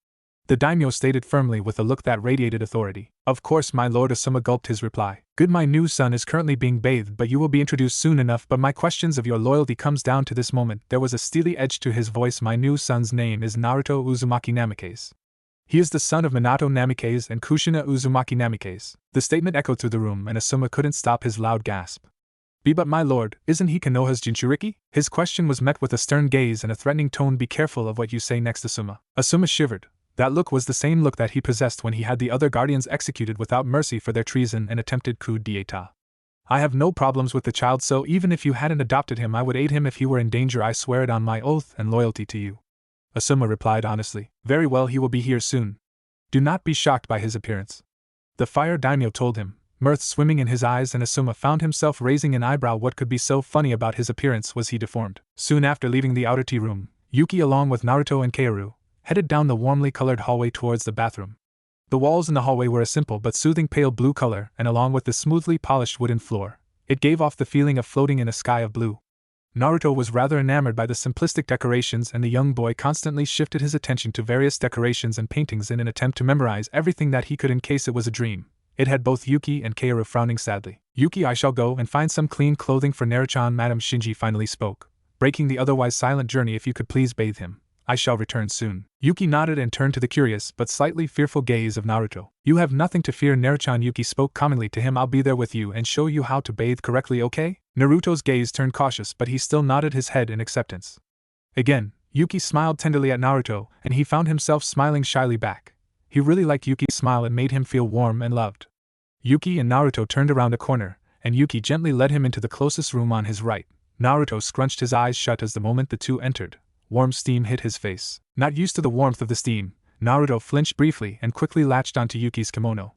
The daimyo stated firmly with a look that radiated authority. Of course, my lord. Asuma gulped his reply. Good, my new son is currently being bathed, but you will be introduced soon enough. But my questions of your loyalty comes down to this moment. There was a steely edge to his voice. My new son's name is Naruto Uzumaki Namikaze. He is the son of Minato Namikaze and Kushina Uzumaki Namikaze. The statement echoed through the room, and Asuma couldn't stop his loud gasp. But my lord, isn't he Konoha's Jinchuriki? His question was met with a stern gaze and a threatening tone. Be careful of what you say next, Asuma. Asuma shivered. That look was the same look that he possessed when he had the other guardians executed without mercy for their treason and attempted coup d'état. I have no problems with the child, so even if you hadn't adopted him, I would aid him if he were in danger. I swear it on my oath and loyalty to you. Asuma replied honestly. Very well, he will be here soon. Do not be shocked by his appearance. The fire daimyo told him, mirth swimming in his eyes, and Asuma found himself raising an eyebrow. What could be so funny about his appearance? Was he deformed? Soon after leaving the outer tea room, Yuki along with Naruto and Kaoru headed down the warmly colored hallway towards the bathroom. The walls in the hallway were a simple but soothing pale blue color, and along with the smoothly polished wooden floor, it gave off the feeling of floating in a sky of blue. Naruto was rather enamored by the simplistic decorations, and the young boy constantly shifted his attention to various decorations and paintings in an attempt to memorize everything that he could in case it was a dream. It had both Yuki and Kaoru frowning sadly. Yuki, I shall go and find some clean clothing for Naruto. Madam Shinji finally spoke, breaking the otherwise silent journey. If you could please bathe him. I shall return soon. Yuki nodded and turned to the curious but slightly fearful gaze of Naruto. You have nothing to fear, Naruto. Yuki spoke calmly to him. I'll be there with you and show you how to bathe correctly, okay? Naruto's gaze turned cautious, but he still nodded his head in acceptance. Again, Yuki smiled tenderly at Naruto, and he found himself smiling shyly back. He really liked Yuki's smile. It made him feel warm and loved. Yuki and Naruto turned around a corner, and Yuki gently led him into the closest room on his right. Naruto scrunched his eyes shut as the moment the two entered, warm steam hit his face. Not used to the warmth of the steam, Naruto flinched briefly and quickly latched onto Yuki's kimono.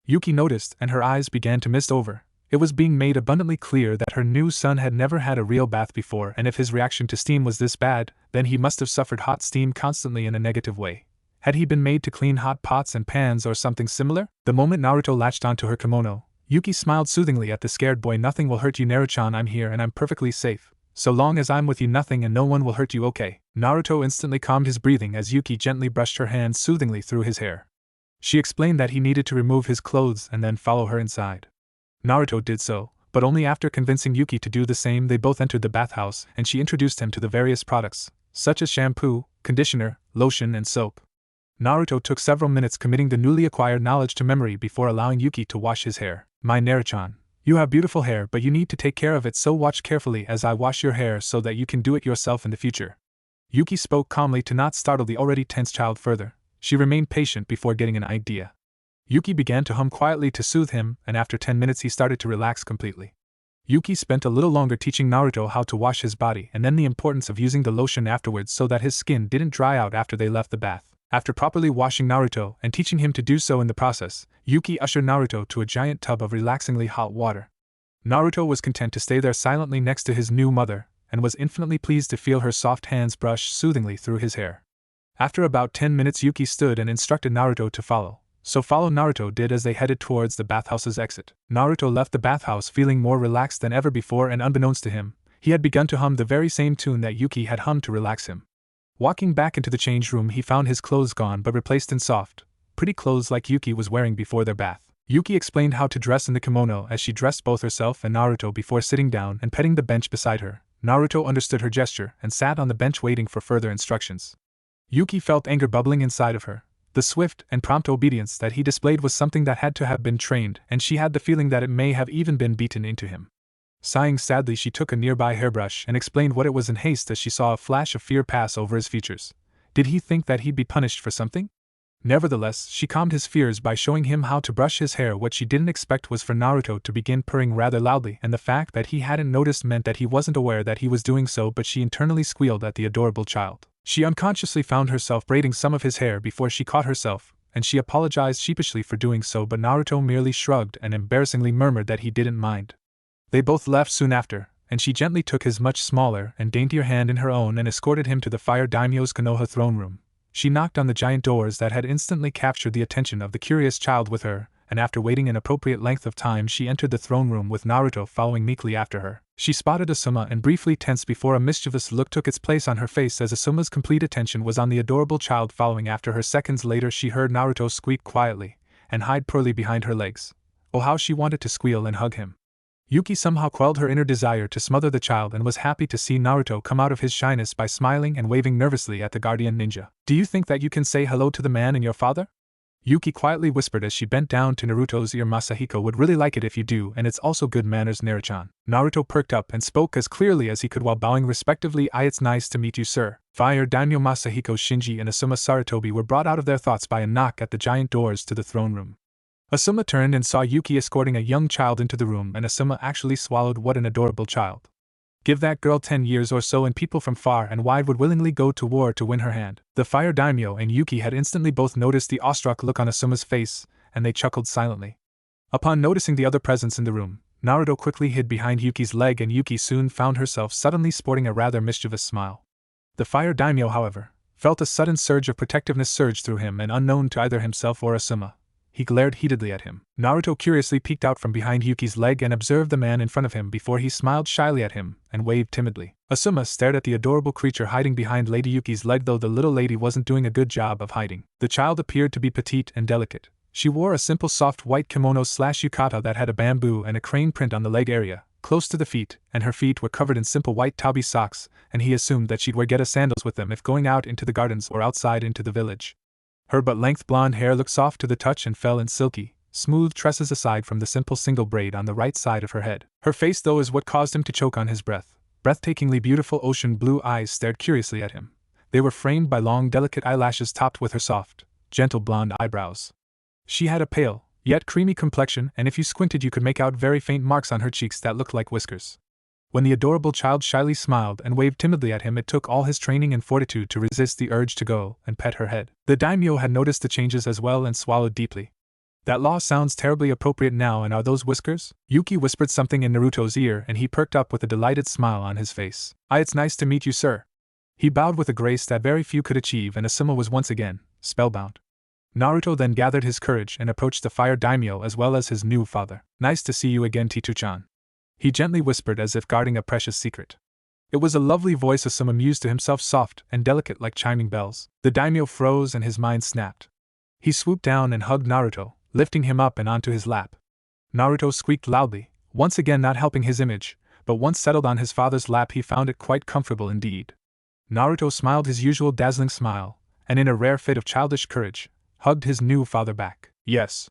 Yuki noticed, and her eyes began to mist over. It was being made abundantly clear that her new son had never had a real bath before, and if his reaction to steam was this bad, then he must have suffered hot steam constantly in a negative way. Had he been made to clean hot pots and pans or something similar? The moment Naruto latched onto her kimono, Yuki smiled soothingly at the scared boy. Nothing will hurt you, Naruto. I'm here and I'm perfectly safe. So long as I'm with you, nothing and no one will hurt you, okay? Naruto instantly calmed his breathing as Yuki gently brushed her hand soothingly through his hair. She explained that he needed to remove his clothes and then follow her inside. Naruto did so, but only after convincing Yuki to do the same. They both entered the bathhouse, and she introduced him to the various products, such as shampoo, conditioner, lotion, and soap. Naruto took several minutes committing the newly acquired knowledge to memory before allowing Yuki to wash his hair. My Naruto, you have beautiful hair, but you need to take care of it, so watch carefully as I wash your hair so that you can do it yourself in the future. Yuki spoke calmly to not startle the already tense child further. She remained patient before getting an idea. Yuki began to hum quietly to soothe him, and after 10 minutes he started to relax completely. Yuki spent a little longer teaching Naruto how to wash his body and then the importance of using the lotion afterwards so that his skin didn't dry out after they left the bath. After properly washing Naruto and teaching him to do so in the process, Yuki ushered Naruto to a giant tub of relaxingly hot water. Naruto was content to stay there silently next to his new mother, and was infinitely pleased to feel her soft hands brush soothingly through his hair. After about 10 minutes Yuki stood and instructed Naruto to follow. So Naruto did as they headed towards the bathhouse's exit. Naruto left the bathhouse feeling more relaxed than ever before, and unbeknownst to him, he had begun to hum the very same tune that Yuki had hummed to relax him. Walking back into the change room, he found his clothes gone but replaced in soft, pretty clothes like Yuki was wearing before their bath. Yuki explained how to dress in the kimono as she dressed both herself and Naruto before sitting down and petting the bench beside her. Naruto understood her gesture and sat on the bench waiting for further instructions. Yuki felt anger bubbling inside of her. The swift and prompt obedience that he displayed was something that had to have been trained, and she had the feeling that it may have even been beaten into him. Sighing sadly, she took a nearby hairbrush and explained what it was in haste as she saw a flash of fear pass over his features. Did he think that he'd be punished for something? Nevertheless, she calmed his fears by showing him how to brush his hair. What she didn't expect was for Naruto to begin purring rather loudly, and the fact that he hadn't noticed meant that he wasn't aware that he was doing so, but she internally squealed at the adorable child. She unconsciously found herself braiding some of his hair before she caught herself, and she apologized sheepishly for doing so, but Naruto merely shrugged and embarrassingly murmured that he didn't mind. They both left soon after, and she gently took his much smaller and daintier hand in her own and escorted him to the Fire Daimyo's Konoha throne room. She knocked on the giant doors that had instantly captured the attention of the curious child with her, and after waiting an appropriate length of time she entered the throne room with Naruto following meekly after her. She spotted Asuma and briefly tensed before a mischievous look took its place on her face as Asuma's complete attention was on the adorable child following after her. Seconds later she heard Naruto squeak quietly and hide poorly behind her legs. Oh, how she wanted to squeal and hug him. Yuki somehow quelled her inner desire to smother the child and was happy to see Naruto come out of his shyness by smiling and waving nervously at the guardian ninja. Do you think that you can say hello to the man and your father? Yuki quietly whispered as she bent down to Naruto's ear. Masahiko would really like it if you do, and it's also good manners, Naruto-chan. Naruto perked up and spoke as clearly as he could while bowing respectively. It's nice to meet you, sir. Fire Daimyo Masahiko, Shinji and Asuma Sarutobi were brought out of their thoughts by a knock at the giant doors to the throne room. Asuma turned and saw Yuki escorting a young child into the room, and Asuma actually swallowed. What an adorable child. Give that girl 10 years or so and people from far and wide would willingly go to war to win her hand. The Fire Daimyo and Yuki had instantly both noticed the awestruck look on Asuma's face, and they chuckled silently. Upon noticing the other presence in the room, Naruto quickly hid behind Yuki's leg and Yuki soon found herself suddenly sporting a rather mischievous smile. The Fire Daimyo, however, felt a sudden surge of protectiveness surge through him, and unknown to either himself or Asuma, he glared heatedly at him. Naruto curiously peeked out from behind Yuki's leg and observed the man in front of him before he smiled shyly at him and waved timidly. Asuma stared at the adorable creature hiding behind Lady Yuki's leg, though the little lady wasn't doing a good job of hiding. The child appeared to be petite and delicate. She wore a simple soft white kimono/yukata that had a bamboo and a crane print on the leg area, close to the feet, and her feet were covered in simple white tabi socks, and he assumed that she'd wear Geta sandals with them if going out into the gardens or outside into the village. Her but-length blonde hair looked soft to the touch and fell in silky, smooth tresses aside from the simple single braid on the right side of her head. Her face, though, is what caused him to choke on his breath. Breathtakingly beautiful ocean blue eyes stared curiously at him. They were framed by long delicate eyelashes topped with her soft, gentle blonde eyebrows. She had a pale, yet creamy complexion, and if you squinted you could make out very faint marks on her cheeks that looked like whiskers. When the adorable child shyly smiled and waved timidly at him, it took all his training and fortitude to resist the urge to go and pet her head. The daimyo had noticed the changes as well and swallowed deeply. That law sounds terribly appropriate now, and are those whiskers? Yuki whispered something in Naruto's ear and he perked up with a delighted smile on his face. It's nice to meet you, sir. He bowed with a grace that very few could achieve, and Asuma was once again spellbound. Naruto then gathered his courage and approached the Fire Daimyo as well as his new father. Nice to see you again, Titu-chan. He gently whispered as if guarding a precious secret. It was a lovely voice, Asuma mused to himself, soft and delicate like chiming bells. The daimyo froze and his mind snapped. He swooped down and hugged Naruto, lifting him up and onto his lap. Naruto squeaked loudly, once again not helping his image, but once settled on his father's lap he found it quite comfortable indeed. Naruto smiled his usual dazzling smile, and in a rare fit of childish courage, hugged his new father back. Yes.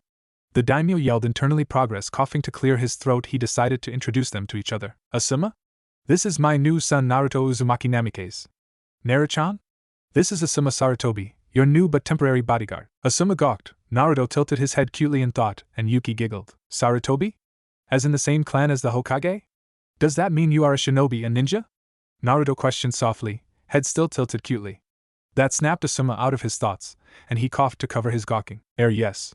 The daimyo yelled internally, progress coughing to clear his throat. He decided to introduce them to each other. Asuma? This is my new son Naruto Uzumaki Namikaze. Naruto-chan? This is Asuma Sarutobi, your new but temporary bodyguard. Asuma gawked, Naruto tilted his head cutely in thought, and Yuki giggled. Sarutobi? As in the same clan as the Hokage? Does that mean you are a shinobi and ninja? Naruto questioned softly, head still tilted cutely. That snapped Asuma out of his thoughts, and he coughed to cover his gawking. Yes.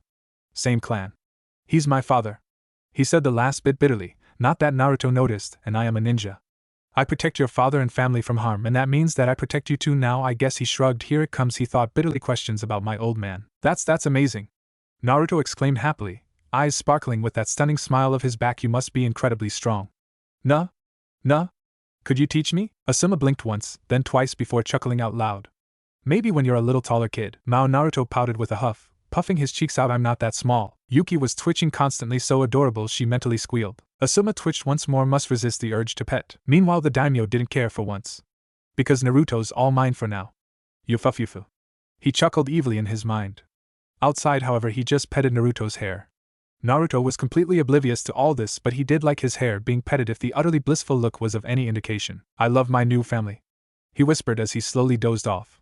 Same clan. He's my father. He said the last bit bitterly, not that Naruto noticed, and I am a ninja. I protect your father and family from harm, and that means that I protect you too now. I guess he shrugged. Here it comes, he thought bitterly. Questions about my old man. That's amazing. Naruto exclaimed happily, eyes sparkling with that stunning smile of his back. You must be incredibly strong. Nuh? Could you teach me? Asuma blinked once, then twice before chuckling out loud. Maybe when you're a little taller, kid. Naruto pouted with a huff, puffing his cheeks out. I'm not that small. Yuki was twitching constantly, so adorable, she mentally squealed. Asuma twitched once more, must resist the urge to pet. Meanwhile the daimyo didn't care for once. Because Naruto's all mine for now. Yufu. He chuckled evilly in his mind. Outside, however, he just petted Naruto's hair. Naruto was completely oblivious to all this, but he did like his hair being petted if the utterly blissful look was of any indication. I love my new family, he whispered as he slowly dozed off.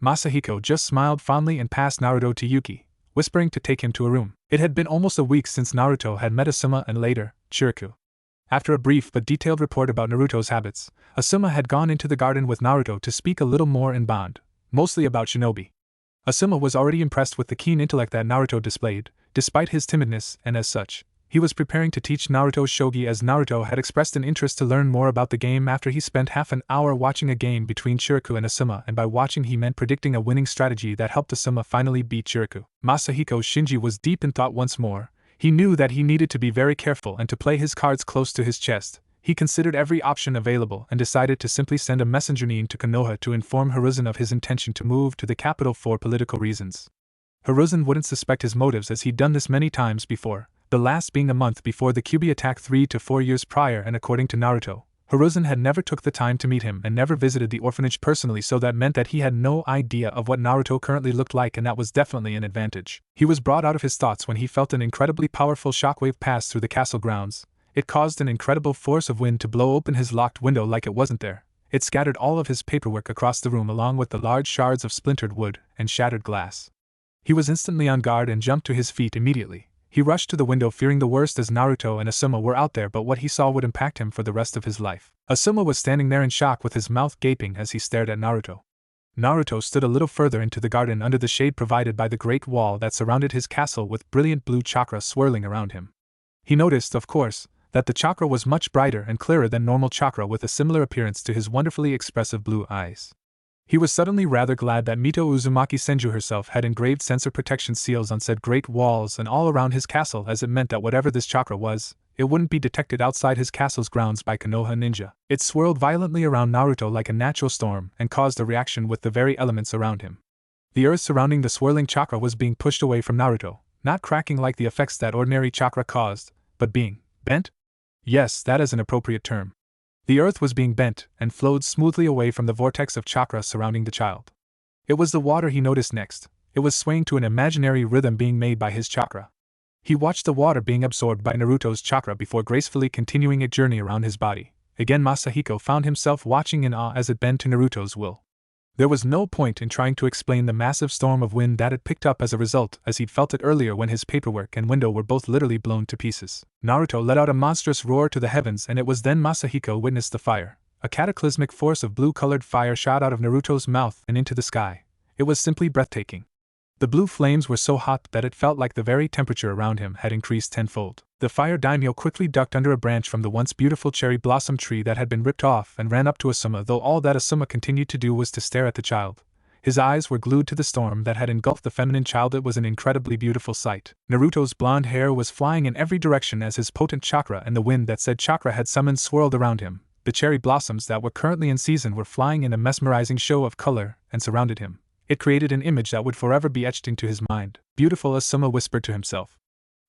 Masahiko just smiled fondly and passed Naruto to Yuki, whispering to take him to a room. It had been almost a week since Naruto had met Asuma and later, Chiriku. After a brief but detailed report about Naruto's habits, Asuma had gone into the garden with Naruto to speak a little more in bond, mostly about shinobi. Asuma was already impressed with the keen intellect that Naruto displayed, despite his timidness, and as such, he was preparing to teach Naruto shogi, as Naruto had expressed an interest to learn more about the game after he spent half an hour watching a game between Chiriku and Asuma, and by watching he meant predicting a winning strategy that helped Asuma finally beat Chiriku. Masahiko Shinji was deep in thought once more. He knew that he needed to be very careful and to play his cards close to his chest. He considered every option available and decided to simply send a messenger to Konoha to inform Hiruzen of his intention to move to the capital for political reasons. Hiruzen wouldn't suspect his motives as he'd done this many times before, the last being a month before the Kyuubi attack 3 to 4 years prior, and according to Naruto, Hiruzen had never took the time to meet him and never visited the orphanage personally, so that meant that he had no idea of what Naruto currently looked like, and that was definitely an advantage. He was brought out of his thoughts when he felt an incredibly powerful shockwave pass through the castle grounds. It caused an incredible force of wind to blow open his locked window like it wasn't there. It scattered all of his paperwork across the room along with the large shards of splintered wood and shattered glass. He was instantly on guard and jumped to his feet immediately. He rushed to the window fearing the worst as Naruto and Asuma were out there, but what he saw would impact him for the rest of his life. Asuma was standing there in shock with his mouth gaping as he stared at Naruto. Naruto stood a little further into the garden under the shade provided by the great wall that surrounded his castle with brilliant blue chakra swirling around him. He noticed, of course, that the chakra was much brighter and clearer than normal chakra, with a similar appearance to his wonderfully expressive blue eyes. He was suddenly rather glad that Mito Uzumaki Senju herself had engraved sensor protection seals on said great walls and all around his castle, as it meant that whatever this chakra was, it wouldn't be detected outside his castle's grounds by Konoha ninja. It swirled violently around Naruto like a natural storm and caused a reaction with the very elements around him. The earth surrounding the swirling chakra was being pushed away from Naruto, not cracking like the effects that ordinary chakra caused, but being bent? Yes, that is an appropriate term. The earth was being bent and flowed smoothly away from the vortex of chakra surrounding the child. It was the water he noticed next. It was swaying to an imaginary rhythm being made by his chakra. He watched the water being absorbed by Naruto's chakra before gracefully continuing its journey around his body. Again, Masahiko found himself watching in awe as it bent to Naruto's will. There was no point in trying to explain the massive storm of wind that had picked up as a result, as he'd felt it earlier when his paperwork and window were both literally blown to pieces. Naruto let out a monstrous roar to the heavens, and it was then Masahiko witnessed the fire. A cataclysmic force of blue-colored fire shot out of Naruto's mouth and into the sky. It was simply breathtaking. The blue flames were so hot that it felt like the very temperature around him had increased tenfold. The fire daimyo quickly ducked under a branch from the once beautiful cherry blossom tree that had been ripped off and ran up to Asuma, though all that Asuma continued to do was to stare at the child. His eyes were glued to the storm that had engulfed the feminine child. It was an incredibly beautiful sight. Naruto's blonde hair was flying in every direction as his potent chakra and the wind that said chakra had summoned swirled around him. The cherry blossoms that were currently in season were flying in a mesmerizing show of color and surrounded him. It created an image that would forever be etched into his mind. Beautiful, Asuma whispered to himself.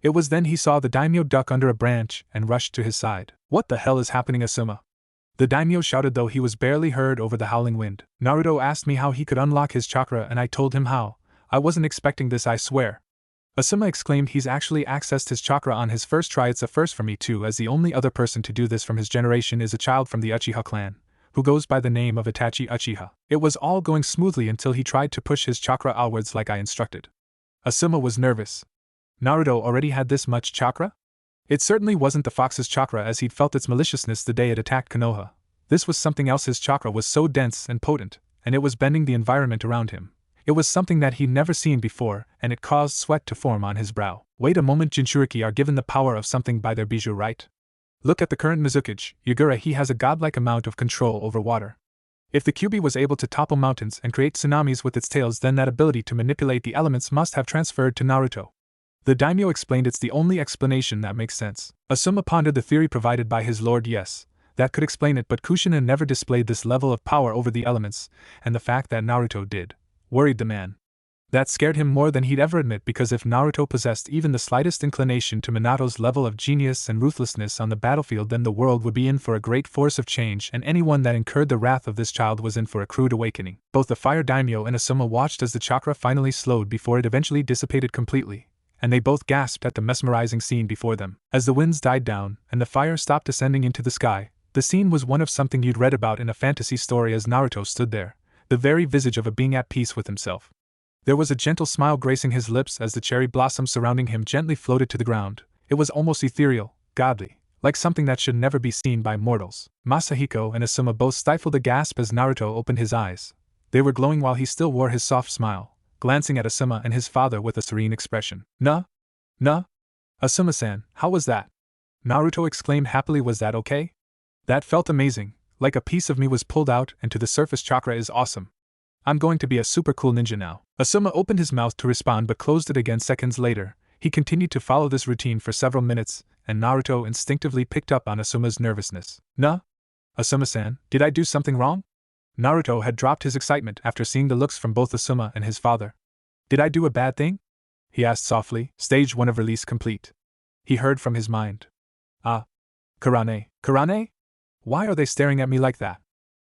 It was then he saw the daimyo duck under a branch and rushed to his side. What the hell is happening, Asuma? The daimyo shouted, though he was barely heard over the howling wind. Naruto asked me how he could unlock his chakra and I told him how. I wasn't expecting this, I swear. Asuma exclaimed. He's actually accessed his chakra on his first try. It's a first for me too, as the only other person to do this from his generation is a child from the Uchiha clan, who goes by the name of Itachi Uchiha. It was all going smoothly until he tried to push his chakra outwards like I instructed. Asuma was nervous. Naruto already had this much chakra? It certainly wasn't the fox's chakra, as he'd felt its maliciousness the day it attacked Konoha. This was something else. His chakra was so dense and potent, and it was bending the environment around him. It was something that he'd never seen before, and it caused sweat to form on his brow. Wait a moment, Jinchuriki are given the power of something by their bijou, right? Look at the current Mizukage, Yagura. He has a godlike amount of control over water. If the Kyuubi was able to topple mountains and create tsunamis with its tails, then that ability to manipulate the elements must have transferred to Naruto. The daimyo explained. It's the only explanation that makes sense. Asuma pondered the theory provided by his lord. Yes, that could explain it, but Kushina never displayed this level of power over the elements, and the fact that Naruto did worried the man. That scared him more than he'd ever admit, because if Naruto possessed even the slightest inclination to Minato's level of genius and ruthlessness on the battlefield, then the world would be in for a great force of change, and anyone that incurred the wrath of this child was in for a crude awakening. Both the fire daimyo and Asuma watched as the chakra finally slowed before it eventually dissipated completely, and they both gasped at the mesmerizing scene before them. As the winds died down and the fire stopped descending into the sky, the scene was one of something you'd read about in a fantasy story, as Naruto stood there, the very visage of a being at peace with himself. There was a gentle smile gracing his lips as the cherry blossoms surrounding him gently floated to the ground. It was almost ethereal, godly, like something that should never be seen by mortals. Masahiko and Asuma both stifled a gasp as Naruto opened his eyes. They were glowing while he still wore his soft smile, glancing at Asuma and his father with a serene expression. Nah? Asuma-san, how was that? Naruto exclaimed happily. Was that okay? That felt amazing, like a piece of me was pulled out, and to the surface. Chakra is awesome. I'm going to be a super cool ninja now. Asuma opened his mouth to respond but closed it again seconds later. He continued to follow this routine for several minutes, and Naruto instinctively picked up on Asuma's nervousness. "Nah? Asuma-san, did I do something wrong?" Naruto had dropped his excitement after seeing the looks from both Asuma and his father. "Did I do a bad thing?" he asked softly, stage 1 of release complete. He heard from his mind. "Ah. Karane. Karane? Why are they staring at me like that?"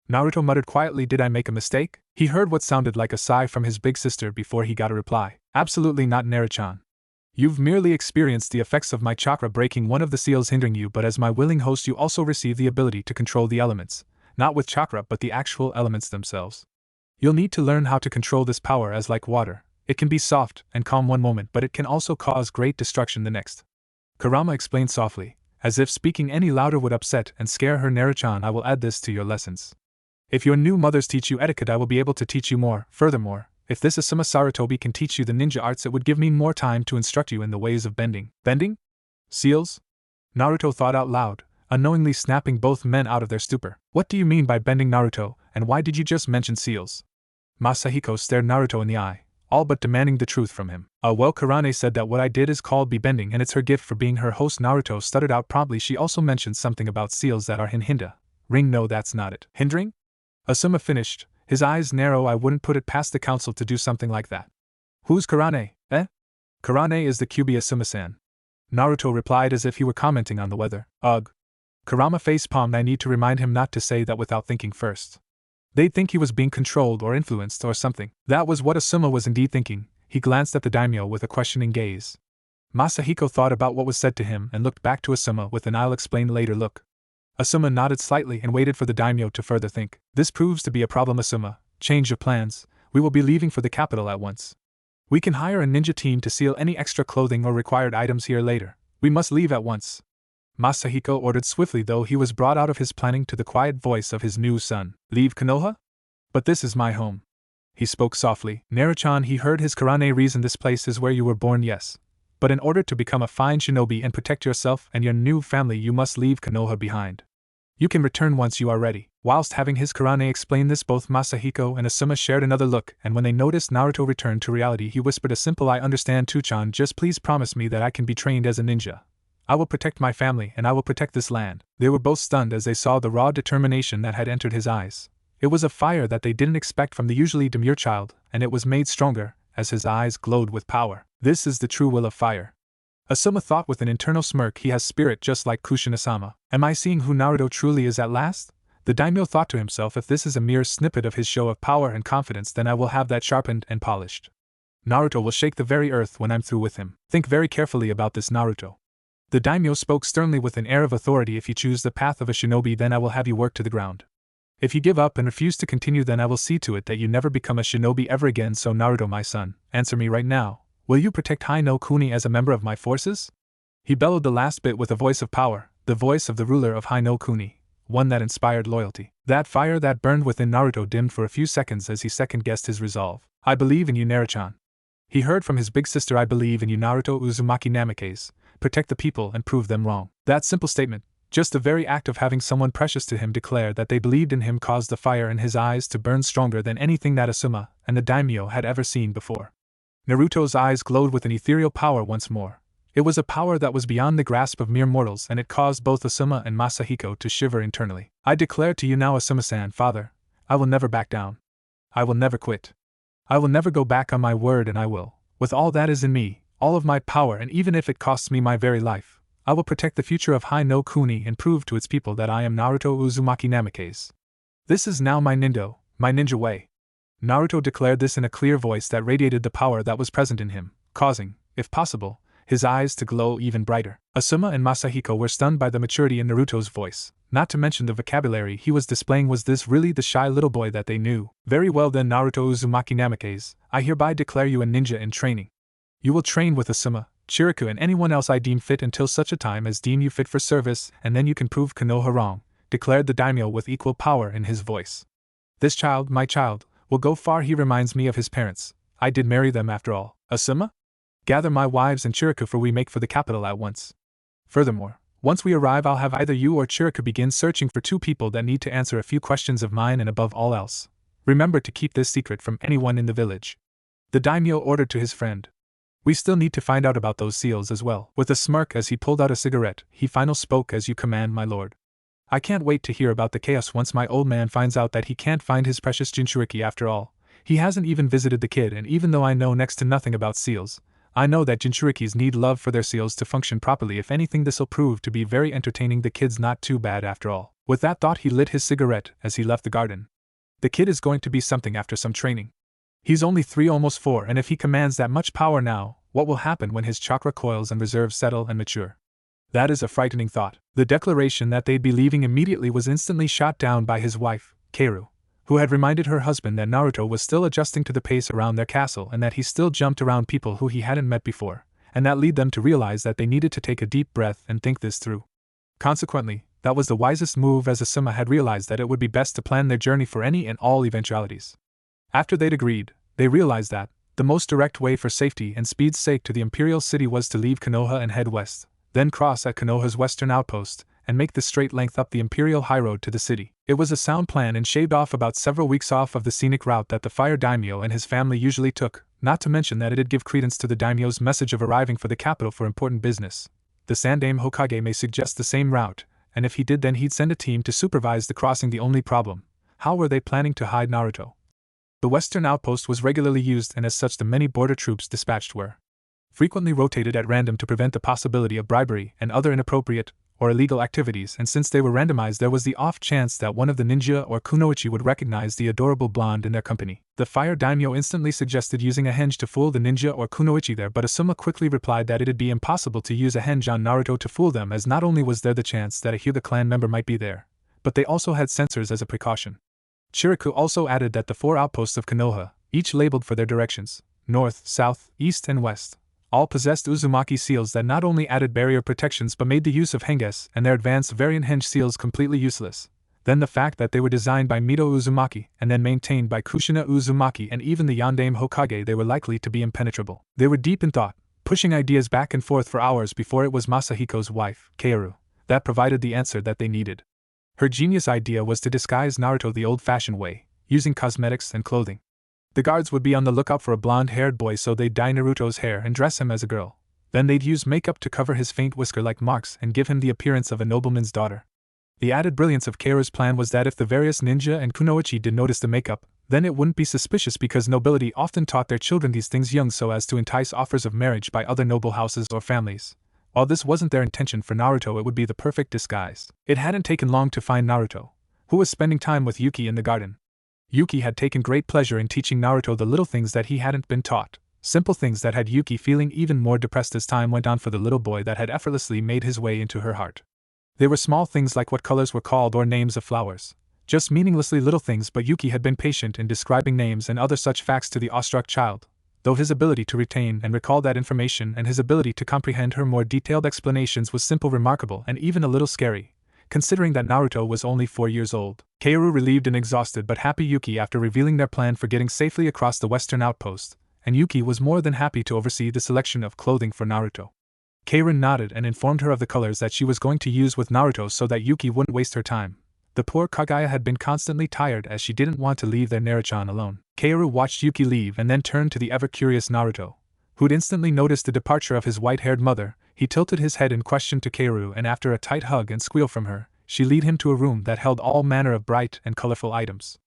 Naruto muttered quietly, "Did I make a mistake?" He heard what sounded like a sigh from his big sister before he got a reply. "Absolutely not, Naruto-chan. You've merely experienced the effects of my chakra breaking one of the seals hindering you, but as my willing host you also receive the ability to control the elements, not with chakra but the actual elements themselves. You'll need to learn how to control this power, as like water, it can be soft and calm one moment but it can also cause great destruction the next." Kurama explained softly, as if speaking any louder would upset and scare her. "Naruto-chan, I will add this to your lessons. If your new mothers teach you etiquette, I will be able to teach you more. Furthermore, if this Asuma Sarutobi can teach you the ninja arts, it would give me more time to instruct you in the ways of bending." "Bending? Seals?" Naruto thought out loud, unknowingly snapping both men out of their stupor. "What do you mean by bending, Naruto, and why did you just mention seals?" Masahiko stared Naruto in the eye, all but demanding the truth from him. Well, Karane said that what I did is called bending and it's her gift for being her host." Naruto stuttered out promptly. "She also mentioned something about seals that are hinda. Ring, no, that's not it." "Hindering?" Asuma finished, his eyes narrow. "I wouldn't put it past the council to do something like that." "Who's Karane, eh?" "Karane is the Kyuubi Asuma-san," Naruto replied as if he were commenting on the weather. "Ugh." Kurama face-palmed. "I need to remind him not to say that without thinking first. They'd think he was being controlled or influenced or something." That was what Asuma was indeed thinking. He glanced at the daimyo with a questioning gaze. Masahiko thought about what was said to him and looked back to Asuma with an "I'll explain later" look. Asuma nodded slightly and waited for the daimyo to further think. "This proves to be a problem, Asuma. Change your plans. We will be leaving for the capital at once. We can hire a ninja team to seal any extra clothing or required items here later. We must leave at once," Masahiko ordered swiftly, though he was brought out of his planning to the quiet voice of his new son. "Leave Konoha? But this is my home." He spoke softly. "Naruto-chan," he heard his Karane reason, "this place is where you were born, yes. But in order to become a fine shinobi and protect yourself and your new family, you must leave Konoha behind. You can return once you are ready." Whilst having his Karane explain this, both Masahiko and Asuma shared another look, and when they noticed Naruto returned to reality, he whispered a simple "I understand too-chan, just please promise me that I can be trained as a ninja. I will protect my family and I will protect this land." They were both stunned as they saw the raw determination that had entered his eyes. It was a fire that they didn't expect from the usually demure child, and it was made stronger as his eyes glowed with power. This is the true will of fire. Asuma thought with an internal smirk. He has spirit just like Kushina-sama. Am I seeing who Naruto truly is at last? The daimyo thought to himself, if this is a mere snippet of his show of power and confidence, then I will have that sharpened and polished. Naruto will shake the very earth when I'm through with him. Think very carefully about this, Naruto. The daimyo spoke sternly with an air of authority. If you choose the path of a shinobi, then I will have you work to the ground. If you give up and refuse to continue, then I will see to it that you never become a shinobi ever again. So Naruto, my son, answer me right now. Will you protect Hai no Kuni as a member of my forces? He bellowed the last bit with a voice of power, the voice of the ruler of Hai no Kuni, one that inspired loyalty. That fire that burned within Naruto dimmed for a few seconds as he second-guessed his resolve. I believe in you, Naruto-chan. He heard from his big sister, I believe in you, Naruto Uzumaki Namikaze. Protect the people and prove them wrong. That simple statement, just the very act of having someone precious to him declare that they believed in him, caused the fire in his eyes to burn stronger than anything that Asuma and the daimyo had ever seen before. Naruto's eyes glowed with an ethereal power once more. It was a power that was beyond the grasp of mere mortals, and it caused both Asuma and Masahiko to shiver internally. I declare to you now, Asuma-san, father, I will never back down. I will never quit. I will never go back on my word, and I will, with all that is in me, all of my power, and even if it costs me my very life, I will protect the future of Hai no Kuni and prove to its people that I am Naruto Uzumaki Namikaze. This is now my ninja way. Naruto declared this in a clear voice that radiated the power that was present in him, causing, if possible, his eyes to glow even brighter. Asuma and Masahiko were stunned by the maturity in Naruto's voice, not to mention the vocabulary he was displaying. Was this really the shy little boy that they knew? Very well then, Naruto Uzumaki Namikaze, I hereby declare you a ninja in training. You will train with Asuma, Chiriku, and anyone else I deem fit until such a time as deem you fit for service, and then you can prove Konoha wrong, declared the daimyo with equal power in his voice. This child, my child, will go far. He reminds me of his parents. I did marry them after all. Asuma? Gather my wives and Chiriku, for we make for the capital at once. Furthermore, once we arrive, I'll have either you or Chiriku begin searching for two people that need to answer a few questions of mine, and above all else, remember to keep this secret from anyone in the village. The daimyo ordered to his friend. We still need to find out about those seals as well. With a smirk as he pulled out a cigarette, he finally spoke. As you command, my lord. I can't wait to hear about the chaos once my old man finds out that he can't find his precious Jinchuriki after all. He hasn't even visited the kid, and even though I know next to nothing about seals, I know that Jinchurikis need love for their seals to function properly. If anything, this'll prove to be very entertaining. The kid's not too bad after all. With that thought, he lit his cigarette as he left the garden. The kid is going to be something after some training. He's only 3, almost 4, and if he commands that much power now, what will happen when his chakra coils and reserves settle and mature? That is a frightening thought. The declaration that they'd be leaving immediately was instantly shot down by his wife, Kaoru, who had reminded her husband that Naruto was still adjusting to the pace around their castle and that he still jumped around people who he hadn't met before, and that led them to realize that they needed to take a deep breath and think this through. Consequently, that was the wisest move, as Asuma had realized that it would be best to plan their journey for any and all eventualities. After they'd agreed, they realized that the most direct way for safety and speed's sake to the Imperial City was to leave Konoha and head west, then cross at Konoha's western outpost, and make the straight length up the Imperial High Road to the city. It was a sound plan and shaved off about several weeks off of the scenic route that the Fire Daimyo and his family usually took, not to mention that it'd give credence to the Daimyo's message of arriving for the capital for important business. The Sandaime Hokage may suggest the same route, and if he did, then he'd send a team to supervise the crossing. The only problem: how were they planning to hide Naruto? The western outpost was regularly used, and as such the many border troops dispatched were frequently rotated at random to prevent the possibility of bribery and other inappropriate or illegal activities, and since they were randomized, there was the off chance that one of the ninja or kunoichi would recognize the adorable blonde in their company. The Fire Daimyo instantly suggested using a henge to fool the ninja or kunoichi there, but Asuma quickly replied that it'd be impossible to use a henge on Naruto to fool them, as not only was there the chance that a Hyuga clan member might be there, but they also had sensors as a precaution. Chiriku also added that the 4 outposts of Konoha, each labeled for their directions, north, south, east, and west, all possessed Uzumaki seals that not only added barrier protections but made the use of henges and their advanced variant henge seals completely useless. Then the fact that they were designed by Mito Uzumaki and then maintained by Kushina Uzumaki and even the Yandaime Hokage, they were likely to be impenetrable. They were deep in thought, pushing ideas back and forth for hours before it was Masahiko's wife, Kaoru, that provided the answer that they needed. Her genius idea was to disguise Naruto the old-fashioned way, using cosmetics and clothing. The guards would be on the lookout for a blonde-haired boy, so they'd dye Naruto's hair and dress him as a girl. Then they'd use makeup to cover his faint whisker-like marks and give him the appearance of a nobleman's daughter. The added brilliance of Kaoru's plan was that if the various ninja and kunoichi did notice the makeup, then it wouldn't be suspicious, because nobility often taught their children these things young so as to entice offers of marriage by other noble houses or families. While this wasn't their intention for Naruto, it would be the perfect disguise. It hadn't taken long to find Naruto, who was spending time with Yuki in the garden. Yuki had taken great pleasure in teaching Naruto the little things that he hadn't been taught, simple things that had Yuki feeling even more depressed as time went on for the little boy that had effortlessly made his way into her heart. They were small things like what colors were called or names of flowers, just meaninglessly little things, but Yuki had been patient in describing names and other such facts to the awestruck child, though his ability to retain and recall that information and his ability to comprehend her more detailed explanations was simple, remarkable, and even a little scary, considering that Naruto was only 4 years old. Kaoru relieved and exhausted but happy Yuki after revealing their plan for getting safely across the western outpost, and Yuki was more than happy to oversee the selection of clothing for Naruto. Kaoru nodded and informed her of the colors that she was going to use with Naruto so that Yuki wouldn't waste her time. The poor Kaguya had been constantly tired as she didn't want to leave their Naruto alone. Kaoru watched Yuki leave and then turned to the ever-curious Naruto, who'd instantly noticed the departure of his white-haired mother. He tilted his head in question to Kaoru, and after a tight hug and squeal from her, she led him to a room that held all manner of bright and colorful items.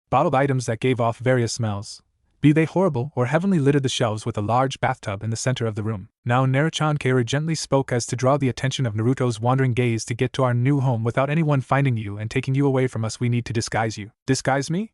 Bottled items that gave off various smells, be they horrible or heavenly, littered the shelves with a large bathtub in the center of the room. Now Naruto, Kaoru gently spoke as to draw the attention of Naruto's wandering gaze. To get to our new home without anyone finding you and taking you away from us, we need to disguise you. Disguise me?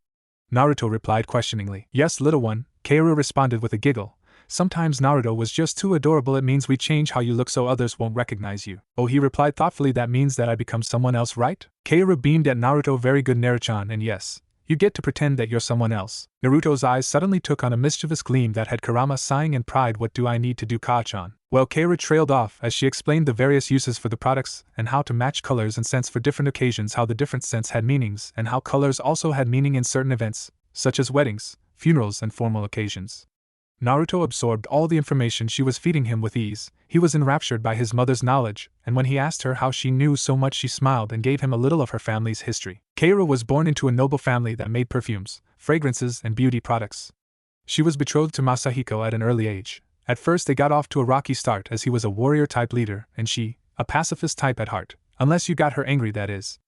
Naruto replied questioningly. Yes, little one, Kaoru responded with a giggle. Sometimes Naruto was just too adorable. It means we change how you look so others won't recognize you. Oh, he replied thoughtfully, that means that I become someone else, right? Kaoru beamed at Naruto. Very good, Naruto, and yes, you get to pretend that you're someone else. Naruto's eyes suddenly took on a mischievous gleam that had Kurama sighing in pride. What do I need to do, Ka-chan? Well, Kaoru trailed off as she explained the various uses for the products and how to match colors and scents for different occasions, how the different scents had meanings, and how colors also had meaning in certain events, such as weddings, funerals, and formal occasions. Naruto absorbed all the information she was feeding him with ease. He was enraptured by his mother's knowledge, and when he asked her how she knew so much, she smiled and gave him a little of her family's history. Kaoru was born into a noble family that made perfumes, fragrances, and beauty products. She was betrothed to Masahiko at an early age, At first they got off to a rocky start as he was a warrior-type leader and she, a pacifist type at heart, unless you got her angry that is.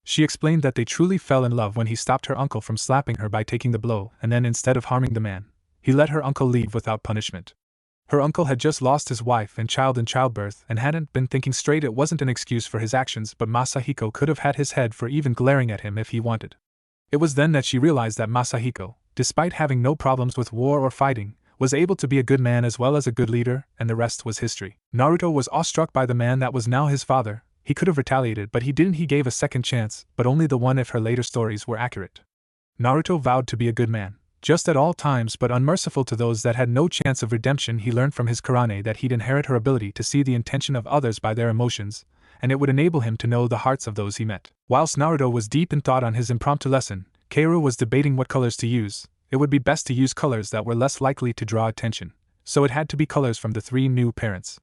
She explained that they truly fell in love when he stopped her uncle from slapping her by taking the blow and then instead of harming the man, he let her uncle leave without punishment. Her uncle had just lost his wife and child in childbirth and hadn't been thinking straight. It wasn't an excuse for his actions, but Masahiko could have had his head for even glaring at him if he wanted. It was then that she realized that Masahiko, despite having no problems with war or fighting, was able to be a good man as well as a good leader, and the rest was history. Naruto was awestruck by the man that was now his father. He could have retaliated, but he didn't. He gave a second chance, but only the one if her later stories were accurate. Naruto vowed to be a good man, just at all times, but unmerciful to those that had no chance of redemption. He learned from his Karane that he'd inherit her ability to see the intention of others by their emotions, and it would enable him to know the hearts of those he met. Whilst Naruto was deep in thought on his impromptu lesson, Kaoru was debating what colors to use. It would be best to use colors that were less likely to draw attention, so it had to be colors from the 3 new parents.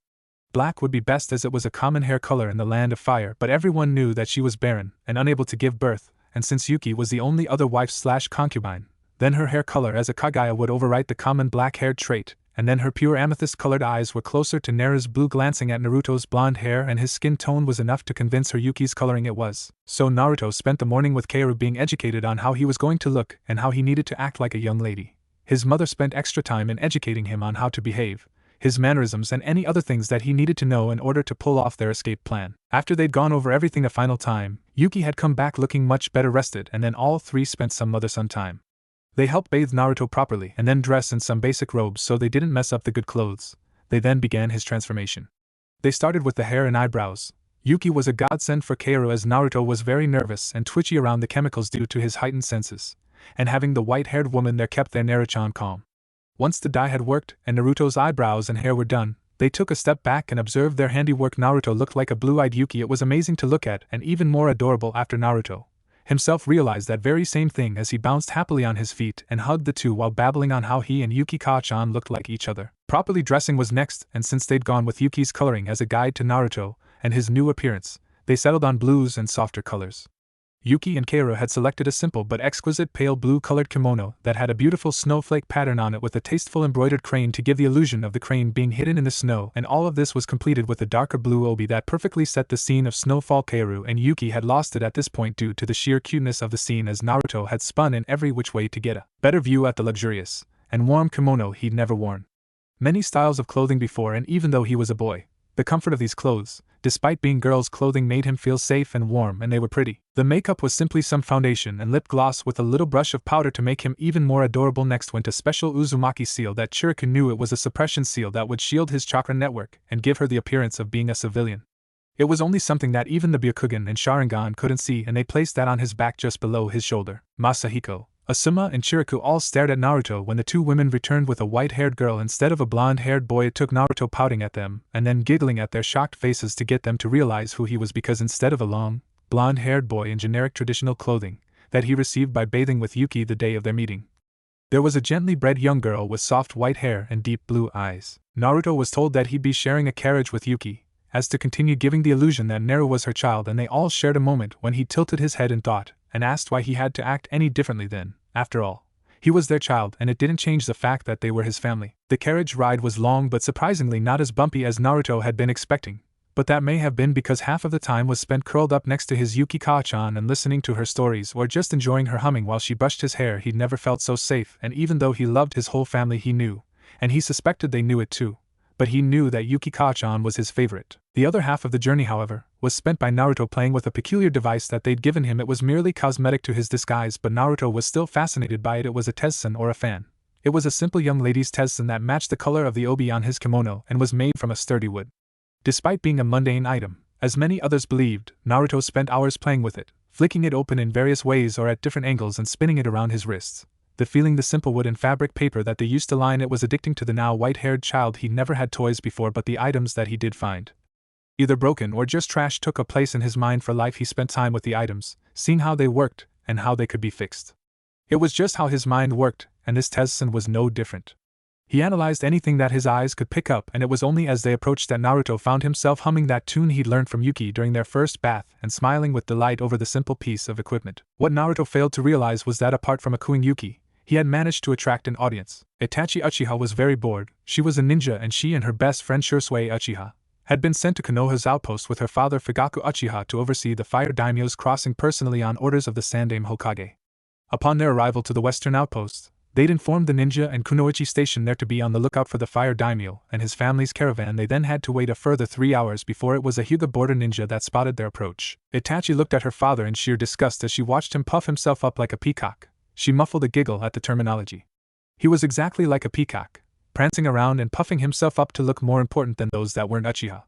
Black would be best as it was a common hair color in the land of fire, but everyone knew that she was barren and unable to give birth, and since Yuki was the only other wife/concubine, then her hair color as a Kagaya would overwrite the common black-haired trait, and then her pure amethyst-colored eyes were closer to Nara's blue. Glancing at Naruto's blonde hair and his skin tone was enough to convince her Yuki's coloring it was. So Naruto spent the morning with Kaoru being educated on how he was going to look and how he needed to act like a young lady. His mother spent extra time in educating him on how to behave, his mannerisms and any other things that he needed to know in order to pull off their escape plan. After they'd gone over everything a final time, Yuki had come back looking much better rested, and then all 3 spent some mother-son time. They helped bathe Naruto properly and then dress in some basic robes so they didn't mess up the good clothes. They then began his transformation. They started with the hair and eyebrows. Yuki was a godsend for Kaoru as Naruto was very nervous and twitchy around the chemicals due to his heightened senses, and having the white-haired woman there kept their Naruto-chan calm. Once the dye had worked and Naruto's eyebrows and hair were done, they took a step back and observed their handiwork. Naruto looked like a blue-eyed Yuki. It was amazing to look at and even more adorable after Naruto himself realized that very same thing as he bounced happily on his feet and hugged the two while babbling on how he and Yuki Ka-chan looked like each other. Properly dressing was next, and since they'd gone with Yuki's coloring as a guide to Naruto and his new appearance, they settled on blues and softer colors. Yuki and Kaoru had selected a simple but exquisite pale blue-colored kimono that had a beautiful snowflake pattern on it with a tasteful embroidered crane to give the illusion of the crane being hidden in the snow, and all of this was completed with a darker blue obi that perfectly set the scene of snowfall. Kaoru and Yuki had lost it at this point due to the sheer cuteness of the scene as Naruto had spun in every which way to get a better view at the luxurious and warm kimono he'd never worn many styles of clothing before, and even though he was a boy, the comfort of these clothes, despite being girls' clothing, made him feel safe and warm, and they were pretty. The makeup was simply some foundation and lip gloss with a little brush of powder to make him even more adorable. Next went a special Uzumaki seal that Chiriku knew it was a suppression seal that would shield his chakra network and give her the appearance of being a civilian. It was only something that even the Byakugan and Sharingan couldn't see, and they placed that on his back just below his shoulder. Masahiko, Asuma and Chiriku all stared at Naruto when the 2 women returned with a white-haired girl instead of a blonde-haired boy. It took Naruto pouting at them and then giggling at their shocked faces to get them to realize who he was, because instead of a long, blonde-haired boy in generic traditional clothing that he received by bathing with Yuki the day of their meeting, there was a gently bred young girl with soft white hair and deep blue eyes. Naruto was told that he'd be sharing a carriage with Yuki, as to continue giving the illusion that Naru was her child, and they all shared a moment when he tilted his head in thought and asked why he had to act any differently then. After all, he was their child, and it didn't change the fact that they were his family. The carriage ride was long but surprisingly not as bumpy as Naruto had been expecting, but that may have been because half of the time was spent curled up next to his Yuki Ka-chan and listening to her stories or just enjoying her humming while she brushed his hair. He'd never felt so safe, and even though he loved his whole family, he knew, and he suspected they knew it too, but he knew that Yuki Ka-chan was his favorite. The other half of the journey, however, was spent by Naruto playing with a peculiar device that they'd given him. It was merely cosmetic to his disguise, but Naruto was still fascinated by it. It was a tezzen or a fan. It was a simple young lady's tezzen that matched the color of the obi on his kimono and was made from a sturdy wood. Despite being a mundane item, as many others believed, Naruto spent hours playing with it, flicking it open in various ways or at different angles and spinning it around his wrists. The feeling, the simple wood and fabric paper that they used to line it was addicting to the now white-haired child. He never had toys before, but the items that he did find, either broken or just trash, took a place in his mind for life. He spent time with the items, seeing how they worked and how they could be fixed. It was just how his mind worked, and this tezzen was no different. He analyzed anything that his eyes could pick up, and it was only as they approached that Naruto found himself humming that tune he'd learned from Yuki during their first bath and smiling with delight over the simple piece of equipment. What Naruto failed to realize was that apart from cooing Yuki, He had managed to attract an audience. Itachi Uchiha was very bored. She was a ninja and she and her best friend Shursui Uchiha had been sent to Konoha's outpost with her father Fugaku Uchiha to oversee the fire daimyo's crossing personally on orders of the Sandaime Hokage. Upon their arrival to the western outpost, they'd informed the ninja and kunoichi stationed there to be on the lookout for the fire daimyo and his family's caravan. They then had to wait a further 3 hours before it was a Hyuga border ninja that spotted their approach. Itachi looked at her father in sheer disgust as she watched him puff himself up like a peacock. She muffled a giggle at the terminology. He was exactly like a peacock, prancing around and puffing himself up to look more important than those that weren't Uchiha.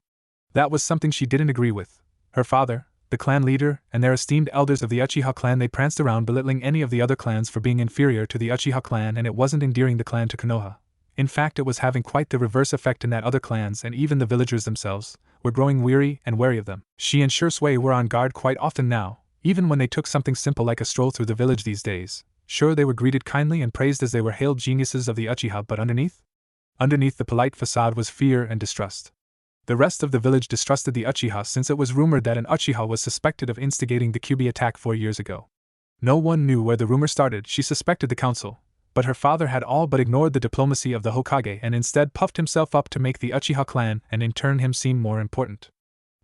That was something she didn't agree with. Her father, the clan leader, and their esteemed elders of the Uchiha clan, they pranced around belittling any of the other clans for being inferior to the Uchiha clan, and it wasn't endearing the clan to Konoha. In fact, it was having quite the reverse effect in that other clans and even the villagers themselves were growing weary and wary of them. She and Shursui were on guard quite often now, even when they took something simple like a stroll through the village these days. Sure, they were greeted kindly and praised as they were hailed geniuses of the Uchiha, but underneath the polite facade was fear and distrust. The rest of the village distrusted the Uchiha since it was rumored that an Uchiha was suspected of instigating the Kyuubi attack 4 years ago. No one knew where the rumor started. She suspected the council, but her father had all but ignored the diplomacy of the Hokage and instead puffed himself up to make the Uchiha clan and in turn him seem more important.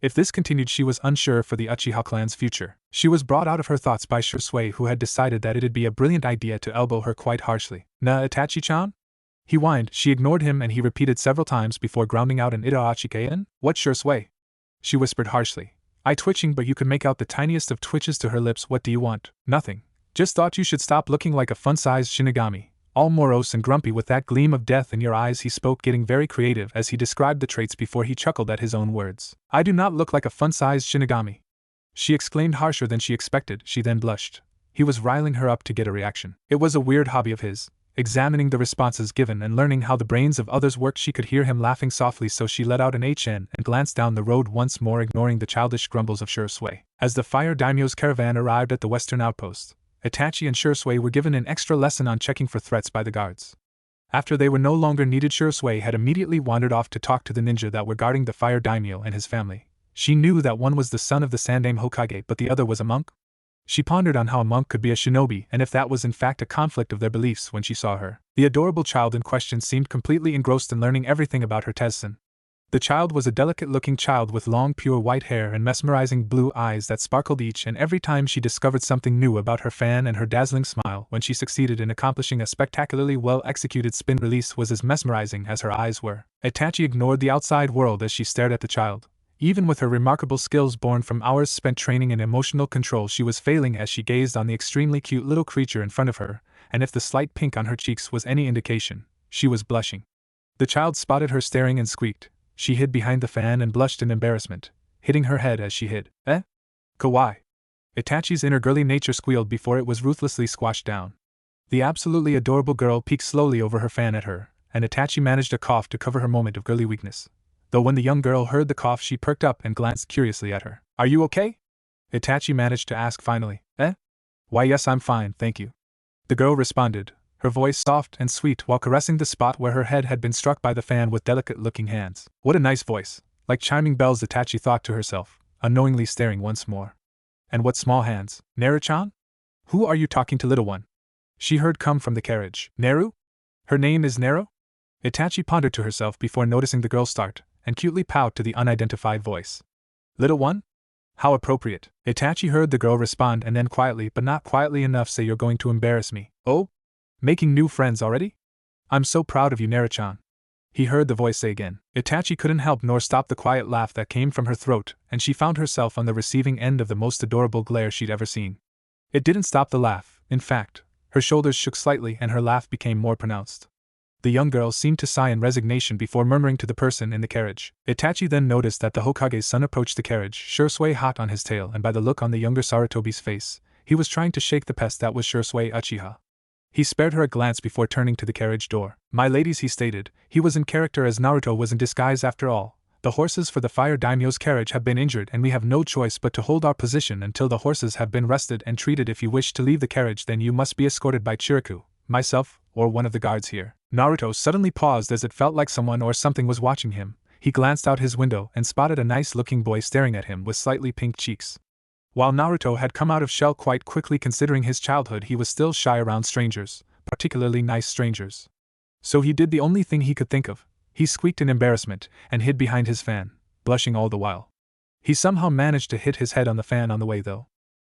If this continued, she was unsure for the Uchiha clan's future. She was brought out of her thoughts by Shursui, who had decided that it'd be a brilliant idea to elbow her quite harshly. "Na, Itachi-chan?" He whined. She ignored him and he repeated several times before grounding out an Itachi-en. "What, Shursui?" She whispered harshly. "I twitching, but you could make out the tiniest of twitches to her lips. What do you want?" "Nothing. Just thought you should stop looking like a fun-sized Shinigami, all morose and grumpy with that gleam of death in your eyes." He spoke, getting very creative as he described the traits before he chuckled at his own words. "I do not look like a fun-sized Shinigami," she exclaimed, harsher than she expected. She then blushed. He was riling her up to get a reaction. It was a weird hobby of his, examining the responses given and learning how the brains of others worked. She could hear him laughing softly, so she let out an HN and glanced down the road once more, ignoring the childish grumbles of Shursui. As the fire daimyo's caravan arrived at the western outpost, Itachi and Shursui were given an extra lesson on checking for threats by the guards. After they were no longer needed, Shursui had immediately wandered off to talk to the ninja that were guarding the fire daimyo and his family. She knew that one was the son of the Sandaime Hokage, but the other was a monk. She pondered on how a monk could be a shinobi and if that was in fact a conflict of their beliefs when she saw her. The adorable child in question seemed completely engrossed in learning everything about her Tezzen. The child was a delicate-looking child with long pure white hair and mesmerizing blue eyes that sparkled each and every time she discovered something new about her fan, and her dazzling smile when she succeeded in accomplishing a spectacularly well-executed spin release was as mesmerizing as her eyes were. Itachi ignored the outside world as she stared at the child. Even with her remarkable skills born from hours spent training in emotional control, she was failing as she gazed on the extremely cute little creature in front of her, and if the slight pink on her cheeks was any indication, she was blushing. The child spotted her staring and squeaked. She hid behind the fan and blushed in embarrassment, hitting her head as she hid. "Eh? Kawaii." Itachi's inner girly nature squealed before it was ruthlessly squashed down. The absolutely adorable girl peeked slowly over her fan at her, and Itachi managed a cough to cover her moment of girly weakness. Though when the young girl heard the cough, she perked up and glanced curiously at her. "Are you okay?" Itachi managed to ask finally. "Eh? Why, yes, I'm fine, thank you." The girl responded, her voice soft and sweet while caressing the spot where her head had been struck by the fan with delicate-looking hands. What a nice voice, like chiming bells, Itachi thought to herself, unknowingly staring once more. And what small hands. "Naru-chan? Who are you talking to, little one?" she heard come from the carriage. "Naru? Her name is Naru?" Itachi pondered to herself before noticing the girl start, and cutely pout to the unidentified voice. "Little one? How appropriate." Itachi heard the girl respond and then quietly, but not quietly enough, say, "You're going to embarrass me." "Oh? Making new friends already? I'm so proud of you, Naru-chan," he heard the voice say again. Itachi couldn't help nor stop the quiet laugh that came from her throat, and she found herself on the receiving end of the most adorable glare she'd ever seen. It didn't stop the laugh. In fact, her shoulders shook slightly and her laugh became more pronounced. The young girl seemed to sigh in resignation before murmuring to the person in the carriage. Itachi then noticed that the Hokage's son approached the carriage, Shursui hot on his tail, and by the look on the younger Sarutobi's face, he was trying to shake the pest that was Shursui Uchiha. He spared her a glance before turning to the carriage door. "My ladies," he stated, he was in character as Naruto was in disguise after all. "The horses for the fire daimyo's carriage have been injured and we have no choice but to hold our position until the horses have been rested and treated. If you wish to leave the carriage, then you must be escorted by Chiriku, myself, or one of the guards here." Naruto suddenly paused as it felt like someone or something was watching him. He glanced out his window and spotted a nice-looking boy staring at him with slightly pink cheeks. While Naruto had come out of shell quite quickly considering his childhood, he was still shy around strangers, particularly nice strangers. So he did the only thing he could think of. He squeaked in embarrassment and hid behind his fan, blushing all the while. He somehow managed to hit his head on the fan on the way though.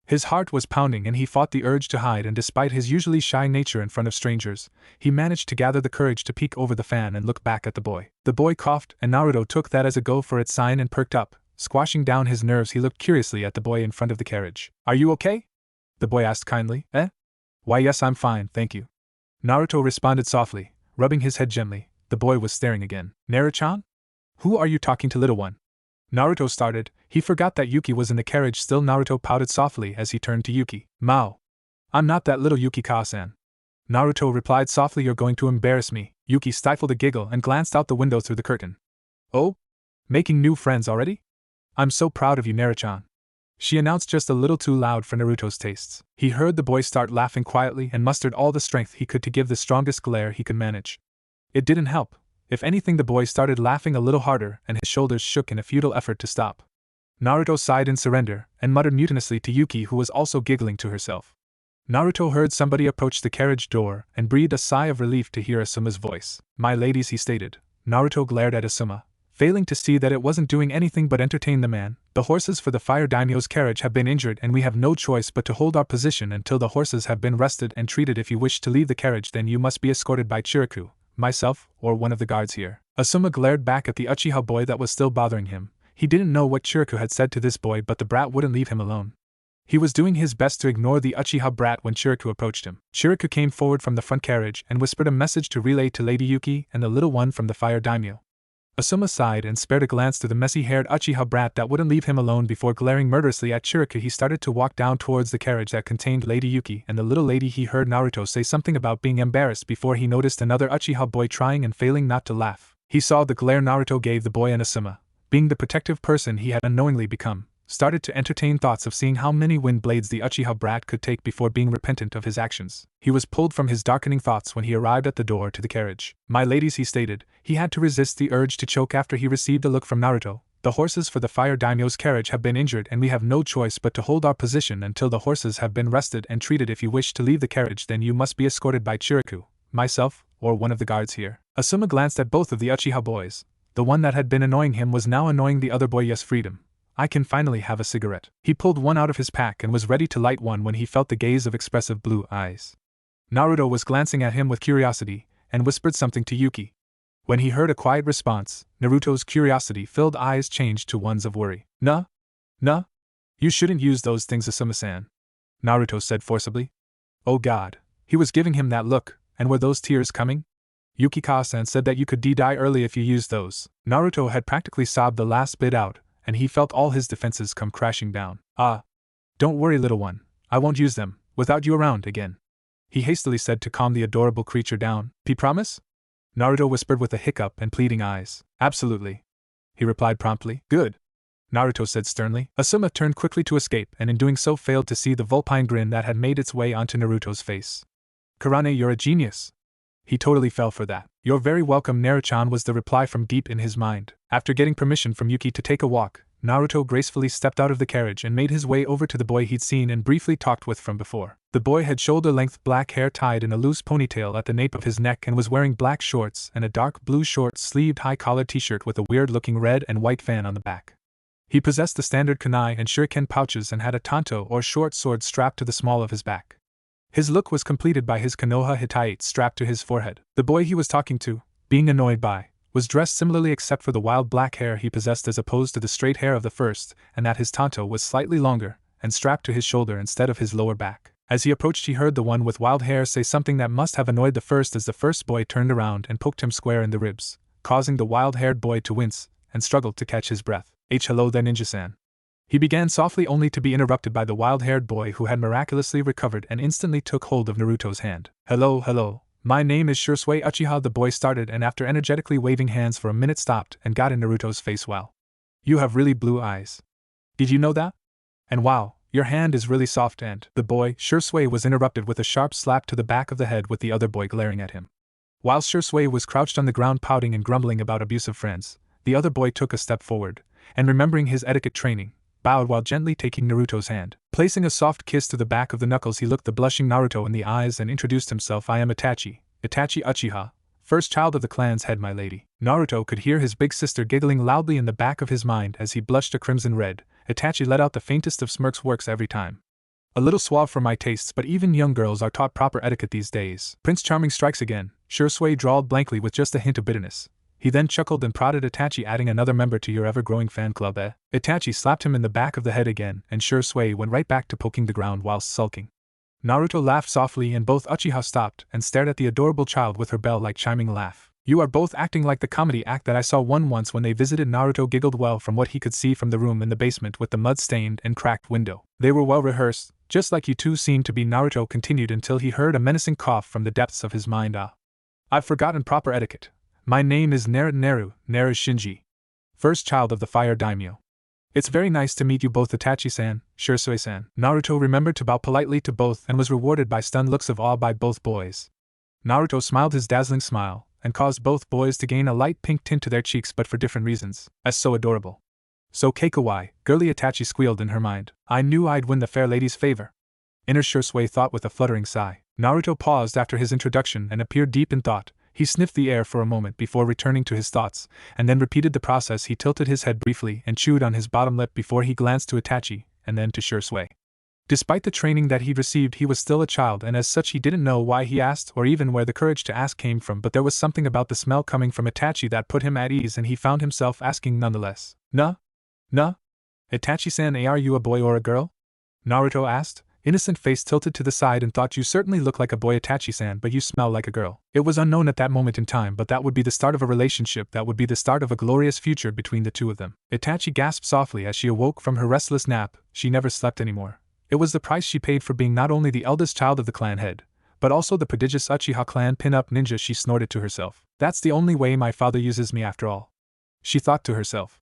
His heart was pounding and he fought the urge to hide, and despite his usually shy nature in front of strangers, he managed to gather the courage to peek over the fan and look back at the boy. The boy coughed, and Naruto took that as a go for it sign and perked up. Squashing down his nerves, he looked curiously at the boy in front of the carriage. "Are you okay?" the boy asked kindly. "Eh? Why yes, I'm fine, thank you." Naruto responded softly, rubbing his head gently. The boy was staring again. "Naruto-chan? Who are you talking to, little one?" Naruto started. He forgot that Yuki was in the carriage still. Naruto pouted softly as he turned to Yuki. "Mao. I'm not that little Yuki-ka-san." Naruto replied softly. "You're going to embarrass me." Yuki stifled a giggle and glanced out the window through the curtain. "Oh? Making new friends already? I'm so proud of you, Naruto-chan," she announced just a little too loud for Naruto's tastes. He heard the boy start laughing quietly and mustered all the strength he could to give the strongest glare he could manage. It didn't help. If anything, the boy started laughing a little harder and his shoulders shook in a futile effort to stop. Naruto sighed in surrender and muttered mutinously to Yuki, who was also giggling to herself. Naruto heard somebody approach the carriage door and breathed a sigh of relief to hear Asuma's voice. "My ladies," he stated. Naruto glared at Asuma, failing to see that it wasn't doing anything but entertain the man. "The horses for the fire daimyo's carriage have been injured and we have no choice but to hold our position until the horses have been rested and treated. If you wish to leave the carriage, then you must be escorted by Chiriku, myself, or one of the guards here." Asuma glared back at the Uchiha boy that was still bothering him. He didn't know what Chiriku had said to this boy, but the brat wouldn't leave him alone. He was doing his best to ignore the Uchiha brat when Chiriku approached him. Chiriku came forward from the front carriage and whispered a message to relay to Lady Yuki and the little one from the fire daimyo. Asuma sighed and spared a glance to the messy-haired Uchiha brat that wouldn't leave him alone. Before glaring murderously at Chiriku, he started to walk down towards the carriage that contained Lady Yuki and the little lady. He heard Naruto say something about being embarrassed before he noticed another Uchiha boy trying and failing not to laugh. He saw the glare Naruto gave the boy, and Asuma, being the protective person he had unknowingly become, started to entertain thoughts of seeing how many wind blades the Uchiha brat could take before being repentant of his actions. He was pulled from his darkening thoughts when he arrived at the door to the carriage. "My ladies," he stated. He had to resist the urge to choke after he received a look from Naruto. "The horses for the fire daimyo's carriage have been injured and we have no choice but to hold our position until the horses have been rested and treated. If you wish to leave the carriage, then you must be escorted by Chiriku, myself, or one of the guards here." Asuma glanced at both of the Uchiha boys. The one that had been annoying him was now annoying the other boy. "Yes, freedom. I can finally have a cigarette." He pulled one out of his pack and was ready to light one when he felt the gaze of expressive blue eyes. Naruto was glancing at him with curiosity and whispered something to Yuki. When he heard a quiet response, Naruto's curiosity-filled eyes changed to ones of worry. Nah? You shouldn't use those things, Asuma-san," Naruto said forcibly. Oh god, he was giving him that look, and were those tears coming? "Yuki-ka-san said that you could die early if you used those." Naruto had practically sobbed the last bit out, and he felt all his defenses come crashing down. Don't worry, little one, I won't use them, without you around again," he hastily said to calm the adorable creature down. "P promise?" Naruto whispered with a hiccup and pleading eyes. "Absolutely," he replied promptly. "Good," Naruto said sternly. Asuma turned quickly to escape, and in doing so failed to see the vulpine grin that had made its way onto Naruto's face. "Karane, you're a genius. He totally fell for that." "You're very welcome, Naruto-chan," was the reply from deep in his mind. After getting permission from Yuki to take a walk, Naruto gracefully stepped out of the carriage and made his way over to the boy he'd seen and briefly talked with from before. The boy had shoulder-length black hair tied in a loose ponytail at the nape of his neck and was wearing black shorts and a dark blue short-sleeved high-collared t-shirt with a weird-looking red and white fan on the back. He possessed the standard kunai and shuriken pouches and had a tanto or short sword strapped to the small of his back. His look was completed by his Konoha hitite strapped to his forehead. The boy he was talking to, being annoyed by, was dressed similarly except for the wild black hair he possessed as opposed to the straight hair of the first, and that his tanto was slightly longer, and strapped to his shoulder instead of his lower back. As he approached, he heard the one with wild hair say something that must have annoyed the first, as the first boy turned around and poked him square in the ribs, causing the wild-haired boy to wince, and struggled to catch his breath. Hello there, ninja-san," he began softly, only to be interrupted by the wild-haired boy who had miraculously recovered and instantly took hold of Naruto's hand. Hello, my name is Shursui Uchiha," the boy started, and after energetically waving hands for a minute stopped and got in Naruto's face. "Wow. You have really blue eyes. Did you know that? And wow, your hand is really soft." And the boy, Shursui, was interrupted with a sharp slap to the back of the head with the other boy glaring at him. While Shursui was crouched on the ground pouting and grumbling about abusive friends, the other boy took a step forward, and remembering his etiquette training, bowed while gently taking Naruto's hand. Placing a soft kiss to the back of the knuckles, he looked the blushing Naruto in the eyes and introduced himself. I am Itachi Uchiha, first child of the clan's head, my lady. Naruto could hear his big sister giggling loudly in the back of his mind as he blushed a crimson red. Itachi let out the faintest of smirks. Works every time. A little suave for my tastes, but even young girls are taught proper etiquette these days. Prince Charming strikes again, Shursui drawled blankly with just a hint of bitterness. He then chuckled and prodded Itachi, adding another member to your ever-growing fan club, eh? Itachi slapped him in the back of the head again, and Shursui went right back to poking the ground whilst sulking. Naruto laughed softly and both Uchiha stopped and stared at the adorable child with her bell-like chiming laugh. You are both acting like the comedy act that I saw once when they visited. Naruto giggled well from what he could see from the room in the basement with the mud-stained and cracked window. They were well rehearsed, just like you two seemed to be. Naruto continued until he heard a menacing cough from the depths of his mind. I've forgotten proper etiquette. My name is Naru Shinji, first child of the Fire Daimyo. It's very nice to meet you both, Itachi-san, Shursui-san. Naruto remembered to bow politely to both and was rewarded by stunned looks of awe by both boys. Naruto smiled his dazzling smile and caused both boys to gain a light pink tint to their cheeks, but for different reasons. As so adorable. So kawaii, girly, Itachi squealed in her mind. I knew I'd win the fair lady's favor. Inner Shursui thought with a fluttering sigh. Naruto paused after his introduction and appeared deep in thought. He sniffed the air for a moment before returning to his thoughts, and then repeated the process. He tilted his head briefly and chewed on his bottom lip before he glanced to Itachi, and then to Shursui. Despite the training that he'd received, he was still a child, and as such he didn't know why he asked or even where the courage to ask came from, but there was something about the smell coming from Itachi that put him at ease, and he found himself asking nonetheless. Nah? Itachi-san, are you a boy or a girl? Naruto asked, innocent face tilted to the side, and thought you certainly look like a boy, Itachi-san, but you smell like a girl. It was unknown at that moment in time, but that would be the start of a relationship, that would be the start of a glorious future between the two of them. Itachi gasped softly as she awoke from her restless nap. She never slept anymore. It was the price she paid for being not only the eldest child of the clan head, but also the prodigious Uchiha clan pin-up ninja. She snorted to herself. That's the only way my father uses me after all, she thought to herself.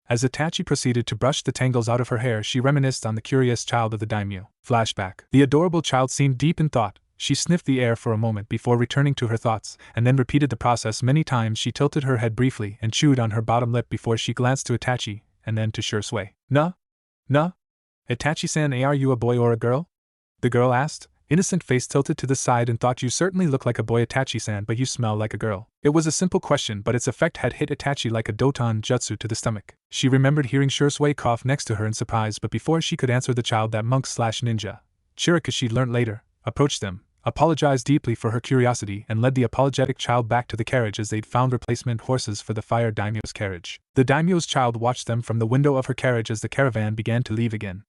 As Itachi proceeded to brush the tangles out of her hair, she reminisced on the curious child of the daimyo. Flashback. The adorable child seemed deep in thought. She sniffed the air for a moment before returning to her thoughts, and then repeated the process many times. She tilted her head briefly and chewed on her bottom lip before she glanced to Itachi, and then to Shursui. Nah? Itachi-san, are you a boy or a girl? The girl asked, innocent face tilted to the side, and thought you certainly look like a boy, Itachi-san, but you smell like a girl. It was a simple question, but its effect had hit Itachi like a Doton jutsu to the stomach. She remembered hearing Shursui cough next to her in surprise, but before she could answer the child, that monk/ninja, Chirika she'd learnt later, approached them, apologized deeply for her curiosity, and led the apologetic child back to the carriage as they'd found replacement horses for the Fire Daimyo's carriage. The daimyo's child watched them from the window of her carriage as the caravan began to leave again.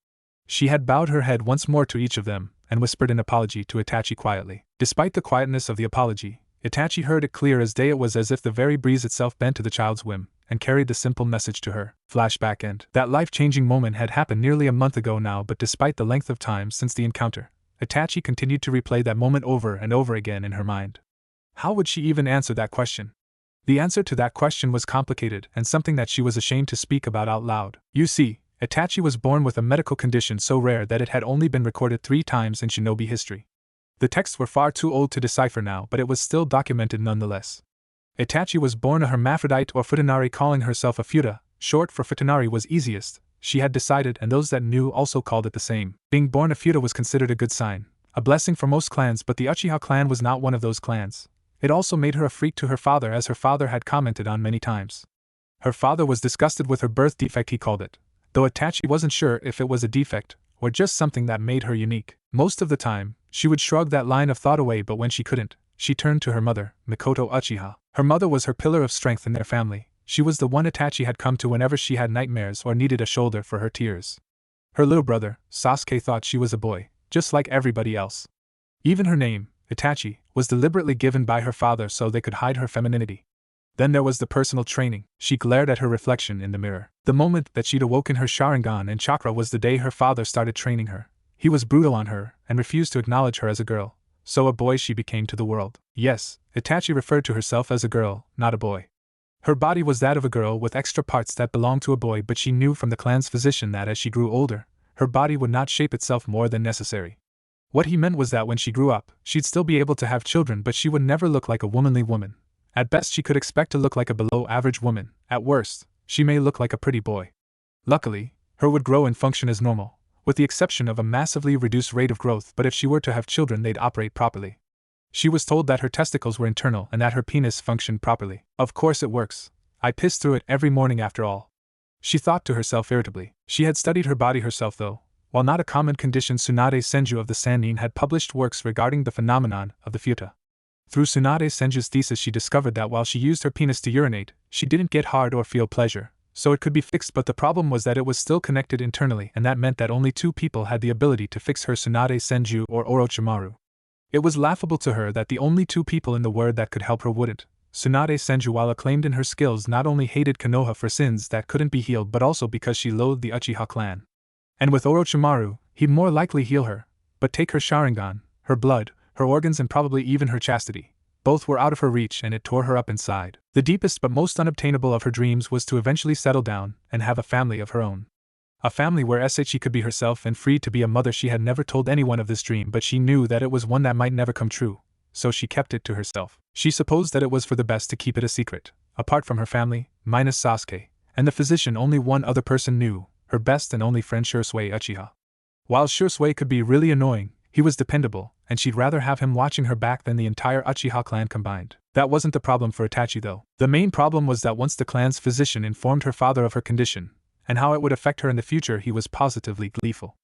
She had bowed her head once more to each of them, and whispered an apology to Itachi quietly. Despite the quietness of the apology, Itachi heard it clear as day. It was as if the very breeze itself bent to the child's whim, and carried the simple message to her. Flashback end. That life-changing moment had happened nearly a month ago now, but despite the length of time since the encounter, Itachi continued to replay that moment over and over again in her mind. How would she even answer that question? The answer to that question was complicated, and something that she was ashamed to speak about out loud. You see, Itachi was born with a medical condition so rare that it had only been recorded 3 times in Shinobi history. The texts were far too old to decipher now, but it was still documented nonetheless. Itachi was born a hermaphrodite or futanari, calling herself a futa, short for futanari was easiest, she had decided, and those that knew also called it the same. Being born a futa was considered a good sign, a blessing for most clans, but the Uchiha clan was not one of those clans. It also made her a freak to her father, as her father had commented on many times. Her father was disgusted with her birth defect, he called it, though Itachi wasn't sure if it was a defect, or just something that made her unique. Most of the time, she would shrug that line of thought away, but when she couldn't, she turned to her mother, Mikoto Uchiha. Her mother was her pillar of strength in their family. She was the one Itachi had come to whenever she had nightmares or needed a shoulder for her tears. Her little brother, Sasuke, thought she was a boy, just like everybody else. Even her name, Itachi, was deliberately given by her father so they could hide her femininity. Then there was the personal training. She glared at her reflection in the mirror. The moment that she'd awoken her Sharingan and chakra was the day her father started training her. He was brutal on her and refused to acknowledge her as a girl, so a boy she became to the world. Yes, Itachi referred to herself as a girl, not a boy. Her body was that of a girl with extra parts that belonged to a boy, but she knew from the clan's physician that as she grew older, her body would not shape itself more than necessary. What he meant was that when she grew up, she'd still be able to have children, but she would never look like a womanly woman. At best, she could expect to look like a below-average woman. At worst, she may look like a pretty boy. Luckily, Her would grow and function as normal, with the exception of a massively reduced rate of growth, but if she were to have children they'd operate properly. She was told that her testicles were internal and that her penis functioned properly. Of course it works. I piss through it every morning after all. She thought to herself irritably. She had studied her body herself though. While not a common condition, Tsunade Senju of the Sannin had published works regarding the phenomenon of the futa. Through Tsunade Senju's thesis she discovered that while she used her penis to urinate, she didn't get hard or feel pleasure, so it could be fixed, but the problem was that it was still connected internally, and that meant that only 2 people had the ability to fix her Tsunade Senju or Orochimaru. It was laughable to her that the only 2 people in the world that could help her wouldn't. Tsunade Senju, while acclaimed in her skills, not only hated Konoha for sins that couldn't be healed but also because she loathed the Uchiha clan. And with Orochimaru, he'd more likely heal her, but take her Sharingan, her blood, her organs and probably even her chastity. Both were out of her reach and it tore her up inside. The deepest but most unobtainable of her dreams was to eventually settle down and have a family of her own. A family where she could be herself and free to be a mother. She had never told anyone of this dream, but she knew that it was one that might never come true, so she kept it to herself. She supposed that it was for the best to keep it a secret. Apart from her family, minus Sasuke, and the physician, only one other person knew, her best and only friend Shursui Uchiha. While Shursui could be really annoying, he was dependable, and she'd rather have him watching her back than the entire Uchiha clan combined. That wasn't the problem for Itachi though. The main problem was that once the clan's physician informed her father of her condition, and how it would affect her in the future, he was positively gleeful.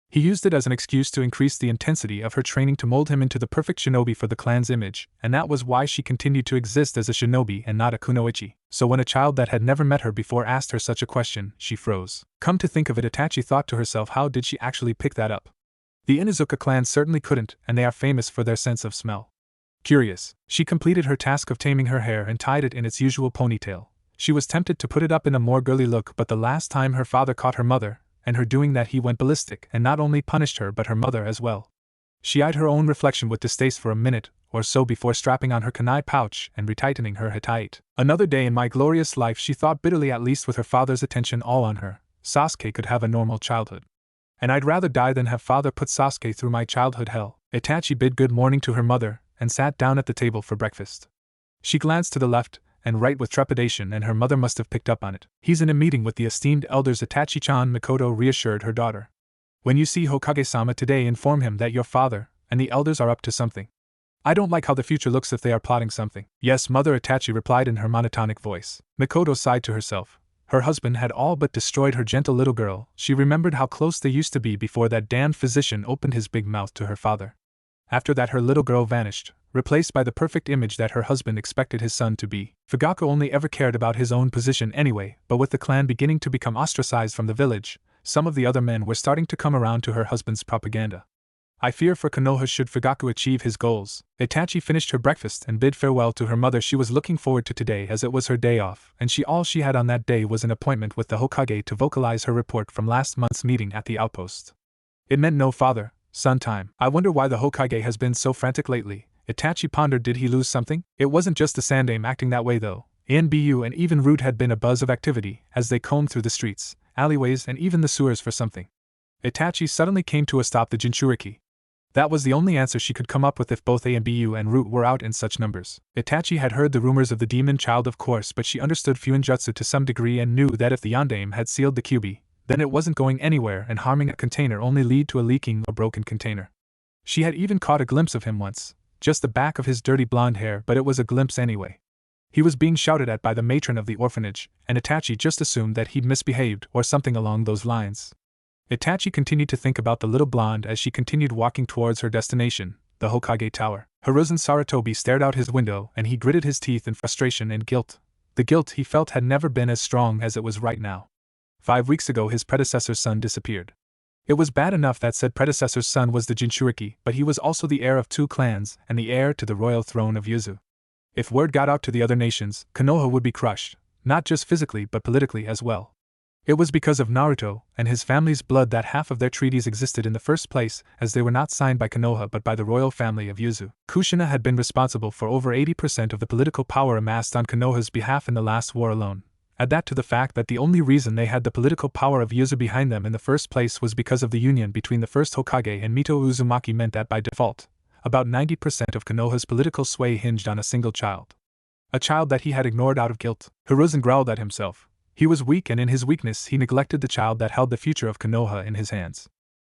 He used it as an excuse to increase the intensity of her training to mold him into the perfect shinobi for the clan's image, and that was why she continued to exist as a shinobi and not a kunoichi. So when a child that had never met her before asked her such a question, she froze. Come to think of it, Itachi thought to herself, how did she actually pick that up? The Inuzuka clan certainly couldn't, and they are famous for their sense of smell. Curious, she completed her task of taming her hair and tied it in its usual ponytail. She was tempted to put it up in a more girly look, but the last time her father caught her mother, and her doing that, he went ballistic and not only punished her but her mother as well. She eyed her own reflection with distaste for a minute or so before strapping on her kunai pouch and retightening her hitate. Another day in my glorious life, she thought bitterly. At least with her father's attention all on her, Sasuke could have a normal childhood. And I'd rather die than have father put Sasuke through my childhood hell. Itachi bid good morning to her mother and sat down at the table for breakfast. She glanced to the left and right with trepidation, and her mother must have picked up on it. He's in a meeting with the esteemed elders, Itachi-chan, Mikoto reassured her daughter. When you see Hokage-sama today, inform him that your father and the elders are up to something. I don't like how the future looks if they are plotting something. Yes, mother, Itachi replied in her monotonic voice. Mikoto sighed to herself. Her husband had all but destroyed her gentle little girl. She remembered how close they used to be before that damned physician opened his big mouth to her father. After that, her little girl vanished, replaced by the perfect image that her husband expected his son to be. Fugaku only ever cared about his own position anyway, but with the clan beginning to become ostracized from the village, some of the other men were starting to come around to her husband's propaganda. I fear for Konoha should Fugaku achieve his goals. Itachi finished her breakfast and bid farewell to her mother. She was looking forward to today as it was her day off, and all she had on that day was an appointment with the Hokage to vocalize her report from last month's meeting at the outpost. It meant no father-son time. I wonder why the Hokage has been so frantic lately. Itachi pondered. Did he lose something? It wasn't just the Sandaime acting that way though. Anbu and even Root had been a buzz of activity as they combed through the streets, alleyways and even the sewers for something. Itachi suddenly came to a stop. The Jinchuriki. That was the only answer she could come up with if both Anbu and Root were out in such numbers. Itachi had heard the rumors of the demon child, of course, but she understood Fuinjutsu to some degree and knew that if the Yondaime had sealed the Kyuubi, then it wasn't going anywhere, and harming a container only lead to a leaking or broken container. She had even caught a glimpse of him once. Just the back of his dirty blonde hair, but it was a glimpse anyway. He was being shouted at by the matron of the orphanage, and Itachi just assumed that he'd misbehaved or something along those lines. Itachi continued to think about the little blonde as she continued walking towards her destination, the Hokage Tower. Hiruzen Sarutobi stared out his window and he gritted his teeth in frustration and guilt. The guilt he felt had never been as strong as it was right now. 5 weeks ago his predecessor's son disappeared. It was bad enough that said predecessor's son was the Jinchuriki, but he was also the heir of 2 clans and the heir to the royal throne of Yuzu. If word got out to the other nations, Konoha would be crushed, not just physically but politically as well. It was because of Naruto and his family's blood that half of their treaties existed in the first place, as they were not signed by Konoha but by the royal family of Yuzu. Kushina had been responsible for over 80% of the political power amassed on Konoha's behalf in the last war alone. Add that to the fact that the only reason they had the political power of Yuzu behind them in the first place was because of the union between the first Hokage and Mito Uzumaki meant that by default, about 90% of Konoha's political sway hinged on a single child. A child that he had ignored out of guilt. Hiruzen growled at himself. He was weak, and in his weakness he neglected the child that held the future of Konoha in his hands.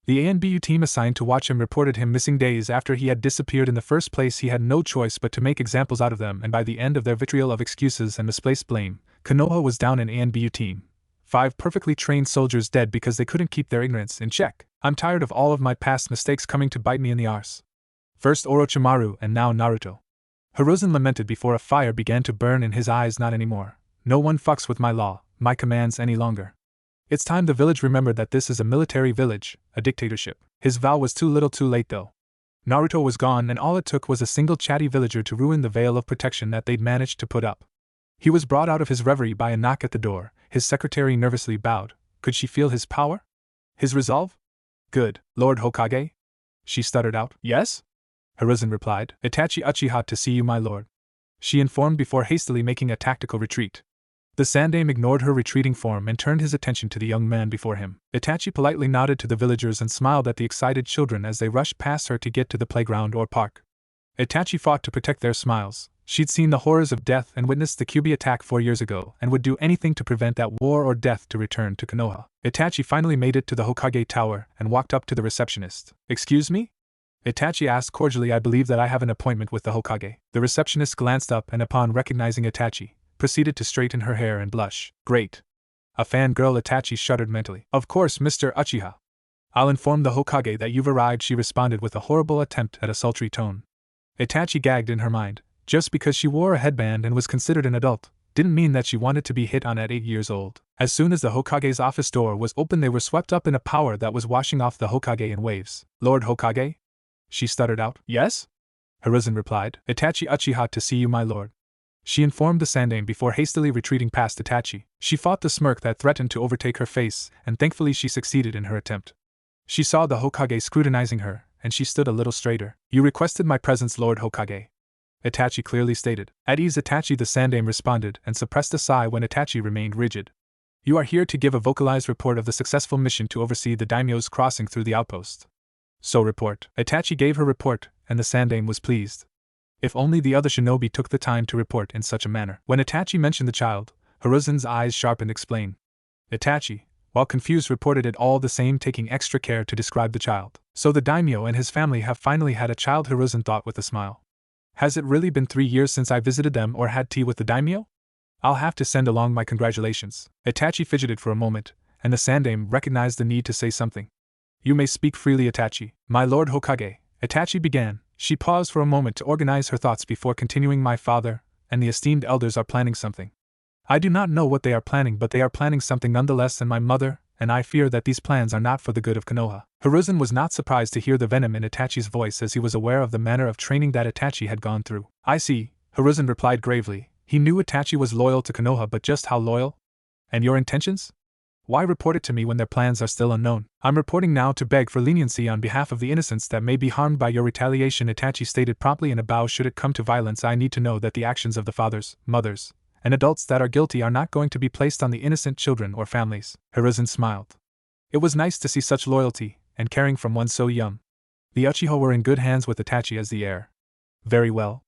The ANBU team assigned to watch him reported him missing days after he had disappeared. In the first place, he had no choice but to make examples out of them, and by the end of their vitriol of excuses and misplaced blame, Konoha was down an ANBU team. 5 perfectly trained soldiers dead because they couldn't keep their ignorance in check. I'm tired of all of my past mistakes coming to bite me in the arse. First Orochimaru and now Naruto. Hiruzen lamented before a fire began to burn in his eyes. Not anymore. No one fucks with my law, my commands any longer. It's time the village remembered that this is a military village, a dictatorship. His vow was too little too late though. Naruto was gone, and all it took was a single chatty villager to ruin the veil of protection that they'd managed to put up. He was brought out of his reverie by a knock at the door. His secretary nervously bowed. Could she feel his power? His resolve? Good, Lord Hokage? She stuttered out. Yes? Hiruzen replied. Itachi Uchiha to see you, my lord. She informed before hastily making a tactical retreat. The Sandaime ignored her retreating form and turned his attention to the young man before him. Itachi politely nodded to the villagers and smiled at the excited children as they rushed past her to get to the playground or park. Itachi fought to protect their smiles. She'd seen the horrors of death and witnessed the Kyuubi attack 4 years ago and would do anything to prevent that war or death to return to Konoha. Itachi finally made it to the Hokage tower and walked up to the receptionist. Excuse me? Itachi asked cordially. I believe that I have an appointment with the Hokage. The receptionist glanced up and upon recognizing Itachi, proceeded to straighten her hair and blush. Great. A fangirl. Itachi shuddered mentally. Of course, Mr. Uchiha. I'll inform the Hokage that you've arrived, she responded with a horrible attempt at a sultry tone. Itachi gagged in her mind. Just because she wore a headband and was considered an adult, didn't mean that she wanted to be hit on at 8 years old. As soon as the Hokage's office door was open, they were swept up in a power that was washing off the Hokage in waves. Lord Hokage? She stuttered out. Yes? Hiruzen replied. Itachi Uchiha to see you, my lord. She informed the Sandaime before hastily retreating past Itachi. She fought the smirk that threatened to overtake her face, and thankfully she succeeded in her attempt. She saw the Hokage scrutinizing her, and she stood a little straighter. You requested my presence, Lord Hokage. Itachi clearly stated. At ease, Itachi, the Sandaime responded, and suppressed a sigh when Itachi remained rigid. You are here to give a vocalized report of the successful mission to oversee the daimyo's crossing through the outpost. So report. Itachi gave her report, and the Sandaime was pleased. If only the other shinobi took the time to report in such a manner. When Itachi mentioned the child, Hiruzen's eyes sharpened. Explain. Itachi, while confused, reported it all the same, taking extra care to describe the child. So the daimyo and his family have finally had a child, Hiruzen thought with a smile. Has it really been 3 years since I visited them or had tea with the daimyo? I'll have to send along my congratulations. Itachi fidgeted for a moment, and the Sandaime recognized the need to say something. You may speak freely, Itachi. My lord Hokage, Itachi began. She paused for a moment to organize her thoughts before continuing. My father and the esteemed elders are planning something. I do not know what they are planning, but they are planning something nonetheless, and my mother and I fear that these plans are not for the good of Konoha. Hiruzen was not surprised to hear the venom in Itachi's voice, as he was aware of the manner of training that Itachi had gone through. I see, Hiruzen replied gravely. He knew Itachi was loyal to Konoha, but just how loyal? And your intentions? Why report it to me when their plans are still unknown? I'm reporting now to beg for leniency on behalf of the innocents that may be harmed by your retaliation, Itachi stated promptly in a bow. Should it come to violence, I need to know that the actions of the fathers, mothers, and adults that are guilty are not going to be placed on the innocent children or families. Hiruzen smiled. It was nice to see such loyalty and caring from one so young. The Uchiha were in good hands with Itachi as the heir. Very well.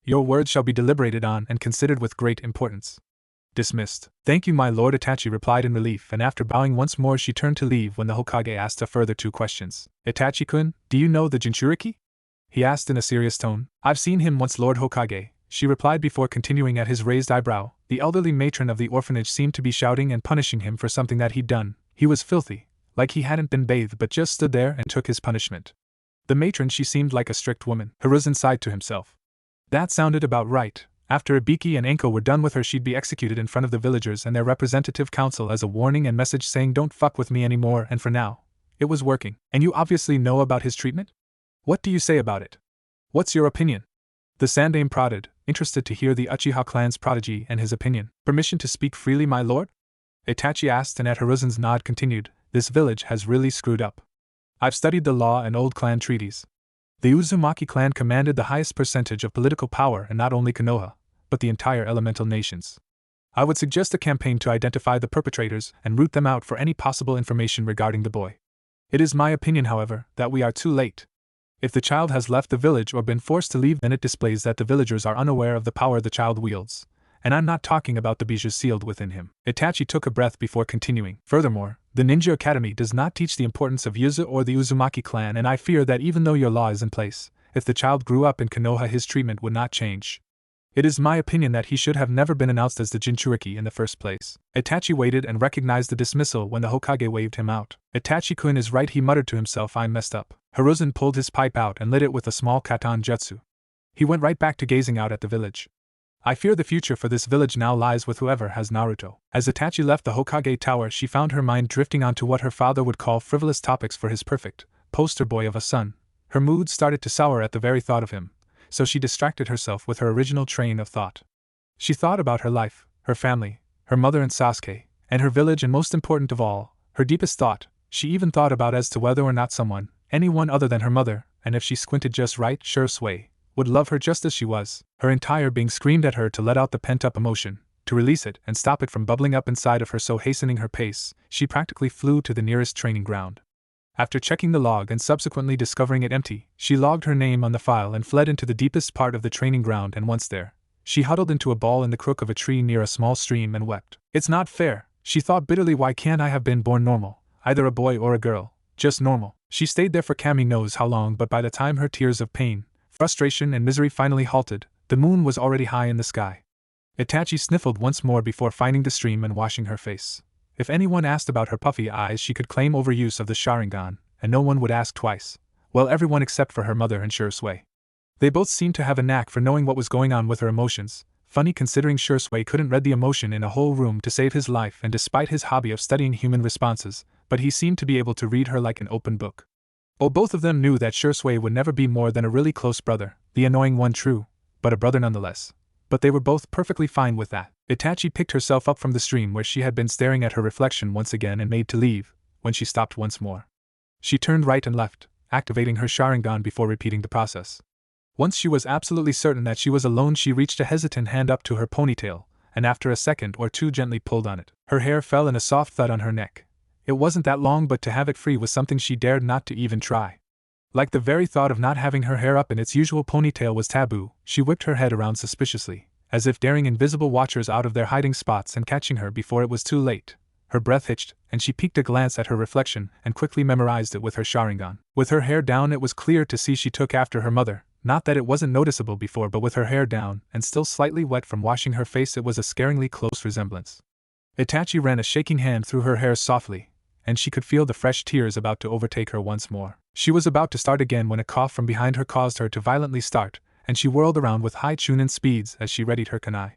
Your words shall be deliberated on and considered with great importance. Dismissed. Thank you, my lord, Itachi replied in relief, and after bowing once more she turned to leave when the Hokage asked a further 2 questions. Itachi-kun, do you know the Jinchuriki? He asked in a serious tone. I've seen him once, Lord Hokage, she replied before continuing at his raised eyebrow. The elderly matron of the orphanage seemed to be shouting and punishing him for something that he'd done. He was filthy, like he hadn't been bathed, but just stood there and took his punishment. The matron, she seemed like a strict woman. Hiruzen sighed to himself. That sounded about right. After Ibiki and Enko were done with her, she'd be executed in front of the villagers and their representative council as a warning and message saying don't fuck with me anymore, and for now, it was working. And you obviously know about his treatment? What do you say about it? What's your opinion? The Sandaime prodded, interested to hear the Uchiha clan's prodigy and his opinion. Permission to speak freely, my lord? Itachi asked, and at Hiruzen's nod continued, this village has really screwed up. I've studied the law and old clan treaties. The Uzumaki clan commanded the highest percentage of political power in not only Konoha, but the entire elemental nations. I would suggest a campaign to identify the perpetrators and root them out for any possible information regarding the boy. It is my opinion, however, that we are too late. If the child has left the village or been forced to leave, then it displays that the villagers are unaware of the power the child wields, And I'm not talking about the bijou sealed within him. Itachi took a breath before continuing. Furthermore, the Ninja Academy does not teach the importance of Yuzu or the Uzumaki clan, and I fear that even though your law is in place, if the child grew up in Konoha, his treatment would not change. It is my opinion that he should have never been announced as the Jinchuriki in the first place. Itachi waited and recognized the dismissal when the Hokage waved him out. Itachi-kun is right, he muttered to himself, I messed up. Hiruzen pulled his pipe out and lit it with a small katan jutsu. He went right back to gazing out at the village. I fear the future for this village now lies with whoever has Naruto. As Itachi left the Hokage tower, she found her mind drifting onto what her father would call frivolous topics for his perfect poster boy of a son. Her mood started to sour at the very thought of him, so she distracted herself with her original train of thought. She thought about her life, her family, her mother and Sasuke, and her village, and most important of all, her deepest thought, she even thought about as to whether or not someone, anyone other than her mother, and if she squinted just right, Shursui, would love her just as she was. Her entire being screamed at her to let out the pent-up emotion, to release it and stop it from bubbling up inside of her, so hastening her pace, she practically flew to the nearest training ground. After checking the log and subsequently discovering it empty, she logged her name on the file and fled into the deepest part of the training ground, and once there, she huddled into a ball in the crook of a tree near a small stream and wept. It's not fair, she thought bitterly, why can't I have been born normal, either a boy or a girl, just normal? She stayed there for Kami knows how long, but by the time her tears of pain, frustration and misery finally halted, the moon was already high in the sky. Itachi sniffled once more before finding the stream and washing her face. If anyone asked about her puffy eyes, she could claim overuse of the Sharingan, and no one would ask twice. Well, everyone except for her mother and Shursui. They both seemed to have a knack for knowing what was going on with her emotions. Funny considering Shursui couldn't read the emotion in a whole room to save his life, and despite his hobby of studying human responses, but he seemed to be able to read her like an open book. Oh, both of them knew that Shursui would never be more than a really close brother, the annoying one, true, but a brother nonetheless. But they were both perfectly fine with that. Itachi picked herself up from the stream where she had been staring at her reflection once again and made to leave, when she stopped once more. She turned right and left, activating her Sharingan before repeating the process. Once she was absolutely certain that she was alone, she reached a hesitant hand up to her ponytail, and after a second or two gently pulled on it. Her hair fell in a soft thud on her neck. It wasn't that long, but to have it free was something she dared not to even try. Like the very thought of not having her hair up in its usual ponytail was taboo, she whipped her head around suspiciously, as if daring invisible watchers out of their hiding spots and catching her before it was too late. Her breath hitched, and she peeked a glance at her reflection and quickly memorized it with her Sharingan. With her hair down, it was clear to see she took after her mother. Not that it wasn't noticeable before, but with her hair down and still slightly wet from washing her face, it was a scaringly close resemblance. Itachi ran a shaking hand through her hair softly, and she could feel the fresh tears about to overtake her once more. She was about to start again when a cough from behind her caused her to violently start, and she whirled around with high chunin speeds as she readied her kunai.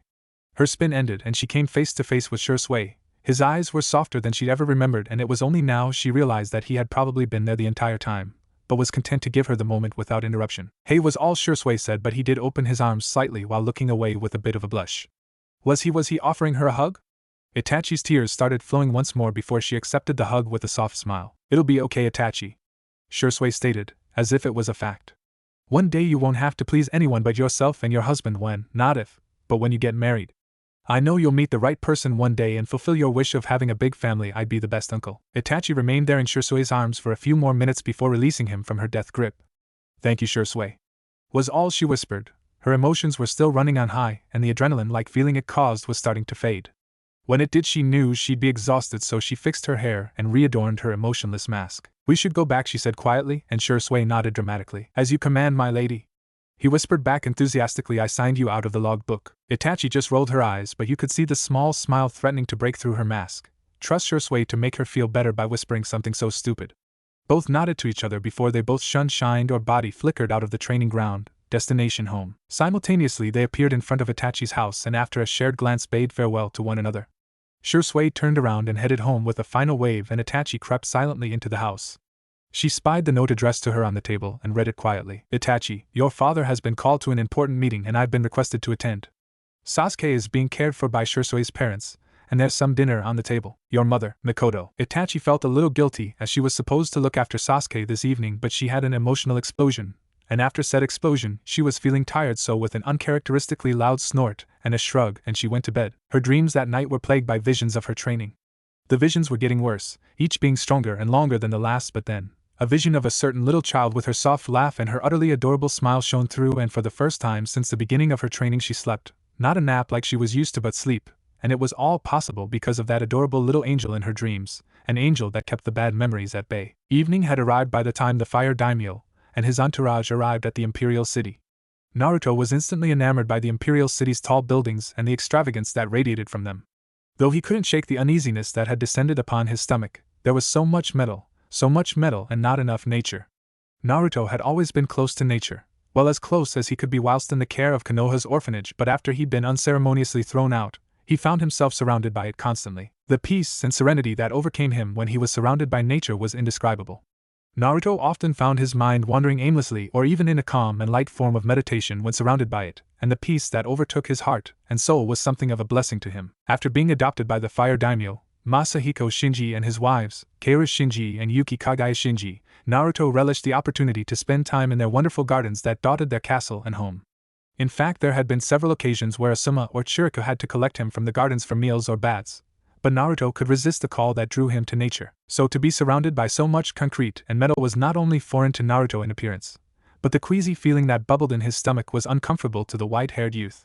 Her spin ended and she came face to face with Shursui. His eyes were softer than she'd ever remembered, and it was only now she realized that he had probably been there the entire time, but was content to give her the moment without interruption. Hey was all Shursui said, but he did open his arms slightly while looking away with a bit of a blush. Was he offering her a hug? Itachi's tears started flowing once more before she accepted the hug with a soft smile. It'll be okay, Itachi, Shursui stated, as if it was a fact. One day you won't have to please anyone but yourself and your husband when, not if, but when you get married. I know you'll meet the right person one day and fulfill your wish of having a big family. I'd be the best uncle. Itachi remained there in Shursui's arms for a few more minutes before releasing him from her death grip. Thank you, Shursui, was all she whispered. Her emotions were still running on high, and the adrenaline-like feeling it caused was starting to fade. When it did, she knew she'd be exhausted, so she fixed her hair and readorned her emotionless mask. We should go back, she said quietly, and Shursui nodded dramatically. As you command, my lady. He whispered back enthusiastically. I signed you out of the logbook. Itachi just rolled her eyes, but you could see the small smile threatening to break through her mask. Trust Shursui to make her feel better by whispering something so stupid. Both nodded to each other before they both shined or body flickered out of the training ground, destination home. Simultaneously they appeared in front of Itachi's house and after a shared glance bade farewell to one another. Shursui turned around and headed home with a final wave, and Itachi crept silently into the house. She spied the note addressed to her on the table and read it quietly. Itachi, your father has been called to an important meeting and I've been requested to attend. Sasuke is being cared for by Shursui's parents, and there's some dinner on the table. Your mother, Mikoto. Itachi felt a little guilty as she was supposed to look after Sasuke this evening, but she had an emotional explosion, and after said explosion, she was feeling tired, so with an uncharacteristically loud snort and a shrug, and she went to bed. Her dreams that night were plagued by visions of her training. The visions were getting worse, each being stronger and longer than the last, but then a vision of a certain little child with her soft laugh and her utterly adorable smile shone through, and for the first time since the beginning of her training she slept, not a nap like she was used to but sleep, and it was all possible because of that adorable little angel in her dreams, an angel that kept the bad memories at bay. Evening had arrived by the time the Fire Daimyo and his entourage arrived at the Imperial City. Naruto was instantly enamored by the Imperial City's tall buildings and the extravagance that radiated from them. Though he couldn't shake the uneasiness that had descended upon his stomach, there was so much metal and not enough nature. Naruto had always been close to nature, well as close as he could be whilst in the care of Konoha's orphanage, but after he'd been unceremoniously thrown out, he found himself surrounded by it constantly. The peace and serenity that overcame him when he was surrounded by nature was indescribable. Naruto often found his mind wandering aimlessly or even in a calm and light form of meditation when surrounded by it, and the peace that overtook his heart and soul was something of a blessing to him. After being adopted by the Fire Daimyo, Masahiko Shinji and his wives, Kaoru Shinji and Yuki Kagae Shinji, Naruto relished the opportunity to spend time in their wonderful gardens that dotted their castle and home. In fact, there had been several occasions where Asuma or Chiriko had to collect him from the gardens for meals or baths, but Naruto could resist the call that drew him to nature. So to be surrounded by so much concrete and metal was not only foreign to Naruto in appearance, but the queasy feeling that bubbled in his stomach was uncomfortable to the white-haired youth.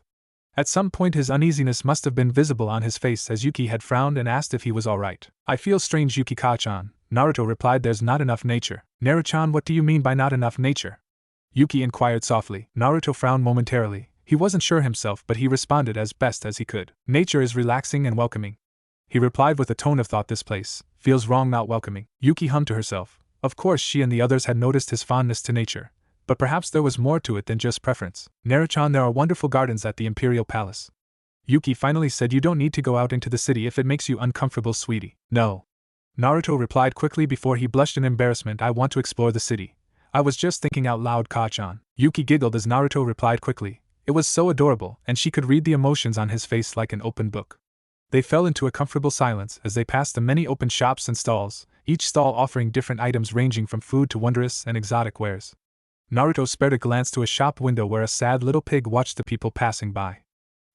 At some point his uneasiness must have been visible on his face as Yuki had frowned and asked if he was alright. "I feel strange, Yuki-ka-chan," Naruto replied. "There's not enough nature." "Naru-chan, what do you mean by not enough nature?" Yuki inquired softly. Naruto frowned momentarily. He wasn't sure himself, but he responded as best as he could. "Nature is relaxing and welcoming," he replied with a tone of thought. "This place feels wrong not welcoming." Yuki hummed to herself. Of course she and the others had noticed his fondness to nature, but perhaps there was more to it than just preference. "Naru-chan, there are wonderful gardens at the Imperial Palace," Yuki finally said. "You don't need to go out into the city if it makes you uncomfortable, sweetie." "No," Naruto replied quickly before he blushed in embarrassment. "I want to explore the city. I was just thinking out loud, Ka-chan." Yuki giggled as Naruto replied quickly. It was so adorable, and she could read the emotions on his face like an open book. They fell into a comfortable silence as they passed the many open shops and stalls, each stall offering different items ranging from food to wondrous and exotic wares. Naruto spared a glance to a shop window where a sad little pig watched the people passing by.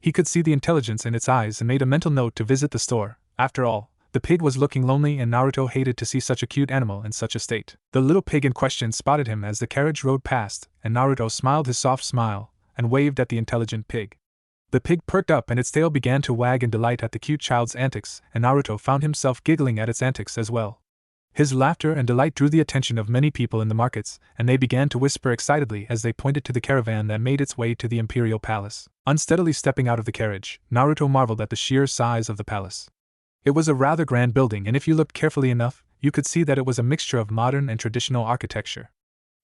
He could see the intelligence in its eyes and made a mental note to visit the store. After all, the pig was looking lonely and Naruto hated to see such a cute animal in such a state. The little pig in question spotted him as the carriage rode past, and Naruto smiled his soft smile and waved at the intelligent pig. The pig perked up and its tail began to wag in delight at the cute child's antics, and Naruto found himself giggling at its antics as well. His laughter and delight drew the attention of many people in the markets, and they began to whisper excitedly as they pointed to the caravan that made its way to the Imperial Palace. Unsteadily stepping out of the carriage, Naruto marveled at the sheer size of the palace. It was a rather grand building, and if you looked carefully enough, you could see that it was a mixture of modern and traditional architecture.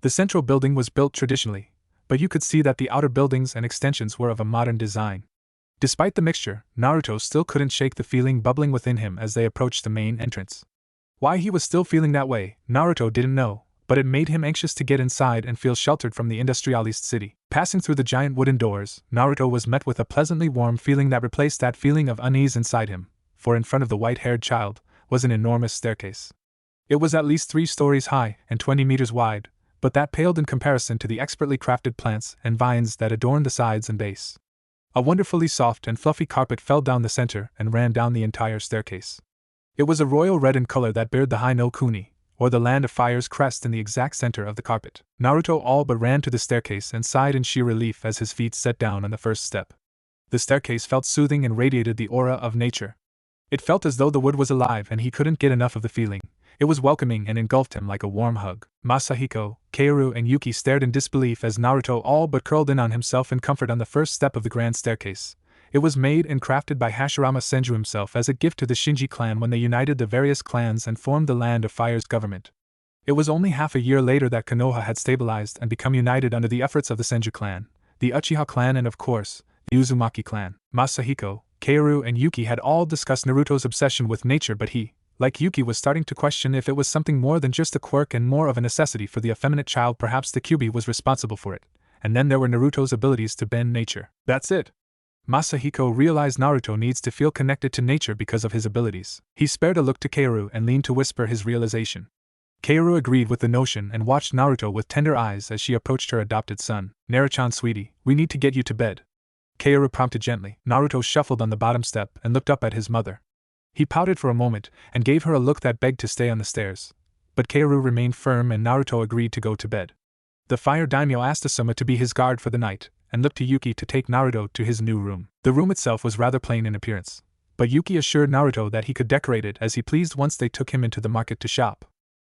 The central building was built traditionally, but you could see that the outer buildings and extensions were of a modern design. Despite the mixture, Naruto still couldn't shake the feeling bubbling within him as they approached the main entrance. Why he was still feeling that way, Naruto didn't know, but it made him anxious to get inside and feel sheltered from the industrialist city. Passing through the giant wooden doors, Naruto was met with a pleasantly warm feeling that replaced that feeling of unease inside him, for in front of the white-haired child was an enormous staircase. It was at least 3 stories high and 20 meters wide, but that paled in comparison to the expertly crafted plants and vines that adorned the sides and base. A wonderfully soft and fluffy carpet fell down the center and ran down the entire staircase. It was a royal red in color that bared the High no Kuni, or the Land of Fire's crest, in the exact center of the carpet. Naruto all but ran to the staircase and sighed in sheer relief as his feet set down on the first step. The staircase felt soothing and radiated the aura of nature. It felt as though the wood was alive and he couldn't get enough of the feeling. It was welcoming and engulfed him like a warm hug. Masahiko, Kaoru and Yuki stared in disbelief as Naruto all but curled in on himself in comfort on the first step of the grand staircase. It was made and crafted by Hashirama Senju himself as a gift to the Shinji clan when they united the various clans and formed the Land of Fire's government. It was only half a year later that Konoha had stabilized and become united under the efforts of the Senju clan, the Uchiha clan and of course, the Uzumaki clan. Masahiko, Kaoru and Yuki had all discussed Naruto's obsession with nature, but he, like Yuki, was starting to question if it was something more than just a quirk and more of a necessity for the effeminate child. Perhaps the Kyuubi was responsible for it, and then there were Naruto's abilities to bend nature. That's it. Masahiko realized Naruto needs to feel connected to nature because of his abilities. He spared a look to Kaoru and leaned to whisper his realization. Kaoru agreed with the notion and watched Naruto with tender eyes as she approached her adopted son. "Naru-chan, sweetie, we need to get you to bed," Kaoru prompted gently. Naruto shuffled on the bottom step and looked up at his mother. He pouted for a moment and gave her a look that begged to stay on the stairs, but Kaoru remained firm and Naruto agreed to go to bed. The Fire Daimyo asked Asuma to be his guard for the night, and looked to Yuki to take Naruto to his new room. The room itself was rather plain in appearance, but Yuki assured Naruto that he could decorate it as he pleased once they took him into the market to shop.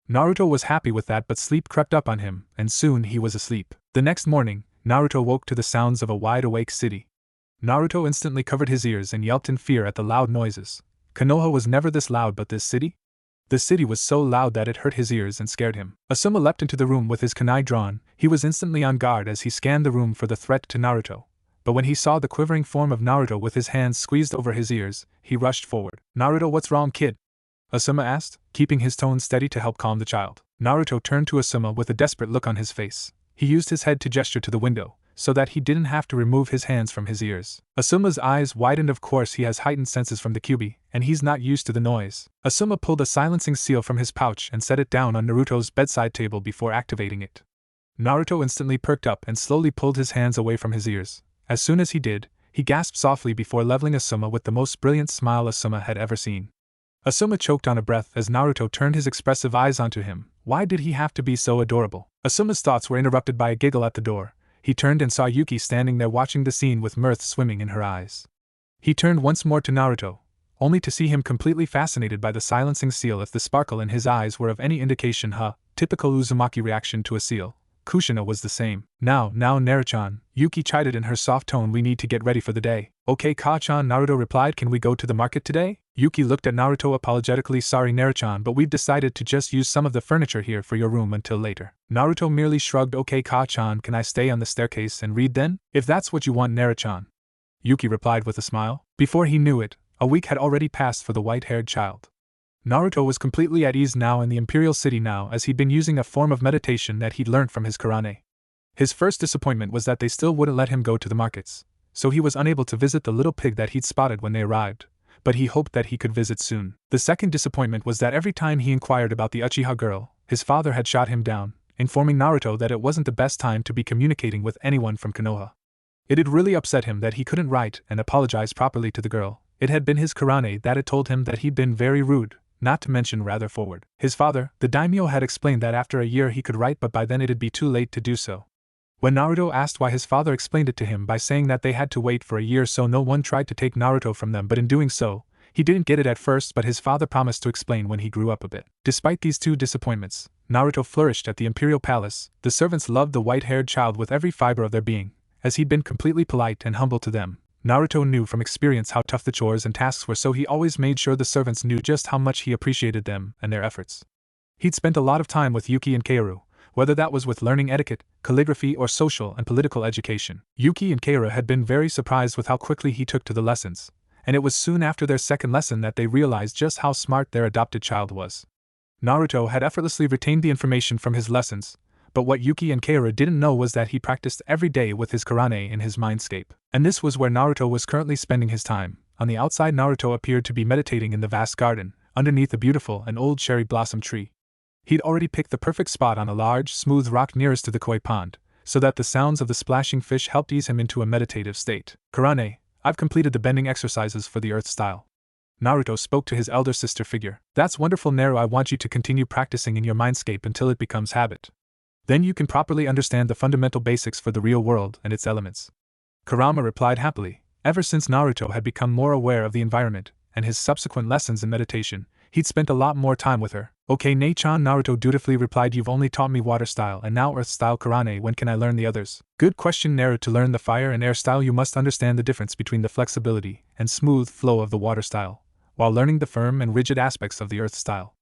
Naruto was happy with that, but sleep crept up on him, and soon he was asleep. The next morning, Naruto woke to the sounds of a wide-awake city. Naruto instantly covered his ears and yelped in fear at the loud noises. Konoha was never this loud, but this city? The city was so loud that it hurt his ears and scared him. Asuma leapt into the room with his kunai drawn. He was instantly on guard as he scanned the room for the threat to Naruto. But when he saw the quivering form of Naruto with his hands squeezed over his ears, he rushed forward. "Naruto, what's wrong, kid?" Asuma asked, keeping his tone steady to help calm the child. Naruto turned to Asuma with a desperate look on his face. He used his head to gesture to the window, so that he didn't have to remove his hands from his ears. Asuma's eyes widened. Of course he has heightened senses from the Kyuubi, and he's not used to the noise. Asuma pulled a silencing seal from his pouch and set it down on Naruto's bedside table before activating it. Naruto instantly perked up and slowly pulled his hands away from his ears. As soon as he did, he gasped softly before leveling Asuma with the most brilliant smile Asuma had ever seen. Asuma choked on a breath as Naruto turned his expressive eyes onto him. Why did he have to be so adorable? Asuma's thoughts were interrupted by a giggle at the door. He turned and saw Yuki standing there watching the scene with mirth swimming in her eyes. He turned once more to Naruto, only to see him completely fascinated by the silencing seal. If the sparkle in his eyes were of any indication, typical Uzumaki reaction to a seal, Kushina was the same. Now, Naruto-chan, Yuki chided in her soft tone, we need to get ready for the day. Okay, Ka-chan, Naruto replied, can we go to the market today? Yuki looked at Naruto apologetically, sorry Naruto-chan, but we've decided to just use some of the furniture here for your room until later. Naruto merely shrugged, okay Ka-chan, can I stay on the staircase and read then? If that's what you want Naruto-chan. Yuki replied with a smile. Before he knew it, a week had already passed for the white-haired child. Naruto was completely at ease now in the Imperial City now, as he'd been using a form of meditation that he'd learned from his Karane. His first disappointment was that they still wouldn't let him go to the markets, so he was unable to visit the little pig that he'd spotted when they arrived, but he hoped that he could visit soon. The second disappointment was that every time he inquired about the Uchiha girl, his father had shot him down, informing Naruto that it wasn't the best time to be communicating with anyone from Konoha. It had really upset him that he couldn't write and apologize properly to the girl. It had been his Karane that had told him that he'd been very rude, not to mention rather forward. His father, the daimyo, had explained that after a year he could write, but by then it'd be too late to do so. When Naruto asked why, his father explained it to him by saying that they had to wait for a year so no one tried to take Naruto from them, but in doing so, he didn't get it at first, but his father promised to explain when he grew up a bit. Despite these two disappointments, Naruto flourished at the Imperial Palace. The servants loved the white-haired child with every fiber of their being, as he'd been completely polite and humble to them. Naruto knew from experience how tough the chores and tasks were, so he always made sure the servants knew just how much he appreciated them and their efforts. He'd spent a lot of time with Yuki and Kaoru, whether that was with learning etiquette, calligraphy, or social and political education. Yuki and Kaoru had been very surprised with how quickly he took to the lessons, and it was soon after their second lesson that they realized just how smart their adopted child was. Naruto had effortlessly retained the information from his lessons, but what Yuki and Kaoru didn't know was that he practiced every day with his Karane in his Mindscape. And this was where Naruto was currently spending his time. On the outside, Naruto appeared to be meditating in the vast garden, underneath a beautiful and old cherry blossom tree. He'd already picked the perfect spot on a large, smooth rock nearest to the koi pond, so that the sounds of the splashing fish helped ease him into a meditative state. Karane, I've completed the bending exercises for the earth style. Naruto spoke to his elder sister figure. That's wonderful, Naru. I want you to continue practicing in your Mindscape until it becomes habit. Then you can properly understand the fundamental basics for the real world and its elements. Kurama replied happily. Ever since Naruto had become more aware of the environment and his subsequent lessons in meditation, he'd spent a lot more time with her. Okay, Nei-chan, Naruto dutifully replied. You've only taught me water style and now earth style. Karane, when can I learn the others? Good question, Naru. To learn the fire and air style, you must understand the difference between the flexibility and smooth flow of the water style, while learning the firm and rigid aspects of the earth style.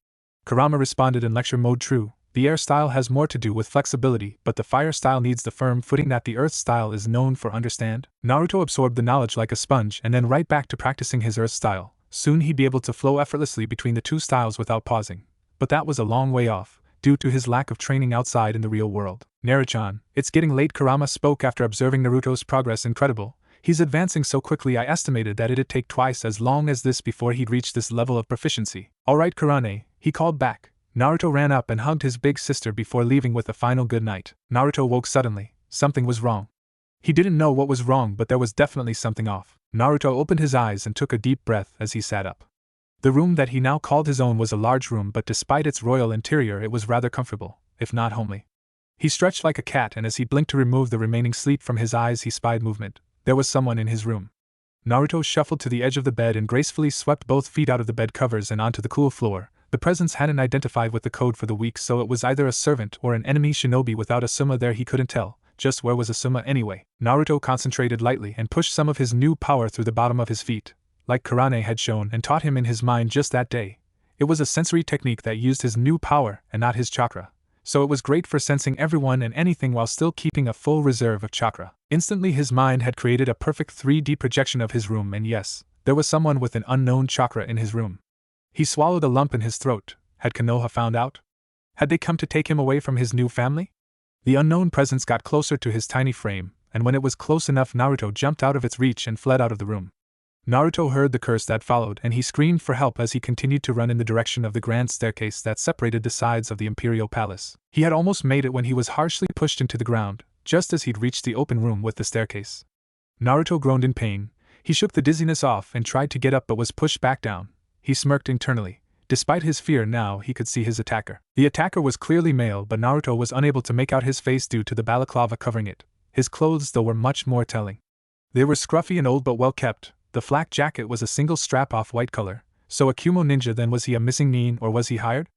Kurama responded in lecture mode. True. The air style has more to do with flexibility, but the fire style needs the firm footing that the earth style is known for. Understand? Naruto absorbed the knowledge like a sponge and then right back to practicing his earth style. Soon he'd be able to flow effortlessly between the two styles without pausing. But that was a long way off, due to his lack of training outside in the real world. Naruto-chan, it's getting late. Kurama spoke after observing Naruto's progress. Incredible. He's advancing so quickly. I estimated that it'd take twice as long as this before he'd reach this level of proficiency. Alright Karane, he called back. Naruto ran up and hugged his big sister before leaving with a final good night. Naruto woke suddenly. Something was wrong. He didn't know what was wrong, but there was definitely something off. Naruto opened his eyes and took a deep breath as he sat up. The room that he now called his own was a large room, but despite its royal interior it was rather comfortable, if not homely. He stretched like a cat, and as he blinked to remove the remaining sleep from his eyes, he spied movement. There was someone in his room. Naruto shuffled to the edge of the bed and gracefully swept both feet out of the bed covers and onto the cool floor. The presence hadn't identified with the code for the week, so it was either a servant or an enemy shinobi. Without Asuma there, he couldn't tell. Just where was Asuma anyway? Naruto concentrated lightly and pushed some of his new power through the bottom of his feet, like Kurane had shown and taught him in his mind just that day. It was a sensory technique that used his new power and not his chakra, so it was great for sensing everyone and anything while still keeping a full reserve of chakra. Instantly his mind had created a perfect 3D projection of his room, and yes, there was someone with an unknown chakra in his room. He swallowed a lump in his throat. Had Konoha found out? Had they come to take him away from his new family? The unknown presence got closer to his tiny frame, and when it was close enough, Naruto jumped out of its reach and fled out of the room. Naruto heard the curse that followed, and he screamed for help as he continued to run in the direction of the grand staircase that separated the sides of the Imperial Palace. He had almost made it when he was harshly pushed into the ground, just as he'd reached the open room with the staircase. Naruto groaned in pain. He shook the dizziness off and tried to get up but was pushed back down. He smirked internally. Despite his fear, now he could see his attacker. The attacker was clearly male, but Naruto was unable to make out his face due to the balaclava covering it. His clothes, though, were much more telling. They were scruffy and old but well kept. The flak jacket was a single strap off white color. So a Kumo ninja then? Was he a missing nin, or was he hired?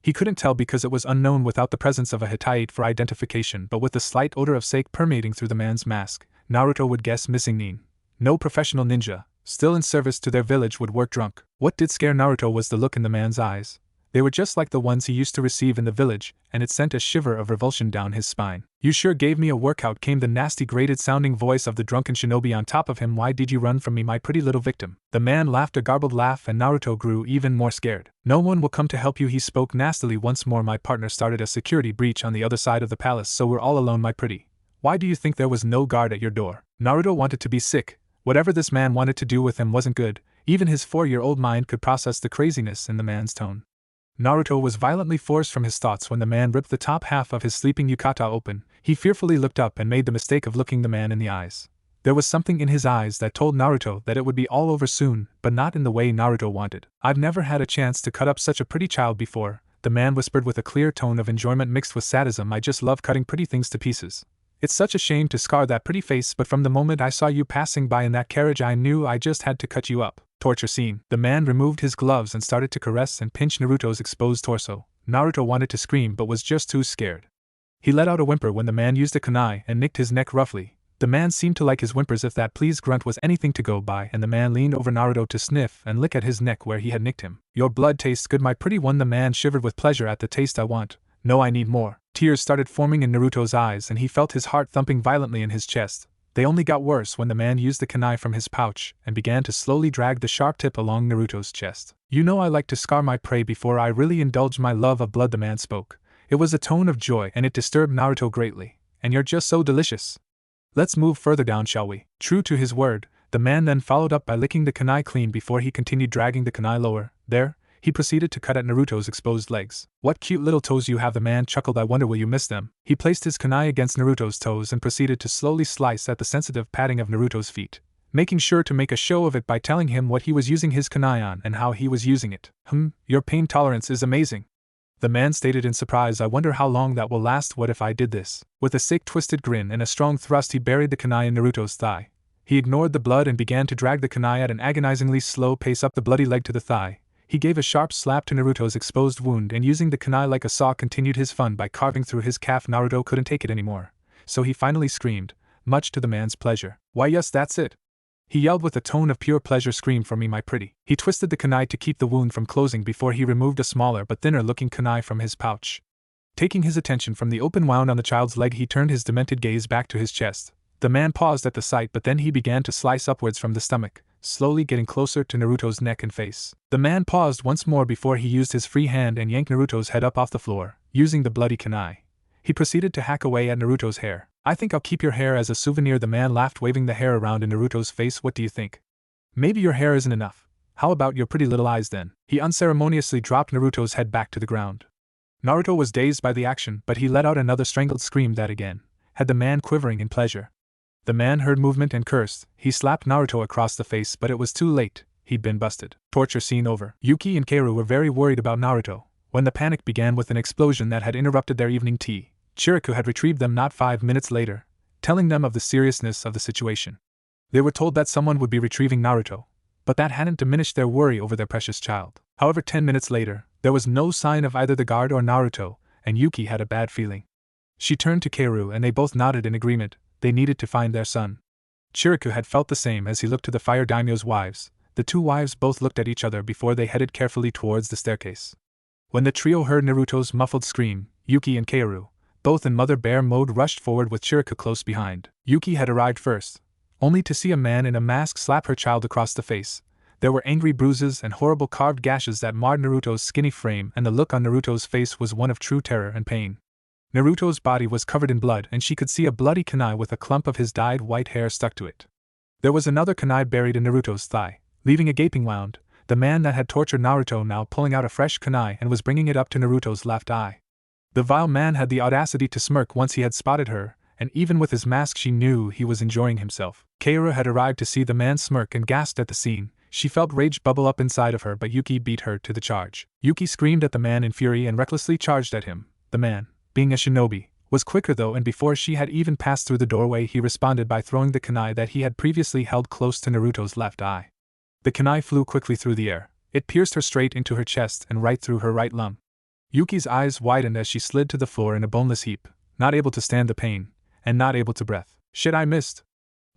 He couldn't tell because it was unknown without the presence of a Hittite for identification, but with the slight odor of sake permeating through the man's mask, Naruto would guess missing nin. No professional ninja, still in service to their village, would work drunk. What did scare Naruto was the look in the man's eyes. They were just like the ones he used to receive in the village, and it sent a shiver of revulsion down his spine. "You sure gave me a workout," came the nasty grated-sounding voice of the drunken shinobi on top of him. "Why did you run from me, my pretty little victim?" The man laughed a garbled laugh, and Naruto grew even more scared. "No one will come to help you," he spoke nastily once more. "My partner started a security breach on the other side of the palace, so we're all alone, my pretty. Why do you think there was no guard at your door?" Naruto wanted to be sick. Whatever this man wanted to do with him wasn't good. Even his 4-year-old mind could process the craziness in the man's tone. Naruto was violently forced from his thoughts when the man ripped the top half of his sleeping yukata open. He fearfully looked up and made the mistake of looking the man in the eyes. There was something in his eyes that told Naruto that it would be all over soon, but not in the way Naruto wanted. "I've never had a chance to cut up such a pretty child before," the man whispered with a clear tone of enjoyment mixed with sadism. "I just love cutting pretty things to pieces. It's such a shame to scar that pretty face, but from the moment I saw you passing by in that carriage, I knew I just had to cut you up." Torture scene. The man removed his gloves and started to caress and pinch Naruto's exposed torso. Naruto wanted to scream but was just too scared. He let out a whimper when the man used a kunai and nicked his neck roughly. The man seemed to like his whimpers, if that please grunt was anything to go by, and the man leaned over Naruto to sniff and lick at his neck where he had nicked him. "Your blood tastes good, my pretty one." The man shivered with pleasure at the taste. "I want. No, I need more." Tears started forming in Naruto's eyes and he felt his heart thumping violently in his chest. They only got worse when the man used the kunai from his pouch and began to slowly drag the sharp tip along Naruto's chest. "You know I like to scar my prey before I really indulge my love of blood," the man spoke. It was a tone of joy and it disturbed Naruto greatly. "And you're just so delicious. Let's move further down, shall we?" True to his word, the man then followed up by licking the kunai clean before he continued dragging the kunai lower. There, he proceeded to cut at Naruto's exposed legs. "What cute little toes you have," the man chuckled. "I wonder will you miss them?" He placed his kunai against Naruto's toes and proceeded to slowly slice at the sensitive padding of Naruto's feet, making sure to make a show of it by telling him what he was using his kunai on and how he was using it. Your pain tolerance is amazing," the man stated in surprise. "I wonder how long that will last. What if I did this?" With a sick twisted grin and a strong thrust he buried the kunai in Naruto's thigh. He ignored the blood and began to drag the kunai at an agonizingly slow pace up the bloody leg to the thigh. He gave a sharp slap to Naruto's exposed wound and using the kunai like a saw continued his fun by carving through his calf. Naruto couldn't take it anymore, so he finally screamed, much to the man's pleasure. "Why yes, that's it," he yelled with a tone of pure pleasure. "Scream for me, my pretty." He twisted the kunai to keep the wound from closing before he removed a smaller but thinner looking kunai from his pouch. Taking his attention from the open wound on the child's leg, he turned his demented gaze back to his chest. The man paused at the sight, but then he began to slice upwards from the stomach, slowly getting closer to Naruto's neck and face. The man paused once more before he used his free hand and yanked Naruto's head up off the floor, using the bloody kunai. He proceeded to hack away at Naruto's hair. "I think I'll keep your hair as a souvenir," the man laughed, waving the hair around in Naruto's face. "What do you think? Maybe your hair isn't enough. How about your pretty little eyes then?" He unceremoniously dropped Naruto's head back to the ground. Naruto was dazed by the action, but he let out another strangled scream that again had the man quivering in pleasure. The man heard movement and cursed. He slapped Naruto across the face, but it was too late. He'd been busted. Torture scene over. Yuki and Keiru were very worried about Naruto when the panic began with an explosion that had interrupted their evening tea. Chiriku had retrieved them not 5 minutes later, telling them of the seriousness of the situation. They were told that someone would be retrieving Naruto, but that hadn't diminished their worry over their precious child. However, 10 minutes later, there was no sign of either the guard or Naruto, and Yuki had a bad feeling. She turned to Keiru and they both nodded in agreement. They needed to find their son. Chiriku had felt the same as he looked to the fire daimyo's wives. The two wives both looked at each other before they headed carefully towards the staircase. When the trio heard Naruto's muffled scream, Yuki and Keiru, both in mother bear mode, rushed forward with Chiriku close behind. Yuki had arrived first, only to see a man in a mask slap her child across the face. There were angry bruises and horrible carved gashes that marred Naruto's skinny frame, and the look on Naruto's face was one of true terror and pain. Naruto's body was covered in blood, and she could see a bloody kunai with a clump of his dyed white hair stuck to it. There was another kunai buried in Naruto's thigh, leaving a gaping wound, the man that had tortured Naruto now pulling out a fresh kunai and was bringing it up to Naruto's left eye. The vile man had the audacity to smirk once he had spotted her, and even with his mask she knew he was enjoying himself. Keiru had arrived to see the man smirk and gasped at the scene. She felt rage bubble up inside of her, but Yuki beat her to the charge. Yuki screamed at the man in fury and recklessly charged at him. The man, being a shinobi, was quicker though, and before she had even passed through the doorway he responded by throwing the kunai that he had previously held close to Naruto's left eye. The kunai flew quickly through the air. It pierced her straight into her chest and right through her right lung. Yuki's eyes widened as she slid to the floor in a boneless heap, not able to stand the pain, and not able to breathe. Shit, I missed.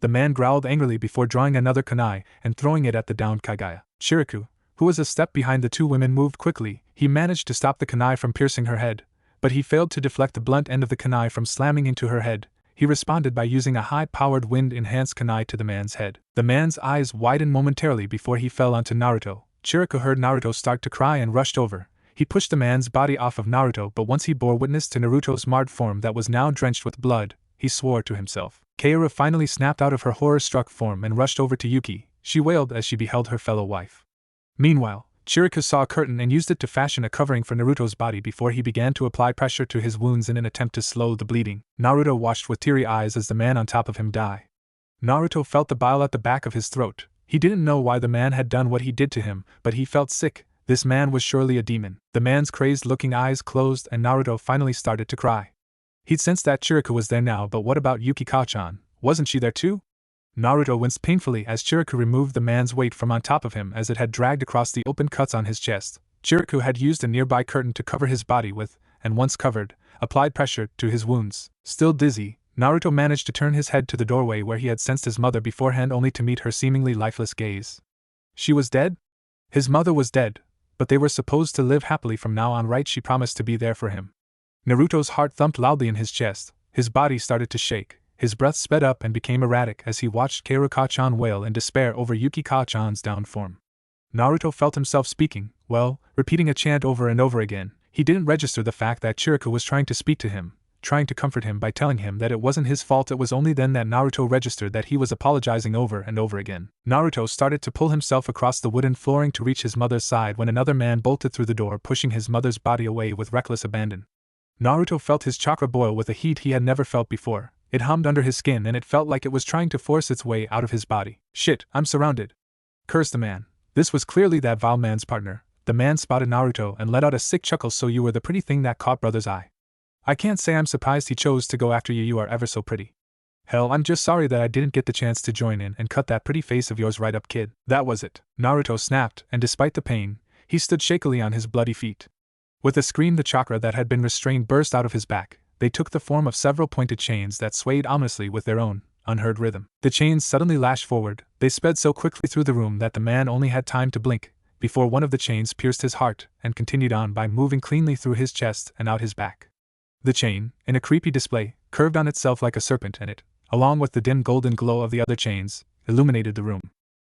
The man growled angrily before drawing another kunai and throwing it at the downed Kagaya. Chiriku, who was a step behind the two women, moved quickly. He managed to stop the kunai from piercing her head, but he failed to deflect the blunt end of the kunai from slamming into her head. He responded by using a high-powered wind-enhanced kunai to the man's head. The man's eyes widened momentarily before he fell onto Naruto. Chiriku heard Naruto start to cry and rushed over. He pushed the man's body off of Naruto, but once he bore witness to Naruto's marred form that was now drenched with blood, he swore to himself. Keiru finally snapped out of her horror-struck form and rushed over to Yuki. She wailed as she beheld her fellow wife. Meanwhile, Chiriku saw a curtain and used it to fashion a covering for Naruto's body before he began to apply pressure to his wounds in an attempt to slow the bleeding. Naruto watched with teary eyes as the man on top of him died. Naruto felt the bile at the back of his throat. He didn't know why the man had done what he did to him, but he felt sick. This man was surely a demon. The man's crazed-looking eyes closed and Naruto finally started to cry. He'd sensed that Chiriku was there now, but what about Yuki Kao-chan? Wasn't she there too? Naruto winced painfully as Chiriku removed the man's weight from on top of him as it had dragged across the open cuts on his chest. Chiriku had used a nearby curtain to cover his body with, and once covered, applied pressure to his wounds. Still dizzy, Naruto managed to turn his head to the doorway where he had sensed his mother beforehand, only to meet her seemingly lifeless gaze. She was dead? His mother was dead, but they were supposed to live happily from now on, right? She promised to be there for him. Naruto's heart thumped loudly in his chest, his body started to shake, his breath sped up and became erratic as he watched Keiru Kao-chan wail in despair over Yuki Kao-chan's downed form. Naruto felt himself speaking, repeating a chant over and over again. He didn't register the fact that Chiriku was trying to speak to him, trying to comfort him by telling him that it wasn't his fault. It was only then that Naruto registered that he was apologizing over and over again. Naruto started to pull himself across the wooden flooring to reach his mother's side when another man bolted through the door, pushing his mother's body away with reckless abandon. Naruto felt his chakra boil with a heat he had never felt before. It hummed under his skin and it felt like it was trying to force its way out of his body. Shit, I'm surrounded. Cursed the man. This was clearly that vile man's partner. The man spotted Naruto and let out a sick chuckle. So you were the pretty thing that caught brother's eye. I can't say I'm surprised he chose to go after you. You are ever so pretty. Hell, I'm just sorry that I didn't get the chance to join in and cut that pretty face of yours right up, kid. That was it. Naruto snapped, and despite the pain, he stood shakily on his bloody feet. With a scream, the chakra that had been restrained burst out of his back. They took the form of several pointed chains that swayed ominously with their own, unheard rhythm. The chains suddenly lashed forward. They sped so quickly through the room that the man only had time to blink before one of the chains pierced his heart and continued on by moving cleanly through his chest and out his back. The chain, in a creepy display, curved on itself like a serpent, and it, along with the dim golden glow of the other chains, illuminated the room.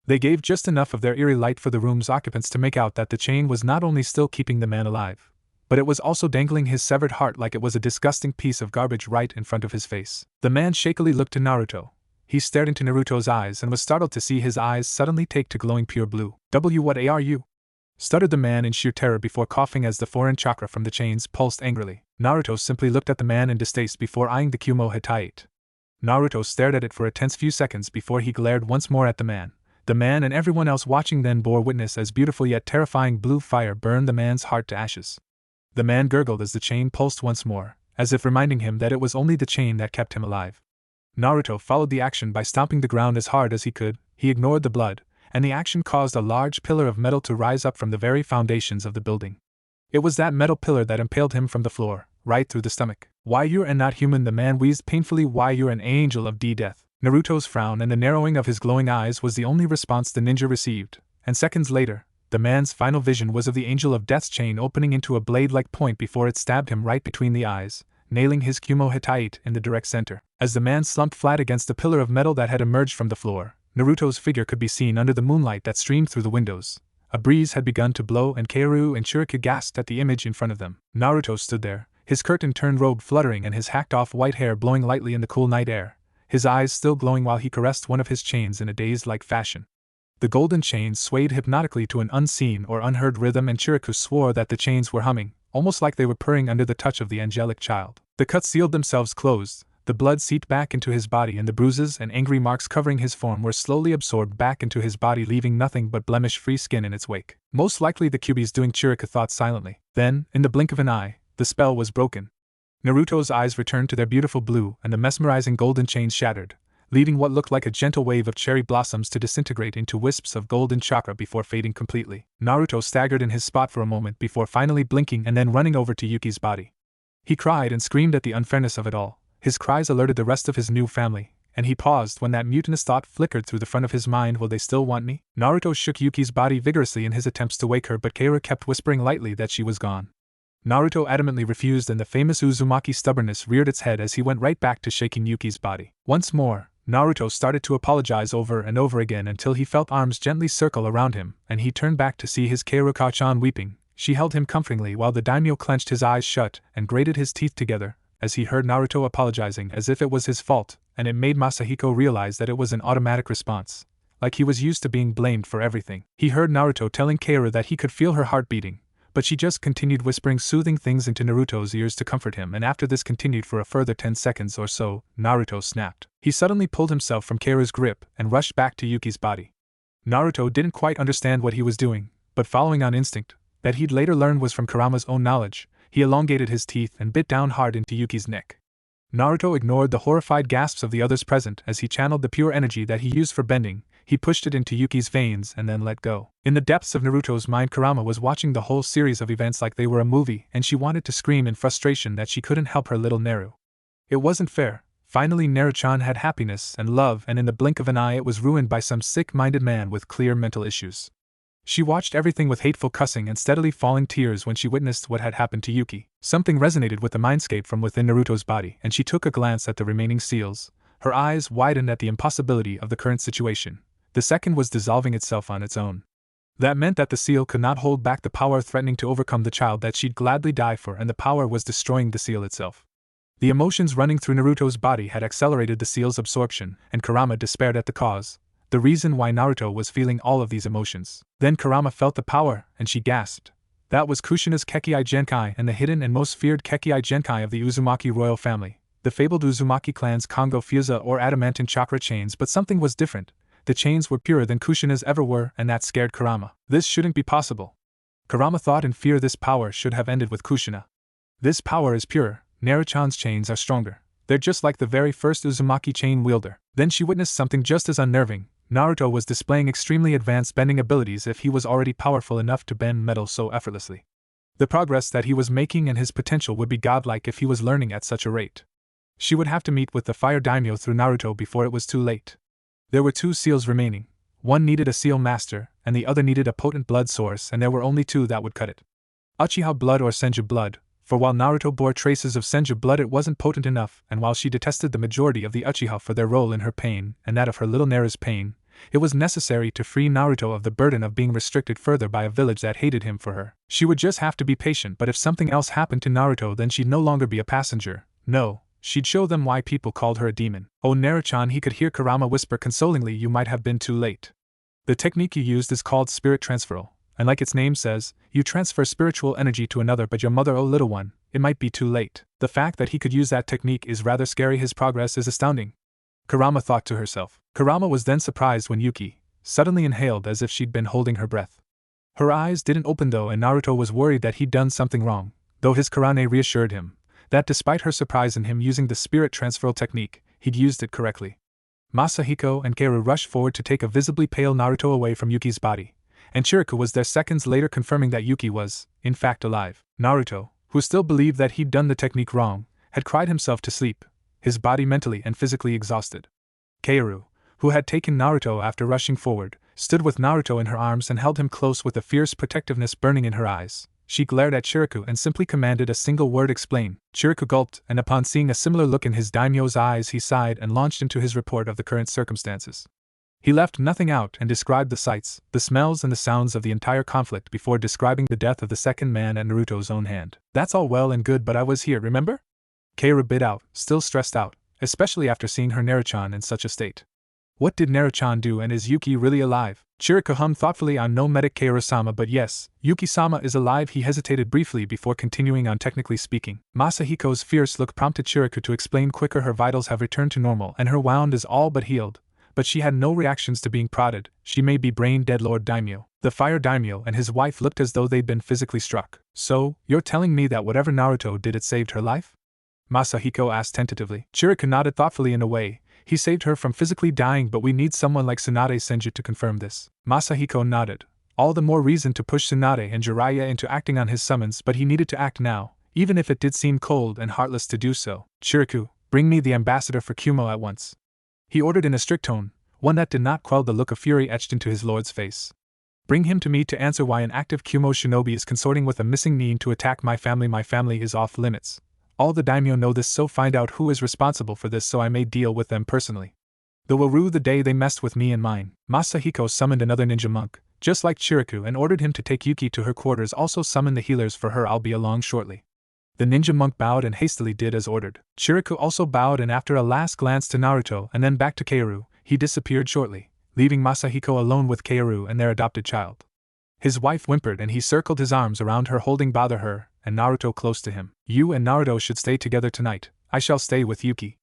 They gave just enough of their eerie light for the room's occupants to make out that the chain was not only still keeping the man alive, but it was also dangling his severed heart like it was a disgusting piece of garbage right in front of his face. The man shakily looked to Naruto. He stared into Naruto's eyes and was startled to see his eyes suddenly take to glowing pure blue. What are you? Stuttered the man in sheer terror before coughing as the foreign chakra from the chains pulsed angrily. Naruto simply looked at the man in distaste before eyeing the Kumo Hittite. Naruto stared at it for a tense few seconds before he glared once more at the man. The man and everyone else watching then bore witness as beautiful yet terrifying blue fire burned the man's heart to ashes. The man gurgled as the chain pulsed once more, as if reminding him that it was only the chain that kept him alive. Naruto followed the action by stomping the ground as hard as he could. He ignored the blood, and the action caused a large pillar of metal to rise up from the very foundations of the building. It was that metal pillar that impaled him from the floor, right through the stomach. Why you're and not human, the man wheezed painfully. Why you're an angel of death. Naruto's frown and the narrowing of his glowing eyes was the only response the ninja received, and seconds later, the man's final vision was of the angel of death's chain opening into a blade-like point before it stabbed him right between the eyes, nailing his Kumo Hittite in the direct center. As the man slumped flat against the pillar of metal that had emerged from the floor, Naruto's figure could be seen under the moonlight that streamed through the windows. A breeze had begun to blow and Keiru and Churika gasped at the image in front of them. Naruto stood there, his curtain-turned robe fluttering and his hacked-off white hair blowing lightly in the cool night air, his eyes still glowing while he caressed one of his chains in a dazed-like fashion. The golden chains swayed hypnotically to an unseen or unheard rhythm, and Chiriku swore that the chains were humming, almost like they were purring under the touch of the angelic child. The cuts sealed themselves closed, the blood seeped back into his body, and the bruises and angry marks covering his form were slowly absorbed back into his body, leaving nothing but blemish-free skin in its wake. Most likely the Kyuubi's doing, Chiriku thought silently. Then, in the blink of an eye, the spell was broken. Naruto's eyes returned to their beautiful blue, and the mesmerizing golden chains shattered, leaving what looked like a gentle wave of cherry blossoms to disintegrate into wisps of golden chakra before fading completely. Naruto staggered in his spot for a moment before finally blinking and then running over to Yuki's body. He cried and screamed at the unfairness of it all. His cries alerted the rest of his new family, and he paused when that mutinous thought flickered through the front of his mind. Will they still want me? Naruto shook Yuki's body vigorously in his attempts to wake her, but Keira kept whispering lightly that she was gone. Naruto adamantly refused, and the famous Uzumaki stubbornness reared its head as he went right back to shaking Yuki's body. Once more, Naruto started to apologize over and over again until he felt arms gently circle around him, and he turned back to see his Keiruka-chan weeping. She held him comfortingly while the daimyo clenched his eyes shut and grated his teeth together as he heard Naruto apologizing as if it was his fault, and it made Masahiko realize that it was an automatic response, like he was used to being blamed for everything. He heard Naruto telling Keiru that he could feel her heart beating, but she just continued whispering soothing things into Naruto's ears to comfort him, and after this continued for a further 10 seconds or so, Naruto snapped. He suddenly pulled himself from Keiru's grip and rushed back to Yuki's body. Naruto didn't quite understand what he was doing, but following on instinct, that he'd later learned was from Kurama's own knowledge, he elongated his teeth and bit down hard into Yuki's neck. Naruto ignored the horrified gasps of the others present as he channeled the pure energy that he used for bending. He pushed it into Yuki's veins and then let go. In the depths of Naruto's mind, Kurama was watching the whole series of events like they were a movie, and she wanted to scream in frustration that she couldn't help her little Naru. It wasn't fair. Finally, Naru-chan had happiness and love, and in the blink of an eye it was ruined by some sick-minded man with clear mental issues. She watched everything with hateful cussing and steadily falling tears when she witnessed what had happened to Yuki. Something resonated with the mindscape from within Naruto's body, and she took a glance at the remaining seals. Her eyes widened at the impossibility of the current situation. The second was dissolving itself on its own. That meant that the seal could not hold back the power threatening to overcome the child that she'd gladly die for, and the power was destroying the seal itself. The emotions running through Naruto's body had accelerated the seal's absorption, and Kurama despaired at the cause, the reason why Naruto was feeling all of these emotions. Then Kurama felt the power, and she gasped. That was Kushina's Kekkai Genkai, and the hidden and most feared Kekkai Genkai of the Uzumaki royal family, the fabled Uzumaki clan's Kongo Fusa or adamantine chakra chains. But something was different. The chains were purer than Kushina's ever were, and that scared Kurama. This shouldn't be possible. Kurama thought in fear. This power should have ended with Kushina. This power is pure. Naru-chan's chains are stronger. They're just like the very first Uzumaki chain wielder. Then she witnessed something just as unnerving. Naruto was displaying extremely advanced bending abilities if he was already powerful enough to bend metal so effortlessly. The progress that he was making and his potential would be godlike if he was learning at such a rate. She would have to meet with the fire daimyo through Naruto before it was too late. There were 2 seals remaining. One needed a seal master, and the other needed a potent blood source, and there were only 2 that would cut it. Uchiha blood or Senju blood, for while Naruto bore traces of Senju blood it wasn't potent enough, and while she detested the majority of the Uchiha for their role in her pain, and that of her little Naru's pain, it was necessary to free Naruto of the burden of being restricted further by a village that hated him for her. She would just have to be patient, but if something else happened to Naruto then she'd no longer be a passenger. No, she'd show them why people called her a demon. Oh Naru-chan, he could hear Kurama whisper consolingly, you might have been too late. The technique you used is called spirit transferal, and like its name says, you transfer spiritual energy to another, but your mother, oh little one, it might be too late. The fact that he could use that technique is rather scary. His progress is astounding, Kurama thought to herself. Kurama was then surprised when Yuki suddenly inhaled as if she'd been holding her breath. Her eyes didn't open though, and Naruto was worried that he'd done something wrong, though his Karane reassured him that despite her surprise in him using the spirit transferal technique, he'd used it correctly. Masahiko and Kaoru rushed forward to take a visibly pale Naruto away from Yuki's body, and Chiriku was there seconds later confirming that Yuki was, in fact, alive. Naruto, who still believed that he'd done the technique wrong, had cried himself to sleep, his body mentally and physically exhausted. Kaoru, who had taken Naruto after rushing forward, stood with Naruto in her arms and held him close with a fierce protectiveness burning in her eyes. She glared at Chiriku and simply commanded a single word: explain. Chiriku gulped, and upon seeing a similar look in his daimyo's eyes he sighed and launched into his report of the current circumstances. He left nothing out and described the sights, the smells and the sounds of the entire conflict before describing the death of the second man at Naruto's own hand. That's all well and good, but I was here, remember? Kaoru bit out, still stressed out, especially after seeing her Naruto in such a state. What did Naruto do, and is Yuki really alive? Chiriku hummed thoughtfully on no medic Kaoru-sama, but yes, Yuki-sama is alive. He hesitated briefly before continuing on. Technically speaking, Masahiko's fierce look prompted Chiriku to explain quicker. Her vitals have returned to normal and her wound is all but healed, but she had no reactions to being prodded. She may be brain dead. Lord Daimyo, the fire daimyo, and his wife looked as though they'd been physically struck. So, you're telling me that whatever Naruto did, it saved her life? Masahiko asked tentatively. Chiriku nodded thoughtfully. In a way, he saved her from physically dying, but we need someone like Tsunade Senju to confirm this. Masahiko nodded. All the more reason to push Tsunade and Jiraiya into acting on his summons, but he needed to act now, even if it did seem cold and heartless to do so. Chiriku, bring me the ambassador for Kumo at once, he ordered in a strict tone, one that did not quell the look of fury etched into his lord's face. Bring him to me to answer why an active Kumo shinobi is consorting with a missing nin to attack my family. My family is off limits. All the daimyo know this, so find out who is responsible for this so I may deal with them personally. They will rue the day they messed with me and mine. Masahiko summoned another ninja monk, just like Chiriku, and ordered him to take Yuki to her quarters. Also summon the healers for her. I'll be along shortly. The ninja monk bowed and hastily did as ordered. Chiriku also bowed, and after a last glance to Naruto and then back to Kaoru, he disappeared shortly, leaving Masahiko alone with Kaoru and their adopted child. His wife whimpered and he circled his arms around her, holding bother her and Naruto close to him. You and Naruto should stay together tonight. I shall stay with Yuki.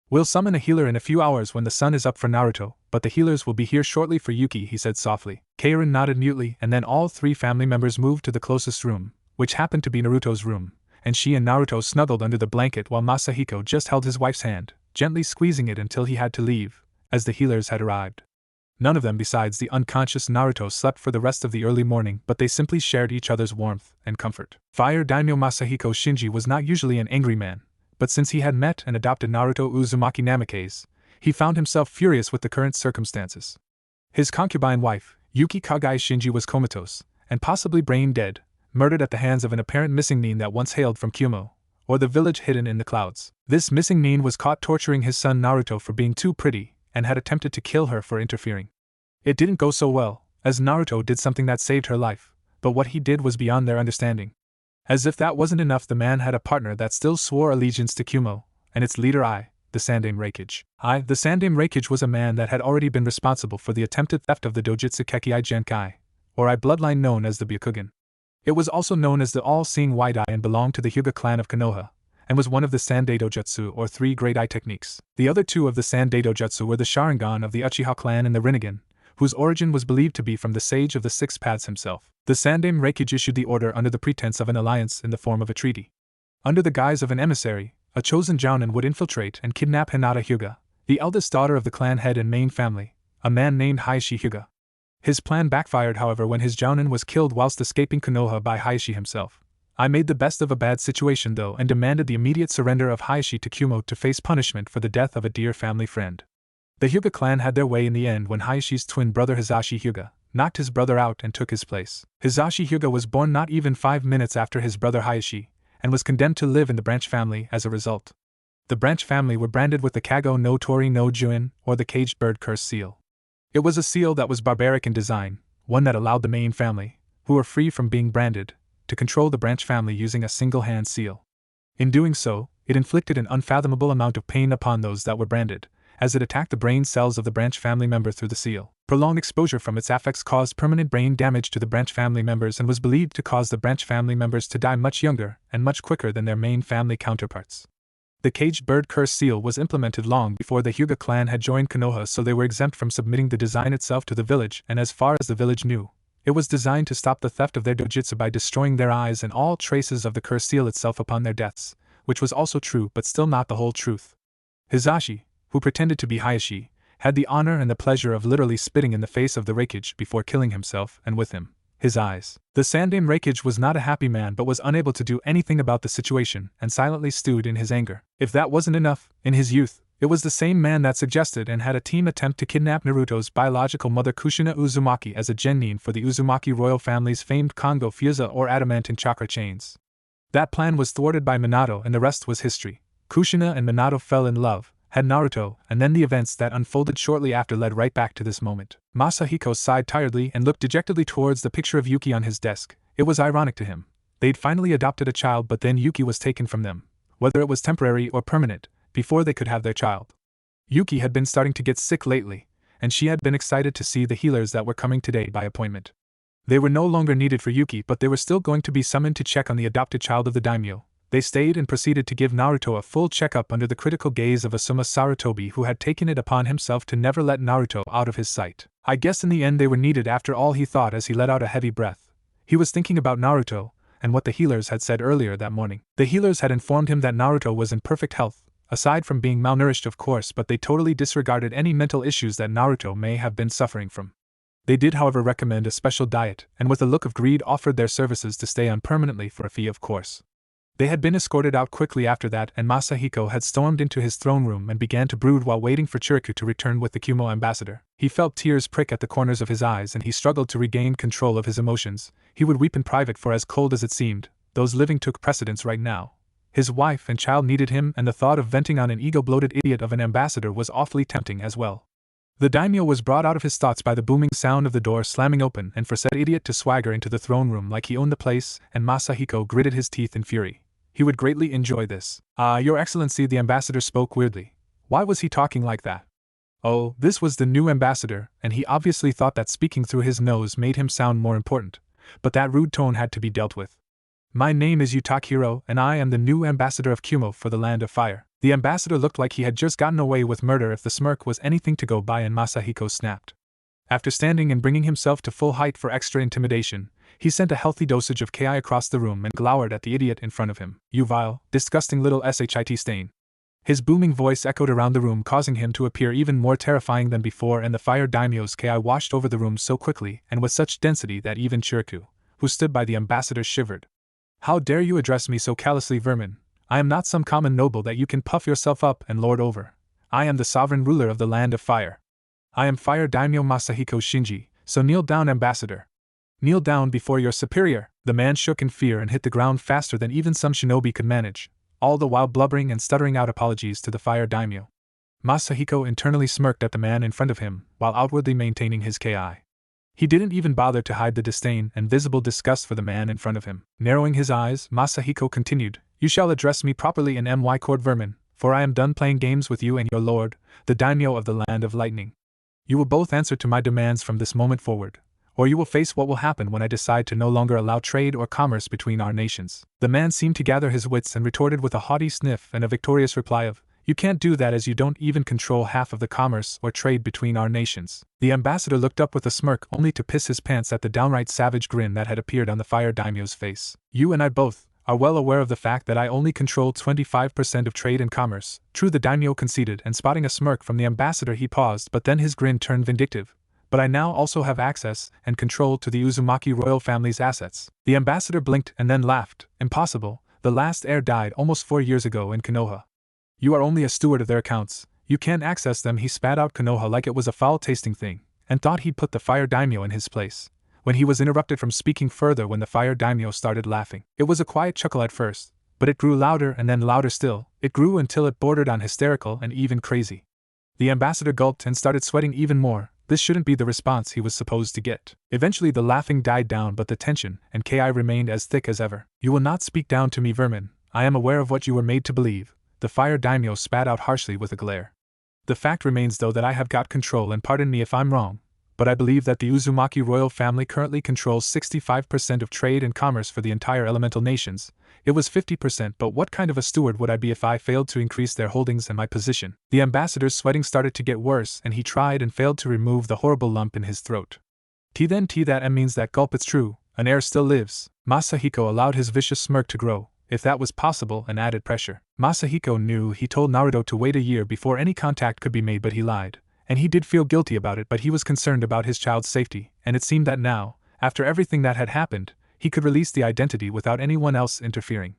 We'll summon a healer in a few hours when the sun is up for Naruto, but the healers will be here shortly for Yuki, he said softly. Kaoru nodded mutely, and then all three family members moved to the closest room, which happened to be Naruto's room, and she and Naruto snuggled under the blanket while Masahiko just held his wife's hand, gently squeezing it until he had to leave, as the healers had arrived. None of them besides the unconscious Naruto slept for the rest of the early morning, but they simply shared each other's warmth and comfort. Fire Daimyo Masahiko Shinji was not usually an angry man, but since he had met and adopted Naruto Uzumaki Namikaze, he found himself furious with the current circumstances. His concubine wife, Yuki Kagai Shinji, was comatose, and possibly brain dead, murdered at the hands of an apparent missing nin that once hailed from Kumo, or the village hidden in the clouds. This missing nin was caught torturing his son Naruto for being too pretty, and had attempted to kill her for interfering. It didn't go so well, as Naruto did something that saved her life, but what he did was beyond their understanding. As if that wasn't enough, the man had a partner that still swore allegiance to Kumo, and its leader the Sandaime Reikage. The Sandaime Reikage was a man that had already been responsible for the attempted theft of the Dojutsu Kekkai Genkai, or bloodline known as the Byakugan. It was also known as the All-Seeing White Eye and belonged to the Hyuga clan of Konoha, and was one of the Sandai Dojutsu, or three great eye techniques. The other two of the Sandai Dojutsu were the Sharingan of the Uchiha clan and the Rinnegan, whose origin was believed to be from the Sage of the Six Paths himself. The Sandaime Reikage issued the order under the pretense of an alliance in the form of a treaty. Under the guise of an emissary, a chosen jounin would infiltrate and kidnap Hinata Hyuga, the eldest daughter of the clan head and main family, a man named Hayashi Hyuga. His plan backfired, however, when his jounin was killed whilst escaping Konoha by Hayashi himself. I made the best of a bad situation though and demanded the immediate surrender of Hayashi to Kumo to face punishment for the death of a dear family friend. The Hyuga clan had their way in the end when Hayashi's twin brother Hisashi Hyuga knocked his brother out and took his place. Hisashi Hyuga was born not even 5 minutes after his brother Hayashi, and was condemned to live in the branch family as a result. The branch family were branded with the Kago no Tori no Juin, or the Caged Bird Curse seal. It was a seal that was barbaric in design, one that allowed the main family, who were free from being branded, to control the branch family using a single-hand seal. In doing so, it inflicted an unfathomable amount of pain upon those that were branded, as it attacked the brain cells of the branch family member through the seal. Prolonged exposure from its affects caused permanent brain damage to the branch family members and was believed to cause the branch family members to die much younger and much quicker than their main family counterparts. The Caged Bird Curse seal was implemented long before the Hyuga clan had joined Konoha, so they were exempt from submitting the design itself to the village, and as far as the village knew, it was designed to stop the theft of their dojutsu by destroying their eyes and all traces of the curse seal itself upon their deaths, which was also true but still not the whole truth. Hisashi, who pretended to be Hayashi, had the honor and the pleasure of literally spitting in the face of the Raikage before killing himself and with him, his eyes. The Sandaime Raikage was not a happy man but was unable to do anything about the situation and silently stewed in his anger. If that wasn't enough, in his youth, it was the same man that suggested and had a team attempt to kidnap Naruto's biological mother Kushina Uzumaki as a genin for the Uzumaki royal family's famed Kongo Fusha or adamantine chakra chains. That plan was thwarted by Minato and the rest was history. Kushina and Minato fell in love, had Naruto, and then the events that unfolded shortly after led right back to this moment. Masahiko sighed tiredly and looked dejectedly towards the picture of Yuki on his desk. It was ironic to him. They'd finally adopted a child but then Yuki was taken from them, whether it was temporary or permanent, before they could have their child. Yuki had been starting to get sick lately, and she had been excited to see the healers that were coming today by appointment. They were no longer needed for Yuki but they were still going to be summoned to check on the adopted child of the daimyo. They stayed and proceeded to give Naruto a full checkup under the critical gaze of Asuma Sarutobi, who had taken it upon himself to never let Naruto out of his sight. I guess in the end they were needed after all, he thought as he let out a heavy breath. He was thinking about Naruto, and what the healers had said earlier that morning. The healers had informed him that Naruto was in perfect health, aside from being malnourished of course, but they totally disregarded any mental issues that Naruto may have been suffering from. They did however recommend a special diet, and with a look of greed offered their services to stay on permanently for a fee of course. They had been escorted out quickly after that and Masahiko had stormed into his throne room and began to brood while waiting for Chiriku to return with the Kumo ambassador. He felt tears prick at the corners of his eyes and he struggled to regain control of his emotions. He would weep in private for as cold as it seemed, those living took precedence right now. His wife and child needed him and the thought of venting on an ego-bloated idiot of an ambassador was awfully tempting as well. The daimyo was brought out of his thoughts by the booming sound of the door slamming open and for said idiot to swagger into the throne room like he owned the place, and Masahiko gritted his teeth in fury. He would greatly enjoy this. Your Excellency, the ambassador spoke weirdly. Why was he talking like that? Oh, this was the new ambassador, and he obviously thought that speaking through his nose made him sound more important, but that rude tone had to be dealt with. My name is Yutakiro, and I am the new ambassador of Kumo for the Land of Fire. The ambassador looked like he had just gotten away with murder if the smirk was anything to go by, and Masahiko snapped. After standing and bringing himself to full height for extra intimidation, he sent a healthy dosage of Ki across the room and glowered at the idiot in front of him. You vile, disgusting little shit stain. His booming voice echoed around the room, causing him to appear even more terrifying than before, and the fire daimyo's Ki washed over the room so quickly and with such density that even Chiriku, who stood by the ambassador, shivered. How dare you address me so callously, vermin? I am not some common noble that you can puff yourself up and lord over. I am the sovereign ruler of the Land of Fire. I am Fire Daimyo Masahiko Shinji, so kneel down, ambassador. Kneel down before your superior. The man shook in fear and hit the ground faster than even some shinobi could manage, all the while blubbering and stuttering out apologies to the fire daimyo. Masahiko internally smirked at the man in front of him, while outwardly maintaining his Ki. He didn't even bother to hide the disdain and visible disgust for the man in front of him. Narrowing his eyes, Masahiko continued, You shall address me properly in my court, vermin, for I am done playing games with you and your lord, the daimyo of the Land of Lightning. You will both answer to my demands from this moment forward, or you will face what will happen when I decide to no longer allow trade or commerce between our nations. The man seemed to gather his wits and retorted with a haughty sniff and a victorious reply of, You can't do that, as you don't even control half of the commerce or trade between our nations. The ambassador looked up with a smirk only to piss his pants at the downright savage grin that had appeared on the fire daimyo's face. You and I both are well aware of the fact that I only control 25% of trade and commerce. True, the daimyo conceded, and spotting a smirk from the ambassador he paused, but then his grin turned vindictive. But I now also have access and control to the Uzumaki royal family's assets. The ambassador blinked and then laughed. Impossible, the last heir died almost 4 years ago in Konoha. You are only a steward of their accounts, you can't access them. He spat out Konoha like it was a foul-tasting thing, and thought he'd put the fire daimyo in his place, when he was interrupted from speaking further when the fire daimyo started laughing. It was a quiet chuckle at first, but it grew louder and then louder still. It grew until it bordered on hysterical and even crazy. The ambassador gulped and started sweating even more. This shouldn't be the response he was supposed to get. Eventually the laughing died down, but the tension and Ki remained as thick as ever. You will not speak down to me, vermin. I am aware of what you were made to believe. The fire daimyo spat out harshly with a glare. The fact remains, though, that I have got control, and pardon me if I'm wrong, but I believe that the Uzumaki royal family currently controls 65% of trade and commerce for the entire elemental nations. It was 50%, but what kind of a steward would I be if I failed to increase their holdings and my position? The ambassador's sweating started to get worse, and he tried and failed to remove the horrible lump in his throat. That means that gulp, it's true, an heir still lives. Masahiko allowed his vicious smirk to grow, if that was possible, an added pressure. Masahiko knew he told Naruto to wait a year before any contact could be made, but he lied, and he did feel guilty about it, but he was concerned about his child's safety, and it seemed that now, after everything that had happened, he could release the identity without anyone else interfering.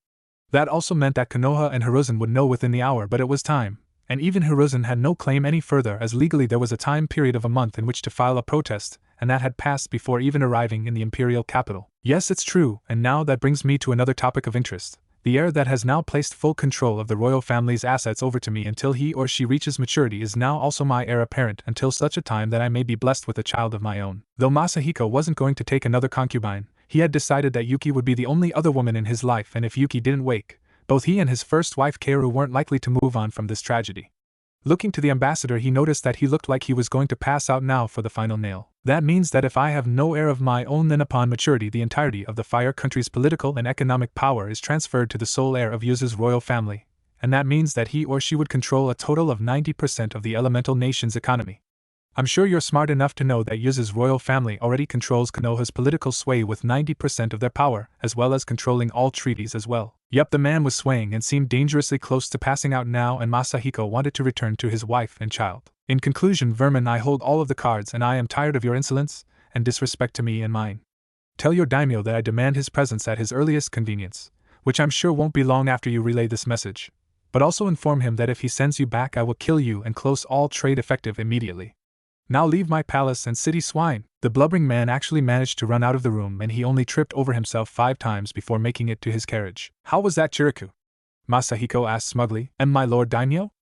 That also meant that Konoha and Hiruzen would know within the hour, but it was time, and even Hiruzen had no claim any further, as legally there was a time period of a month in which to file a protest, and that had passed before even arriving in the imperial capital. Yes, it's true, and now that brings me to another topic of interest. The heir that has now placed full control of the royal family's assets over to me until he or she reaches maturity is now also my heir apparent until such a time that I may be blessed with a child of my own. Though Masahiko wasn't going to take another concubine, he had decided that Yuki would be the only other woman in his life, and if Yuki didn't wake, both he and his first wife Kaoru weren't likely to move on from this tragedy. Looking to the ambassador, he noticed that he looked like he was going to pass out now for the final nail. That means that if I have no heir of my own, then upon maturity the entirety of the Fire Country's political and economic power is transferred to the sole heir of Yuzu's royal family, and that means that he or she would control a total of 90% of the elemental nation's economy. I'm sure you're smart enough to know that Yuzu's royal family already controls Konoha's political sway with 90% of their power, as well as controlling all treaties as well. Yup, the man was swaying and seemed dangerously close to passing out now, and Masahiko wanted to return to his wife and child. In conclusion, vermin, I hold all of the cards, and I am tired of your insolence and disrespect to me and mine. Tell your daimyo that I demand his presence at his earliest convenience, which I'm sure won't be long after you relay this message. But also inform him that if he sends you back, I will kill you and close all trade effective immediately. Now leave my palace and city, swine. The blubbering man actually managed to run out of the room, and he only tripped over himself 5 times before making it to his carriage. How was that, Chiriku? Masahiko asked smugly. And my lord daimyo?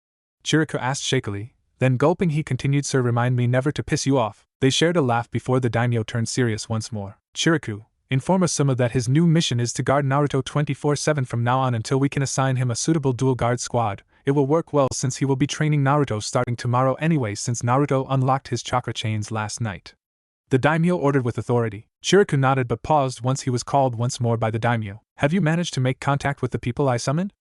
Chiriku asked shakily. Then gulping he continued, sir, remind me never to piss you off. They shared a laugh before the daimyo turned serious once more. Chiriku, inform Asuma that his new mission is to guard Naruto 24/7 from now on until we can assign him a suitable dual guard squad. It will work well since he will be training Naruto starting tomorrow anyway, since Naruto unlocked his chakra chains last night. The daimyo ordered with authority. Chiriku nodded but paused once he was called once more by the daimyo. Have you managed to make contact with the people I summoned?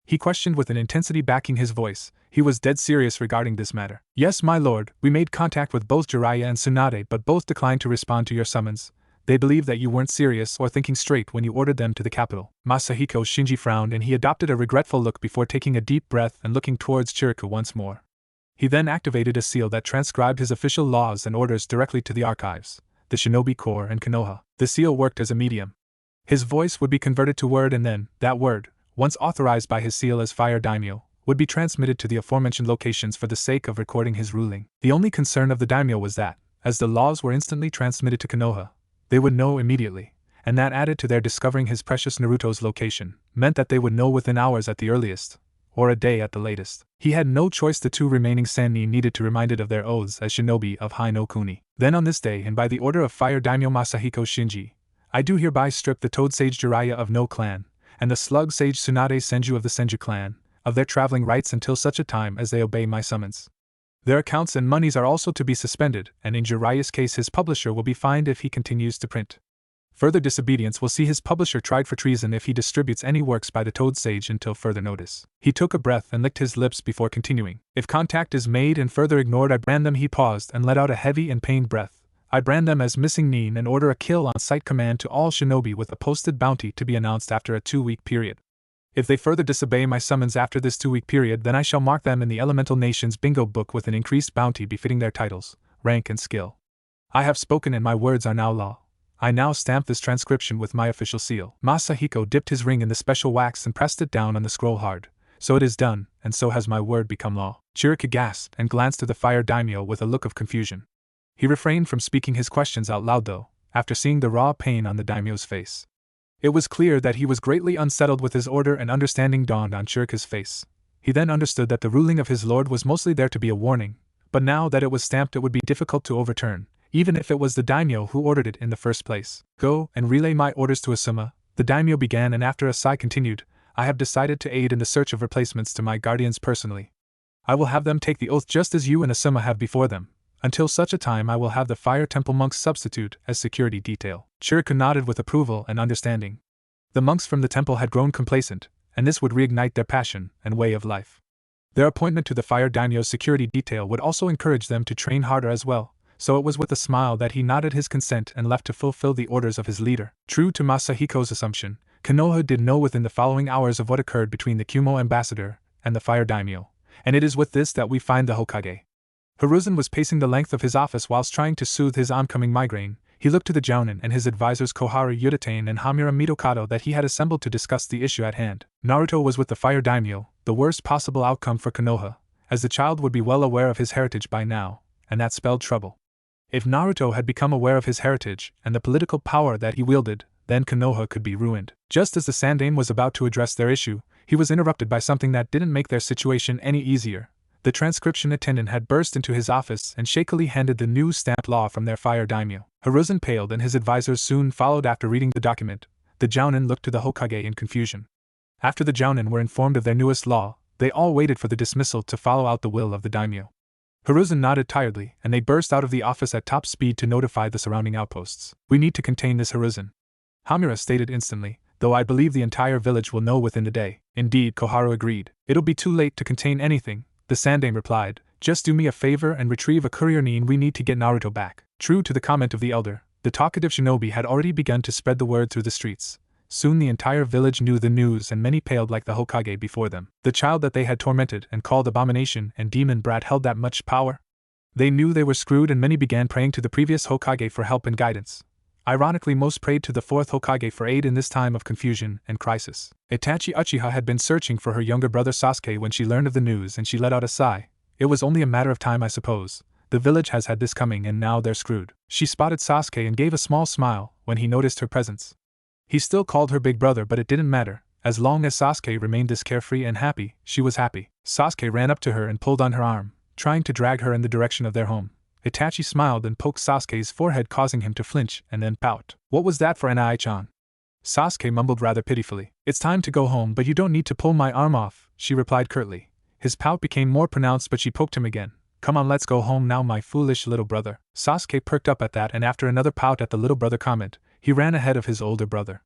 He questioned with an intensity backing his voice. He was dead serious regarding this matter. Yes, my lord, we made contact with both Jiraiya and Tsunade, but both declined to respond to your summons. They believed that you weren't serious or thinking straight when you ordered them to the capital. Masahiko Shinji frowned, and he adopted a regretful look before taking a deep breath and looking towards Chiriku once more. He then activated a seal that transcribed his official laws and orders directly to the archives, the Shinobi Corps, and Konoha. The seal worked as a medium. His voice would be converted to word, and then, that word, once authorized by his seal as Fire Daimyo, would be transmitted to the aforementioned locations for the sake of recording his ruling. The only concern of the daimyo was that, as the laws were instantly transmitted to Konoha, they would know immediately, and that added to their discovering his precious Naruto's location, meant that they would know within hours at the earliest, or a day at the latest. He had no choice. The 2 remaining Sannin needed to remind it of their oaths as shinobi of Hai no Kuni. Then on this day, and by the order of Fire Daimyo Masahiko Shinji, I do hereby strip the Toad Sage Jiraiya of no clan, and the Slug Sage Tsunade Senju of the Senju clan, of their traveling rights until such a time as they obey my summons. Their accounts and monies are also to be suspended, and in Jiraiya's case his publisher will be fined if he continues to print. Further disobedience will see his publisher tried for treason if he distributes any works by the Toad Sage until further notice. He took a breath and licked his lips before continuing. If contact is made and further ignored, I brand them. He paused and let out a heavy and pained breath. I brand them as missing Nin and order a kill on sight command to all shinobi with a posted bounty to be announced after a 2-week period. If they further disobey my summons after this 2-week period, then I shall mark them in the Elemental Nations bingo book with an increased bounty befitting their titles, rank, and skill. I have spoken, and my words are now law. I now stamp this transcription with my official seal. Masahiko dipped his ring in the special wax and pressed it down on the scroll hard. So it is done, and so has my word become law. Chiriku gasped and glanced to the Fire Daimyo with a look of confusion. He refrained from speaking his questions out loud though, after seeing the raw pain on the daimyo's face. It was clear that he was greatly unsettled with his order, and understanding dawned on Chiriku's face. He then understood that the ruling of his lord was mostly there to be a warning, but now that it was stamped it would be difficult to overturn, even if it was the daimyo who ordered it in the first place. Go and relay my orders to Asuma, the daimyo began, and after a sigh continued, I have decided to aid in the search of replacements to my guardians personally. I will have them take the oath just as you and Asuma have before them. Until such a time I will have the Fire Temple monks substitute as security detail. Chiriku nodded with approval and understanding. The monks from the temple had grown complacent, and this would reignite their passion and way of life. Their appointment to the Fire Daimyo's security detail would also encourage them to train harder as well, so it was with a smile that he nodded his consent and left to fulfill the orders of his leader. True to Masahiko's assumption, Konoha did know within the following hours of what occurred between the Kumo ambassador and the Fire Daimyo, and it is with this that we find the Hokage. Hiruzen was pacing the length of his office whilst trying to soothe his oncoming migraine. He looked to the Jounin and his advisors Koharu Yutane and Hamura Mitokado that he had assembled to discuss the issue at hand. Naruto was with the Fire Daimyo, the worst possible outcome for Konoha, as the child would be well aware of his heritage by now, and that spelled trouble. If Naruto had become aware of his heritage and the political power that he wielded, then Konoha could be ruined. Just as the Sandaime was about to address their issue, he was interrupted by something that didn't make their situation any easier. The transcription attendant had burst into his office and shakily handed the new stamped law from their Fire Daimyo. Hiruzen paled and his advisors soon followed after reading the document. The Jounin looked to the Hokage in confusion. After the Jounin were informed of their newest law, they all waited for the dismissal to follow out the will of the daimyo. Hiruzen nodded tiredly, and they burst out of the office at top speed to notify the surrounding outposts. We need to contain this Hiruzen, Hamura stated instantly, though I believe the entire village will know within the day. Indeed, Koharu agreed. It'll be too late to contain anything, the Sandaime replied. Just do me a favor and retrieve a courier Nin. We need to get Naruto back. True to the comment of the elder, the talkative shinobi had already begun to spread the word through the streets. Soon the entire village knew the news and many paled like the Hokage before them. The child that they had tormented and called abomination and demon brat held that much power? They knew they were screwed and many began praying to the previous Hokage for help and guidance. Ironically, most prayed to the fourth Hokage for aid in this time of confusion and crisis. Itachi Uchiha had been searching for her younger brother Sasuke when she learned of the news and she let out a sigh. It was only a matter of time, I suppose. The village has had this coming and now they're screwed. She spotted Sasuke and gave a small smile when he noticed her presence. He still called her big brother, but it didn't matter. As long as Sasuke remained this carefree and happy, she was happy. Sasuke ran up to her and pulled on her arm, trying to drag her in the direction of their home. Itachi smiled and poked Sasuke's forehead, causing him to flinch and then pout. What was that for, Nai-chan? Sasuke mumbled rather pitifully. It's time to go home, but you don't need to pull my arm off, she replied curtly. His pout became more pronounced, but she poked him again. Come on, let's go home now, my foolish little brother. Sasuke perked up at that, and after another pout at the little brother comment, he ran ahead of his older brother.